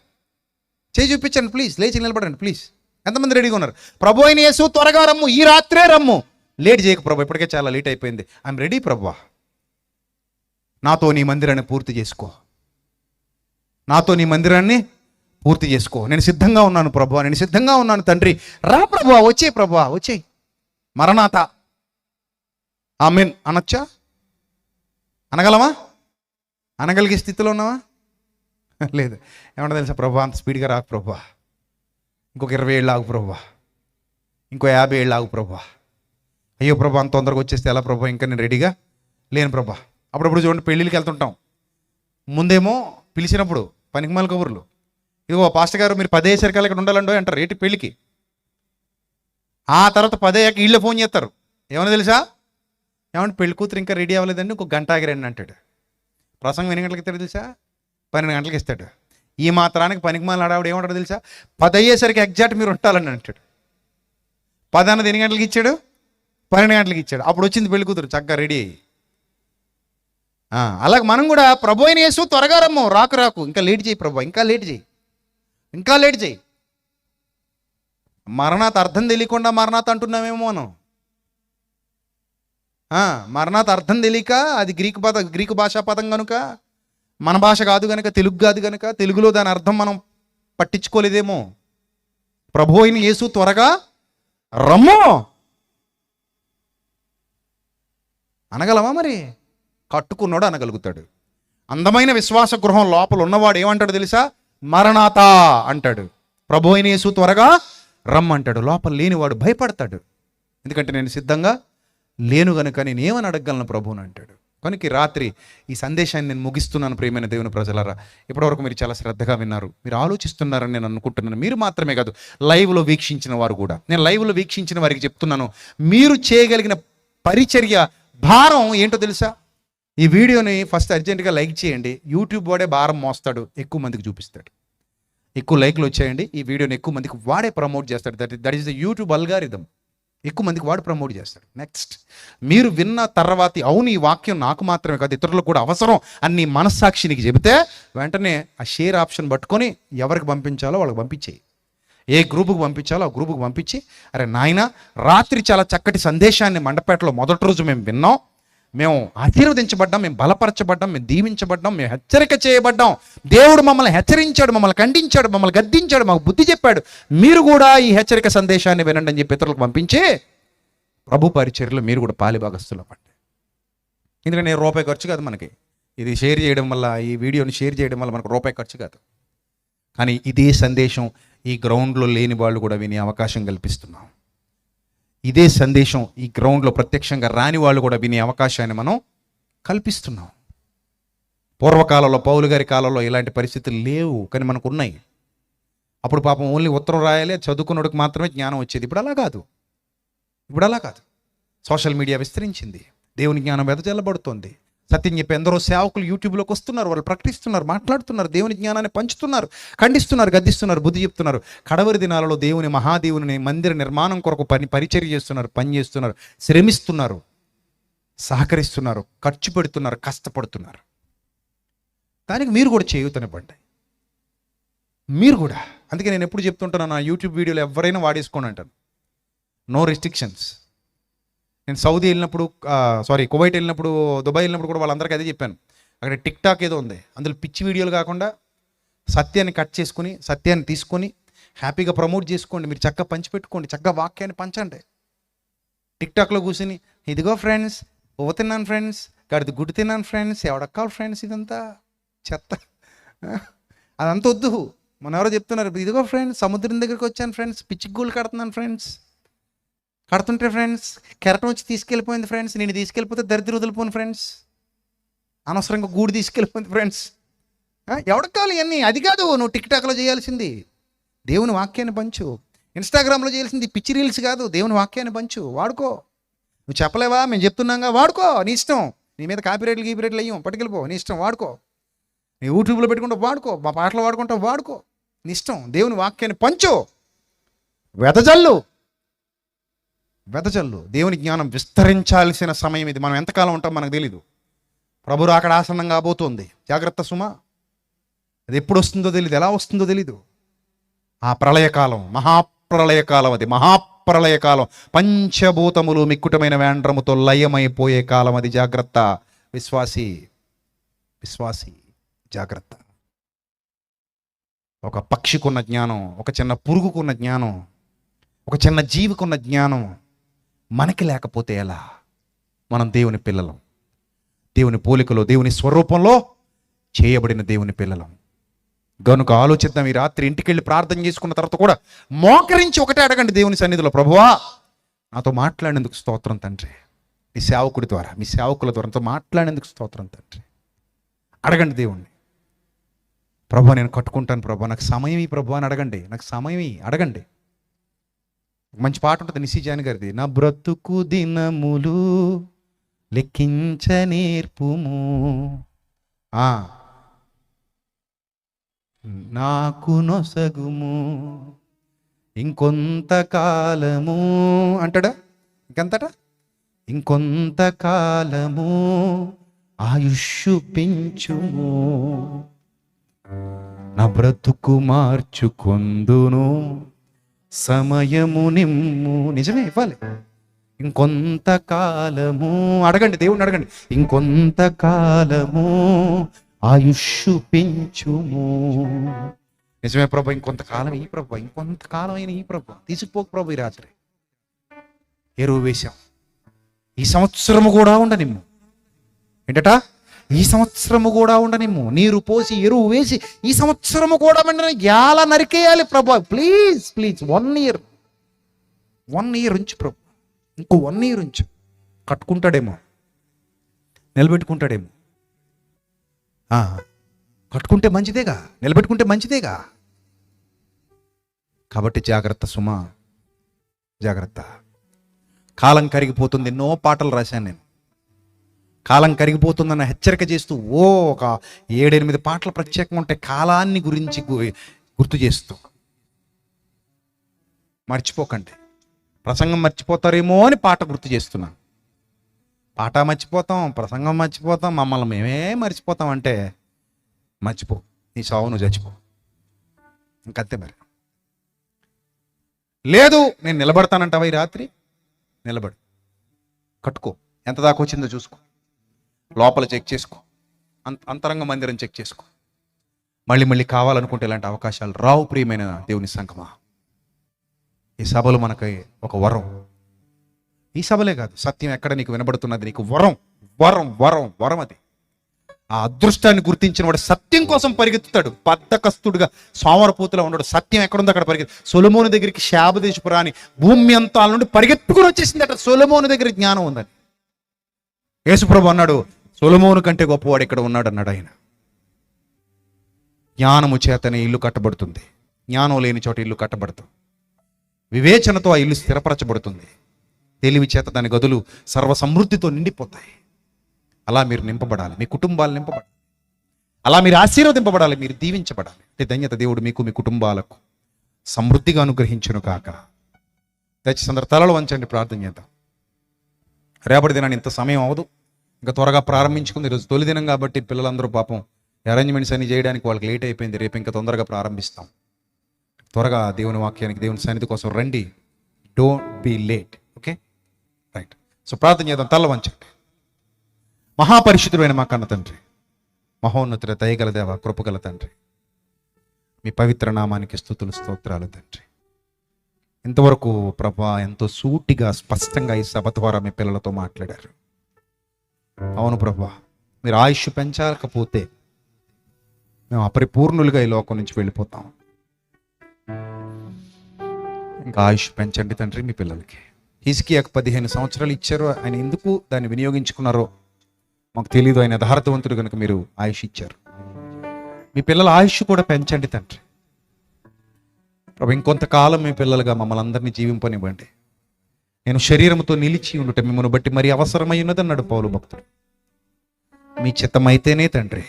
చేయి చూపించండి ప్లీజ్, లేచి నిలబడండి ప్లీజ్. ఎంతమంది రెడీగా ఉన్నారు? ప్రభు అయిన యేసు త్వరగా రమ్ము, ఈ రాత్రే రమ్ము, లేట్ చేయకు ప్రభు, ఇప్పటికే చాలా లేట్ అయిపోయింది. ఐఎమ్ రెడీ ప్రభువా, నాతో నీ మందిరాన్ని పూర్తి చేసుకో, నేను సిద్ధంగా ఉన్నాను ప్రభువా, నేను సిద్ధంగా ఉన్నాను తండ్రి, రా ప్రభువా, వచ్చేయి. మరణాత ఆమేన్ అనొచ్చా? అనగలమా? అనగలిగే స్థితిలో ఉన్నావా? లేదు. ఏమన్నా తెలుసా? ప్రభు అంత స్పీడ్గా రాకు ప్రభు, ఇంకొక 20 ఏళ్ళు ఆగు ప్రభు, ఇంకో 50 ఏళ్ళు ఆగు ప్రభు. అయ్యో ప్రభు అంత తొందరగా వచ్చేస్తే ఎలా ప్రభు, ఇంకా నేను రెడీగా లేను ప్రభు. అప్పుడప్పుడు చూడండి, పెళ్ళిళ్ళకి వెళ్తుంటాం, ముందేమో పిలిచినప్పుడు పనికిమాల కబుర్లు, ఇదిగో పాస్టర్ గారు మీరు 10 అయ్యేసరికి ఇక్కడ ఉండాలండో అంటారు. ఏంటి పెళ్ళికి? ఆ తర్వాత 10 అయ్యాక వీళ్ళే ఫోన్ చేస్తారు, ఏమన్నా తెలుసా? ఏమంటే పెళ్లి కూతురు ఇంకా రెడీ అవ్వలేదండి, ఇంకొక గంట ఆగిరండి అంటాడు. ప్రసంగం ఎన్ని గంటలకి ఇస్తాడు తెలుసా? 12 గంటలకి ఇస్తాడు. ఈ మాత్రానికి పనికిమాల ఆడావిడ ఏమంటాడు తెలుసా? 10 అయ్యేసరికి ఎగ్జాక్ట్ మీరు ఉంటాలని అంటాడు. 10 అన్నది ఎన్ని గంటలకి ఇచ్చాడు? 12 గంటలకి ఇచ్చాడు. అప్పుడు వచ్చింది పెళ్లి కూతురు చక్కగా రెడీ అయ్యి. అలాగే మనం కూడా ప్రభు అయిన యేసు త్వరగా రమ్ము, రాకు ఇంకా లేట్ చేయి ప్రభు, ఇంకా లేట్ చేయి. మరణాత అర్థం తెలియకుండా మరణాత అంటున్నామేమో మనం. మరణాత అర్థం తెలియక, అది గ్రీకు భాషా పదం కనుక, మన భాష కాదు కనుక, తెలుగు కాదు కనుక, తెలుగులో దాని అర్థం మనం పట్టించుకోలేదేమో. ప్రభు అయిన యేసు త్వరగా రమ్ము అనగలమా? మరి కట్టుకున్నాడు అనగలుగుతాడు. అందమైన విశ్వాస గృహం లోపల ఉన్నవాడు ఏమంటాడు తెలుసా? మరణాత అంటాడు. ప్రభు అయిన యేసు త్వరగా రమ్మంటాడు. లోపల లేనివాడు భయపడతాడు, ఎందుకంటే నేను సిద్ధంగా లేను గనుక నేనేమని అడగలను ప్రభువుని అంటాడు. కనుక ఈ రాత్రి ఈ సందేశాన్ని నేను ముగిస్తున్నాను. ప్రియమైన దేవుని ప్రజలారా, ఇప్పటివరకు మీరు చాలా శ్రద్ధగా విన్నారు, మీరు ఆలోచిస్తున్నారని నేను అనుకుంటున్నాను. మీరు మాత్రమే కాదు, లైవ్లో వీక్షించిన వారు కూడా. నేను లైవ్లో వీక్షించిన వారికి చెప్తున్నాను, మీరు చేయగలిగిన పరిచర్య భారం ఏంటో తెలుసా? ఈ వీడియోని ఫస్ట్ అర్జెంటుగా లైక్ చేయండి. యూట్యూబ్ వాడే భారం మోస్తాడు, ఎక్కువ మందికి చూపిస్తాడు. ఎక్కువ లైక్లు వచ్చాయండి, ఈ వీడియోని ఎక్కువ మందికి వాడే ప్రమోట్ చేస్తాడు. That is the YouTube algorithm. ఎక్కువ మందికి వాడు ప్రమోట్ చేస్తాడు. నెక్స్ట్, మీరు విన్న తర్వాత అవును ఈ వాక్యం నాకు మాత్రమే కాదు ఇతరులకు కూడా అవసరం అని మనస్సాక్షినికి చెబితే వెంటనే ఆ షేర్ ఆప్షన్ పట్టుకొని ఎవరికి పంపించాలో వాళ్ళకి పంపించేయి. ఏ గ్రూపుకు పంపించాలో ఆ గ్రూపుకు పంపించి, అరే నాయన రాత్రి చాలా చక్కటి సందేశాన్ని మండపేటలో మొదటి రోజు మేము విన్నాం, మేము ఆశీర్వదించబడ్డాం, మేము బలపరచబడ్డాం, మేము దీవించబడ్డాం, మేము హెచ్చరిక చేయబడ్డాం, దేవుడు మమ్మల్ని హెచ్చరించాడు, మమ్మల్ని ఖండించాడు, మమ్మల్ని గద్దించాడు, మాకు బుద్ధి చెప్పాడు, మీరు కూడా ఈ హెచ్చరిక సందేశాన్ని వినండి అని చెప్పి ఇతరులకు పంపించి ప్రభు పరిచర్యలో మీరు కూడా పాలిభాగస్తులు అవ్వండి. ఎందుకంటే రూపాయి ఖర్చు కాదు మనకి. ఇది షేర్ చేయడం వల్ల, ఈ వీడియోని షేర్ చేయడం వల్ల మనకు రూపాయి ఖర్చు కాదు. కానీ ఇదే సందేశం ఈ గ్రౌండ్లో లేని వాళ్ళు కూడా వినే అవకాశం కల్పిస్తున్నాం. ఇదే సందేశం ఈ గ్రౌండ్లో ప్రత్యక్షంగా రాని వాళ్ళు కూడా వినే అవకాశాన్ని మనం కల్పిస్తున్నాం. పూర్వకాలంలో పౌలు గారి కాలంలో ఇలాంటి పరిస్థితులు లేవు, కానీ మనకు ఉన్నాయి. అప్పుడు పాపం ఓన్లీ ఉత్తరం రాయాలి, చదువుకున్నోడికి మాత్రమే జ్ఞానం వచ్చేది. ఇప్పుడు అలా కాదు. సోషల్ మీడియా విస్తరించింది, దేవుని జ్ఞానం వెదజల్లబడుతోంది. సత్యం చెప్పి ఎందరో సేవకులు యూట్యూబ్లోకి వస్తున్నారు, వాళ్ళు ప్రకటిస్తున్నారు, మాట్లాడుతున్నారు, దేవుని జ్ఞానాన్ని పంచుతున్నారు, ఖండిస్తున్నారు, గద్దిస్తున్నారు, బుద్ధి చెప్తున్నారు. కడవరి దినాలలో దేవుని మహాదేవుని మందిర నిర్మాణం కొరకు పరిచర్య చేస్తున్నారు, పని చేస్తున్నారు, శ్రమిస్తున్నారు, సహకరిస్తున్నారు, ఖర్చు పెడుతున్నారు, కష్టపడుతున్నారు. దానికి మీరు కూడా చేయూతనివ్వండి. మీరు కూడా. అందుకే నేను ఎప్పుడు చెప్తుంటాను, నా యూట్యూబ్ వీడియోలు ఎవరైనా వాడేసుకోండి అంటాను. No restrictions. నేను సౌదీ వెళ్ళినప్పుడు, కువైట్ వెళ్ళినప్పుడు, దుబాయ్ వెళ్ళినప్పుడు కూడా వాళ్ళందరికీ అదే చెప్పాను. అక్కడ టిక్ టాక్ ఏదో ఉంది, అందులో పిచ్చి వీడియోలు కాకుండా సత్యాన్ని కట్ చేసుకుని, సత్యాన్ని తీసుకొని హ్యాపీగా ప్రమోట్ చేసుకోండి. మీరు చక్కగా పంచిపెట్టుకోండి, చక్కగా వాక్యాన్ని పంచండి. టిక్ టాక్లో కూర్చుని ఇదిగో ఫ్రెండ్స్, ఓ తిన్నాను ఫ్రెండ్స్, గడిది గుడ్డు తిన్నాను ఫ్రెండ్స్, ఎవడక్కాలి ఫ్రెండ్స్, ఇదంతా చెత్త, అదంతా వద్దు. మన ఎవరో చెప్తున్నారు, ఇదిగో ఫ్రెండ్స్ సముద్రం దగ్గరికి వచ్చాను ఫ్రెండ్స్, పిచ్చి గూళ్ళు కడుతున్నాను ఫ్రెండ్స్, కడుతుంటే ఫ్రెండ్స్ కెరటం వచ్చి తీసుకెళ్ళిపోయింది ఫ్రెండ్స్, నేను తీసుకెళ్ళిపోతే దరిద్రం వదిలిపోను ఫ్రెండ్స్, అనవసరంగా గూడు తీసుకెళ్ళిపోయింది ఫ్రెండ్స్. ఎవరికి కావాలి ఇవన్నీ? అది కాదు నువ్వు టిక్ టాక్లో చేయాల్సింది. దేవుని వాక్యాన్ని పంచు. ఇన్స్టాగ్రామ్లో చేయాల్సింది పిచ్చి రీల్స్ కాదు, దేవుని వాక్యాన్ని పంచు, వాడుకో. నువ్వు చెప్పలేవా, మేము చెప్తున్నాగా, వాడుకో, నీ ఇష్టం. నీ మీద కాపీరైట్లు అయ్యాం, పట్టుకెళ్ళిపో, నీ ఇష్టం, వాడుకో. నీ యూట్యూబ్లో పెట్టుకుంటూ వాడుకో, మా పాటలు వాడుకుంటూ వాడుకో, నీ ఇష్టం. దేవుని వాక్యాన్ని పంచు, వెదజల్లు. దేవుని జ్ఞానం విస్తరించాల్సిన సమయం ఇది. మనం ఎంతకాలం ఉంటాం మనకు తెలీదు. ప్రభు రాకడ ఆసన్నం కాబోతోంది. జాగ్రత్త సుమా. అది ఎప్పుడు వస్తుందో తెలియదు, ఎలా వస్తుందో తెలీదు. ఆ ప్రళయకాలం, మహాప్రళయకాలం, అది మహాప్రళయకాలం. పంచభూతములు మిక్కుటమైన వేండ్రముతో లయమైపోయే కాలం అది. జాగ్రత్త విశ్వాసి, జాగ్రత్త. ఒక పక్షికున్న జ్ఞానం, ఒక చిన్న పురుగుకున్న జ్ఞానం, ఒక చిన్న జీవికున్న జ్ఞానం మనకి లేకపోతే ఎలా? మనం దేవుని పిల్లలం, దేవుని పోలికలో, దేవుని స్వరూపంలో చేయబడిన దేవుని పిల్లలం. గనుక ఆలోచిద్దాం. ఈ రాత్రి ఇంటికి వెళ్ళి ప్రార్థన చేసుకున్న తర్వాత కూడా మోకరించి ఒకటే అడగండి దేవుని సన్నిధిలో, ప్రభువా నాతో మాట్లాడేందుకు స్తోత్రం తండ్రి, మీ సేవకుడి ద్వారా, మీ సేవకుల ద్వారా నాతో మాట్లాడేందుకు స్తోత్రం తండ్రి. అడగండి దేవుణ్ణి. ప్రభు నేను కట్టుకుంటాను ప్రభు, నాకు సమయం ఈ ప్రభు అని అడగండి. నాకు సమయం అడగండి. మంచి పాట ఉంటుంది నిశిజాని గారిది, నా బ్రతుకు దినములు లెక్కించ నేర్పుము, నాకు నొసగుము ఇంకొంతకాలము అంటాడా, ఇంకెంతట, ఇంకొంతకాలము ఆయుష్షు పెంచుము, నా బ్రతుకు మార్చుకొందును సమయము నిమ్ము. నిజమే, ఇవ్వాలి. ఇంకొంతకాలము అడగండి, దేవుణ్ణి అడగండి. ఇంకొంతకాలము ఆయుష్షు పెంచుము. నిజమే ప్రభు, ఇంకొంతకాలం ఈ ప్రభు, ఇంకొంతకాలం అయిన ఈ ప్రభు, తీసుకుపోక ప్రభు. ఈ రాత్రి ఎరువు వేశాం, ఈ సంవత్సరము కూడా ఉండనిమ్ము. ఏంటట, ఈ సంవత్సరము కూడా ఉండనిమ్ము. నీరు పోసి ఎరువు వేసి ఈ సంవత్సరము కూడా ఎలా నరికేయాలి ప్రభు. ప్లీజ్ 1 year ఉంచు ప్రభు, ఇంకో 1 year ఉంచు. కట్టుకుంటాడేమో, నిలబెట్టుకుంటాడేమో. కట్టుకుంటే మంచిదేగా, నిలబెట్టుకుంటే మంచిదేగా. కాబట్టి జాగ్రత్త సుమా, జాగ్రత్త. కాలం కరిగిపోతుంది. ఎన్నో పాటలు రాశాను నేను. కాలం కరిగిపోతుందన్న హెచ్చరిక చేస్తూ ఒక 7-8 పాటలు ప్రత్యేకంగా ఉంటాయి కాలాన్ని గురించి గుర్తు చేస్తూ. మర్చిపోకండి. ప్రసంగం మర్చిపోతారేమో అని పాట గుర్తు చేస్తున్నాను. పాట మర్చిపోతాం, ప్రసంగం మర్చిపోతాం, మమ్మల్ని మేమే మర్చిపోతాం. అంటే మర్చిపో, నీ సావు నువ్వు చచ్చిపో, ఇంకంతే. మరి లేదు నేను నిలబడతానంటావా ఈ రాత్రి? నిలబడు, కట్టుకో. ఎంత దాకా వచ్చిందో చూసుకో, లోపల చెక్ చేసుకో, అంతరంగ మందిరం చెక్ చేసుకో. మళ్ళీ కావాలనుకుంటే ఇలాంటి అవకాశాలు రావు. ప్రియమైన దేవుని సంఘమా, ఈ సభలు మనకి ఒక వరం. ఈ సభలే కాదు, సత్యం ఎక్కడ నీకు వినబడుతున్నది నీకు వరం వరం వరం వరం. అది ఆ అదృష్టాన్ని గుర్తించిన వాడు సత్యం కోసం పరిగెత్తుతాడు. బద్ధకస్తుడుగా సోమరపోతులా ఉన్నాడు. సత్యం ఎక్కడుందో అక్కడ పరిగెత్తు. సొలొమోను దగ్గరికి శాబదేశపు రాణి భూమి అంతాల నుండి పరిగెత్తుకుని వచ్చేసిందట. సొలొమోను దగ్గర జ్ఞానం ఉందని. యేసుప్రభు అన్నాడు, సొలొమోను కంటే గొప్పవాడు ఇక్కడ ఉన్నాడు అన్నాడు ఆయన. జ్ఞానము చేతనే ఇల్లు కట్టబడుతుంది. జ్ఞానం లేని చోట ఇల్లు కట్టబడుతుంది. వివేచనతో ఆ ఇల్లు స్థిరపరచబడుతుంది. తెలివి చేత దాని గదులు సర్వ సమృద్ధితో నిండిపోతాయి. అలా మీరు నింపబడాలి, మీ కుటుంబాలు నింపబడాలి, అలా మీరు ఆశీర్వదింపబడాలి, మీరు దీవించబడాలి. అంటే ధన్యత దేవుడు మీకు మీ కుటుంబాలకు సమృద్ధిగా అనుగ్రహించును కాక. దయచేసి అందరు తలలు వంచండి, ప్రార్థన చేద్దాం. రేపటి దినాన్ని ఇంత సమయం అవదు, ఇంకా త్వరగా ప్రారంభించుకుంది. ఈరోజు తొలి దినం కాబట్టి పిల్లలందరూ పాపం అరేంజ్మెంట్స్ అన్ని చేయడానికి వాళ్ళకి లేట్ అయిపోయింది. రేపు ఇంకా తొందరగా ప్రారంభిస్తాం. త్వరగా దేవుని వాక్యానికి, దేవుని సన్నిధి కోసం రండి. Don't be late. Okay, right. So ప్రార్థన చేద్దాం, తల వంచండి. మహాపరిశుద్ధుడైన మా కన్న తండ్రి, మహోన్నతుడ, దయగల దేవ, కృపగల తండ్రి, మీ పవిత్ర నామానికి స్తుతులు స్తోత్రాలు తండ్రి. ఇంతవరకు ప్రభా ఎంతో సూటిగా స్పష్టంగా ఈ సభ ద్వారా మీ పిల్లలతో మాట్లాడారు. అవును ప్రభా, మీరు ఆయుష్ పెంచకపోతే మేము అపరిపూర్ణులుగా ఈ లోకం నుంచి వెళ్ళిపోతాం. ఇంకా ఆయుష్ పెంచండి తండ్రి మీ పిల్లలకి. హిజ్కియాకు 15 సంవత్సరాలు ఇచ్చారు. ఆయన ఎందుకు దాన్ని వినియోగించుకున్నారో మాకు తెలియదు. ఆయన యథార్థవంతుడు కనుక మీరు ఆయుష్ ఇచ్చారు. మీ పిల్లల ఆయుష్ కూడా పెంచండి తండ్రి. ప్రభు, ఇంకొంతకాలం మీ పిల్లలుగా మమ్మల్ని అందరినీ జీవింపనివ్వండి. నేను శరీరంతో నిలిచి ఉండుట మిమ్మల్ని బట్టి మరి అవసరమై ఉన్నది అన్నాడు పౌలు భక్తుడు. మీ చిత్తమైతేనే తండ్రి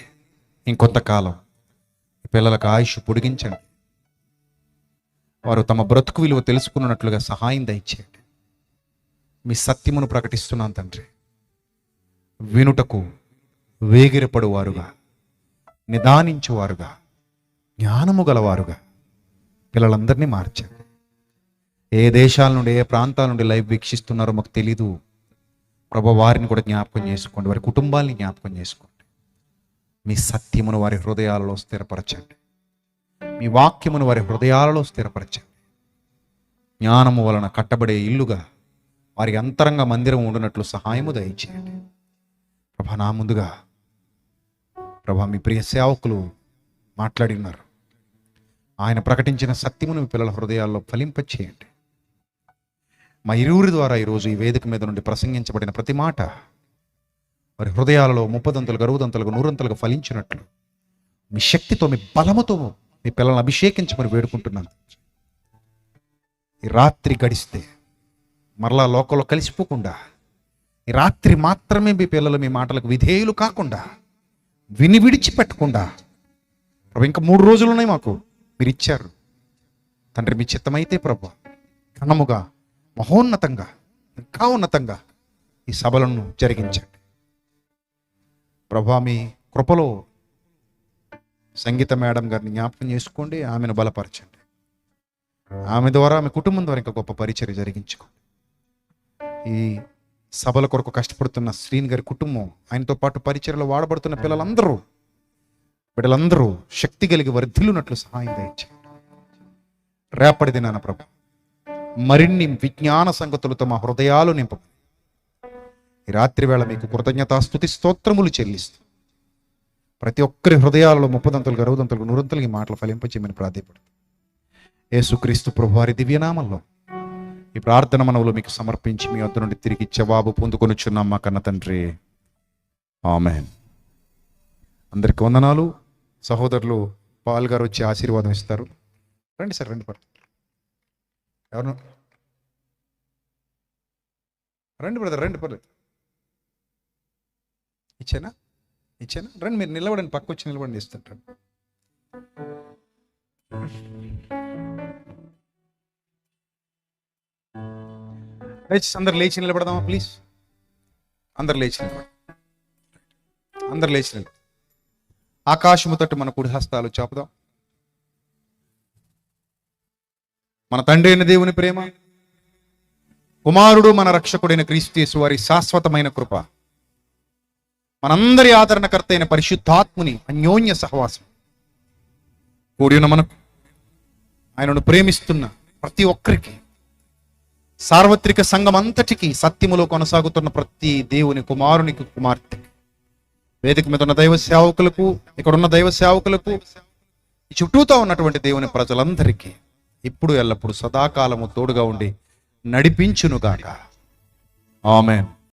ఇంకొంతకాలం మీ పిల్లలకు ఆయుష్ పొడిగించండి. వారు తమ బ్రతుకు విలువ తెలుసుకున్నట్లుగా సహాయం దయచేయండి. మీ సత్యమును ప్రకటిస్తున్నాను తండ్రి. వినుటకు వేగిరపడువారుగా, నిదానించువారుగా, జ్ఞానము గలవారుగా పిల్లలందరినీ మార్చండి. ఏ దేశాల నుండి, ఏ ప్రాంతాల నుండి లైవ్ వీక్షిస్తున్నారో మాకు తెలీదు ప్రభు. వారిని కూడా జ్ఞాపకం చేసుకోండి, వారి కుటుంబాలని జ్ఞాపకం చేసుకోండి. మీ సత్యమును వారి హృదయాలలో స్థిరపరచండి. మీ వాక్యమును వారి హృదయాలలో స్థిరపరచండి. జ్ఞానము వలన కట్టబడే ఇల్లుగా వారి అంతరంగ మందిరం ఉండినట్లు సహాయము దయచేయండి ప్రభా. నా ముందుగా ప్రభా మీ ప్రియ సేవకులు మాట్లాడి ఉన్నారు. ఆయన ప్రకటించిన సత్యమును మీ పిల్లల హృదయాల్లో ఫలింపచేయండి. మా ఇరువురి ద్వారా ఈరోజు ఈ వేదిక మీద నుండి ప్రసంగించబడిన ప్రతి మాట వారి హృదయాలలో 30 60 100 ఫలించినట్లు మీ శక్తితో, మీ బలముతో మీ పిల్లలను అభిషేకించమని వేడుకుంటున్నాను. ఈ రాత్రి గడిస్తే మరలా లోకంలో కలిసిపోకుండా, ఈ రాత్రి మాత్రమే మీ పిల్లలు మీ మాటలకు విధేయులు కాకుండా, విని విడిచిపెట్టకుండా ప్రభు, ఇంకా 3 రోజులు ఉన్నాయి మాకు, మీరు ఇచ్చారు తండ్రి. మీ చిత్తమైతే ప్రభు ఘనముగా, మహోన్నతంగా, ఇంకా ఉన్నతంగా ఈ సభలను జరిగించండి ప్రభా. మీ కృపలో సంగీత మేడం గారిని జ్ఞాపకం చేసుకోండి, ఆమెను బలపరచండి. ఆమె ద్వారా, మీ కుటుంబం ద్వారా ఇంకా గొప్ప పరిచర్య జరిగించుకోండి. ఈ సభల కొరకు కష్టపడుతున్న శ్రీని గారి కుటుంబం, ఆయనతో పాటు పరిచర్యలో వాడబడుతున్న బిడ్డలందరూ శక్తి కలిగి వర్ధిల్లునట్లు సహాయం దయచేయండి. రేపటి దినాన ప్రభు మరిన్ని విజ్ఞాన సంగతులతో మా హృదయాలు నింపమని ఈ రాత్రి వేళ మీకు కృతజ్ఞతాస్తుతి స్తోత్రములు చెల్లిస్తూ ప్రతి ఒక్కరి హృదయాలలో 30 60 100 ఈ మాటలు ఫలింపచేయమని ప్రార్థిపడుతుంది యేసుక్రీస్తు ప్రభువారి దివ్యనామంలో ఈ ప్రార్థన మనవులు మీకు సమర్పించి మీ వద్ద నుండి తిరిగి జవాబు పొందుకొనుచున్నాం మా కన్న తండ్రి. ఆమేన్. అందరికి వందనాలు. సహోదరులు పాల్ గారు వచ్చి ఆశీర్వాదం ఇస్తారు. రండి సార్, రండి. ఎవరు రండి బ్రదర్, రండి. పర్లేదు, ఇచ్చేనా రండి. మీరు నిలబడండి, పక్క వచ్చి నిలబడండి, ఇస్తుంటారు. అందరు లేచి నిలబడదామా ప్లీజ్? అందరు లేచి నిలబడి ఆకాశము తట్టు మన కుడి హస్తాలు చాపుదాం. మన తండ్రి అయిన దేవుని ప్రేమ, కుమారుడు మన రక్షకుడైన క్రీస్తు యేసు వారి శాశ్వతమైన కృప, మనందరి ఆదరణకర్త అయిన పరిశుద్ధాత్ముని అన్యోన్య సహవాసం కూడిన మనకు, ఆయనను ప్రేమిస్తున్న ప్రతి ఒక్కరికి సార్వత్రిక సంఘం అంతటికి సత్యములో కొనసాగుతున్న ప్రతి దేవుని కుమారునికి కుమార్తెకి, వేదిక మీద ఉన్న దైవ సేవకులకు, ఇక్కడ ఉన్న దైవ సేవకులకు, ఈ చుట్టూతో ఉన్నటువంటి దేవుని ప్రజలందరికీ ఇప్పుడు ఎల్లప్పుడు సదాకాలము తోడుగా ఉండి నడిపించునుగాక. ఆమేన్.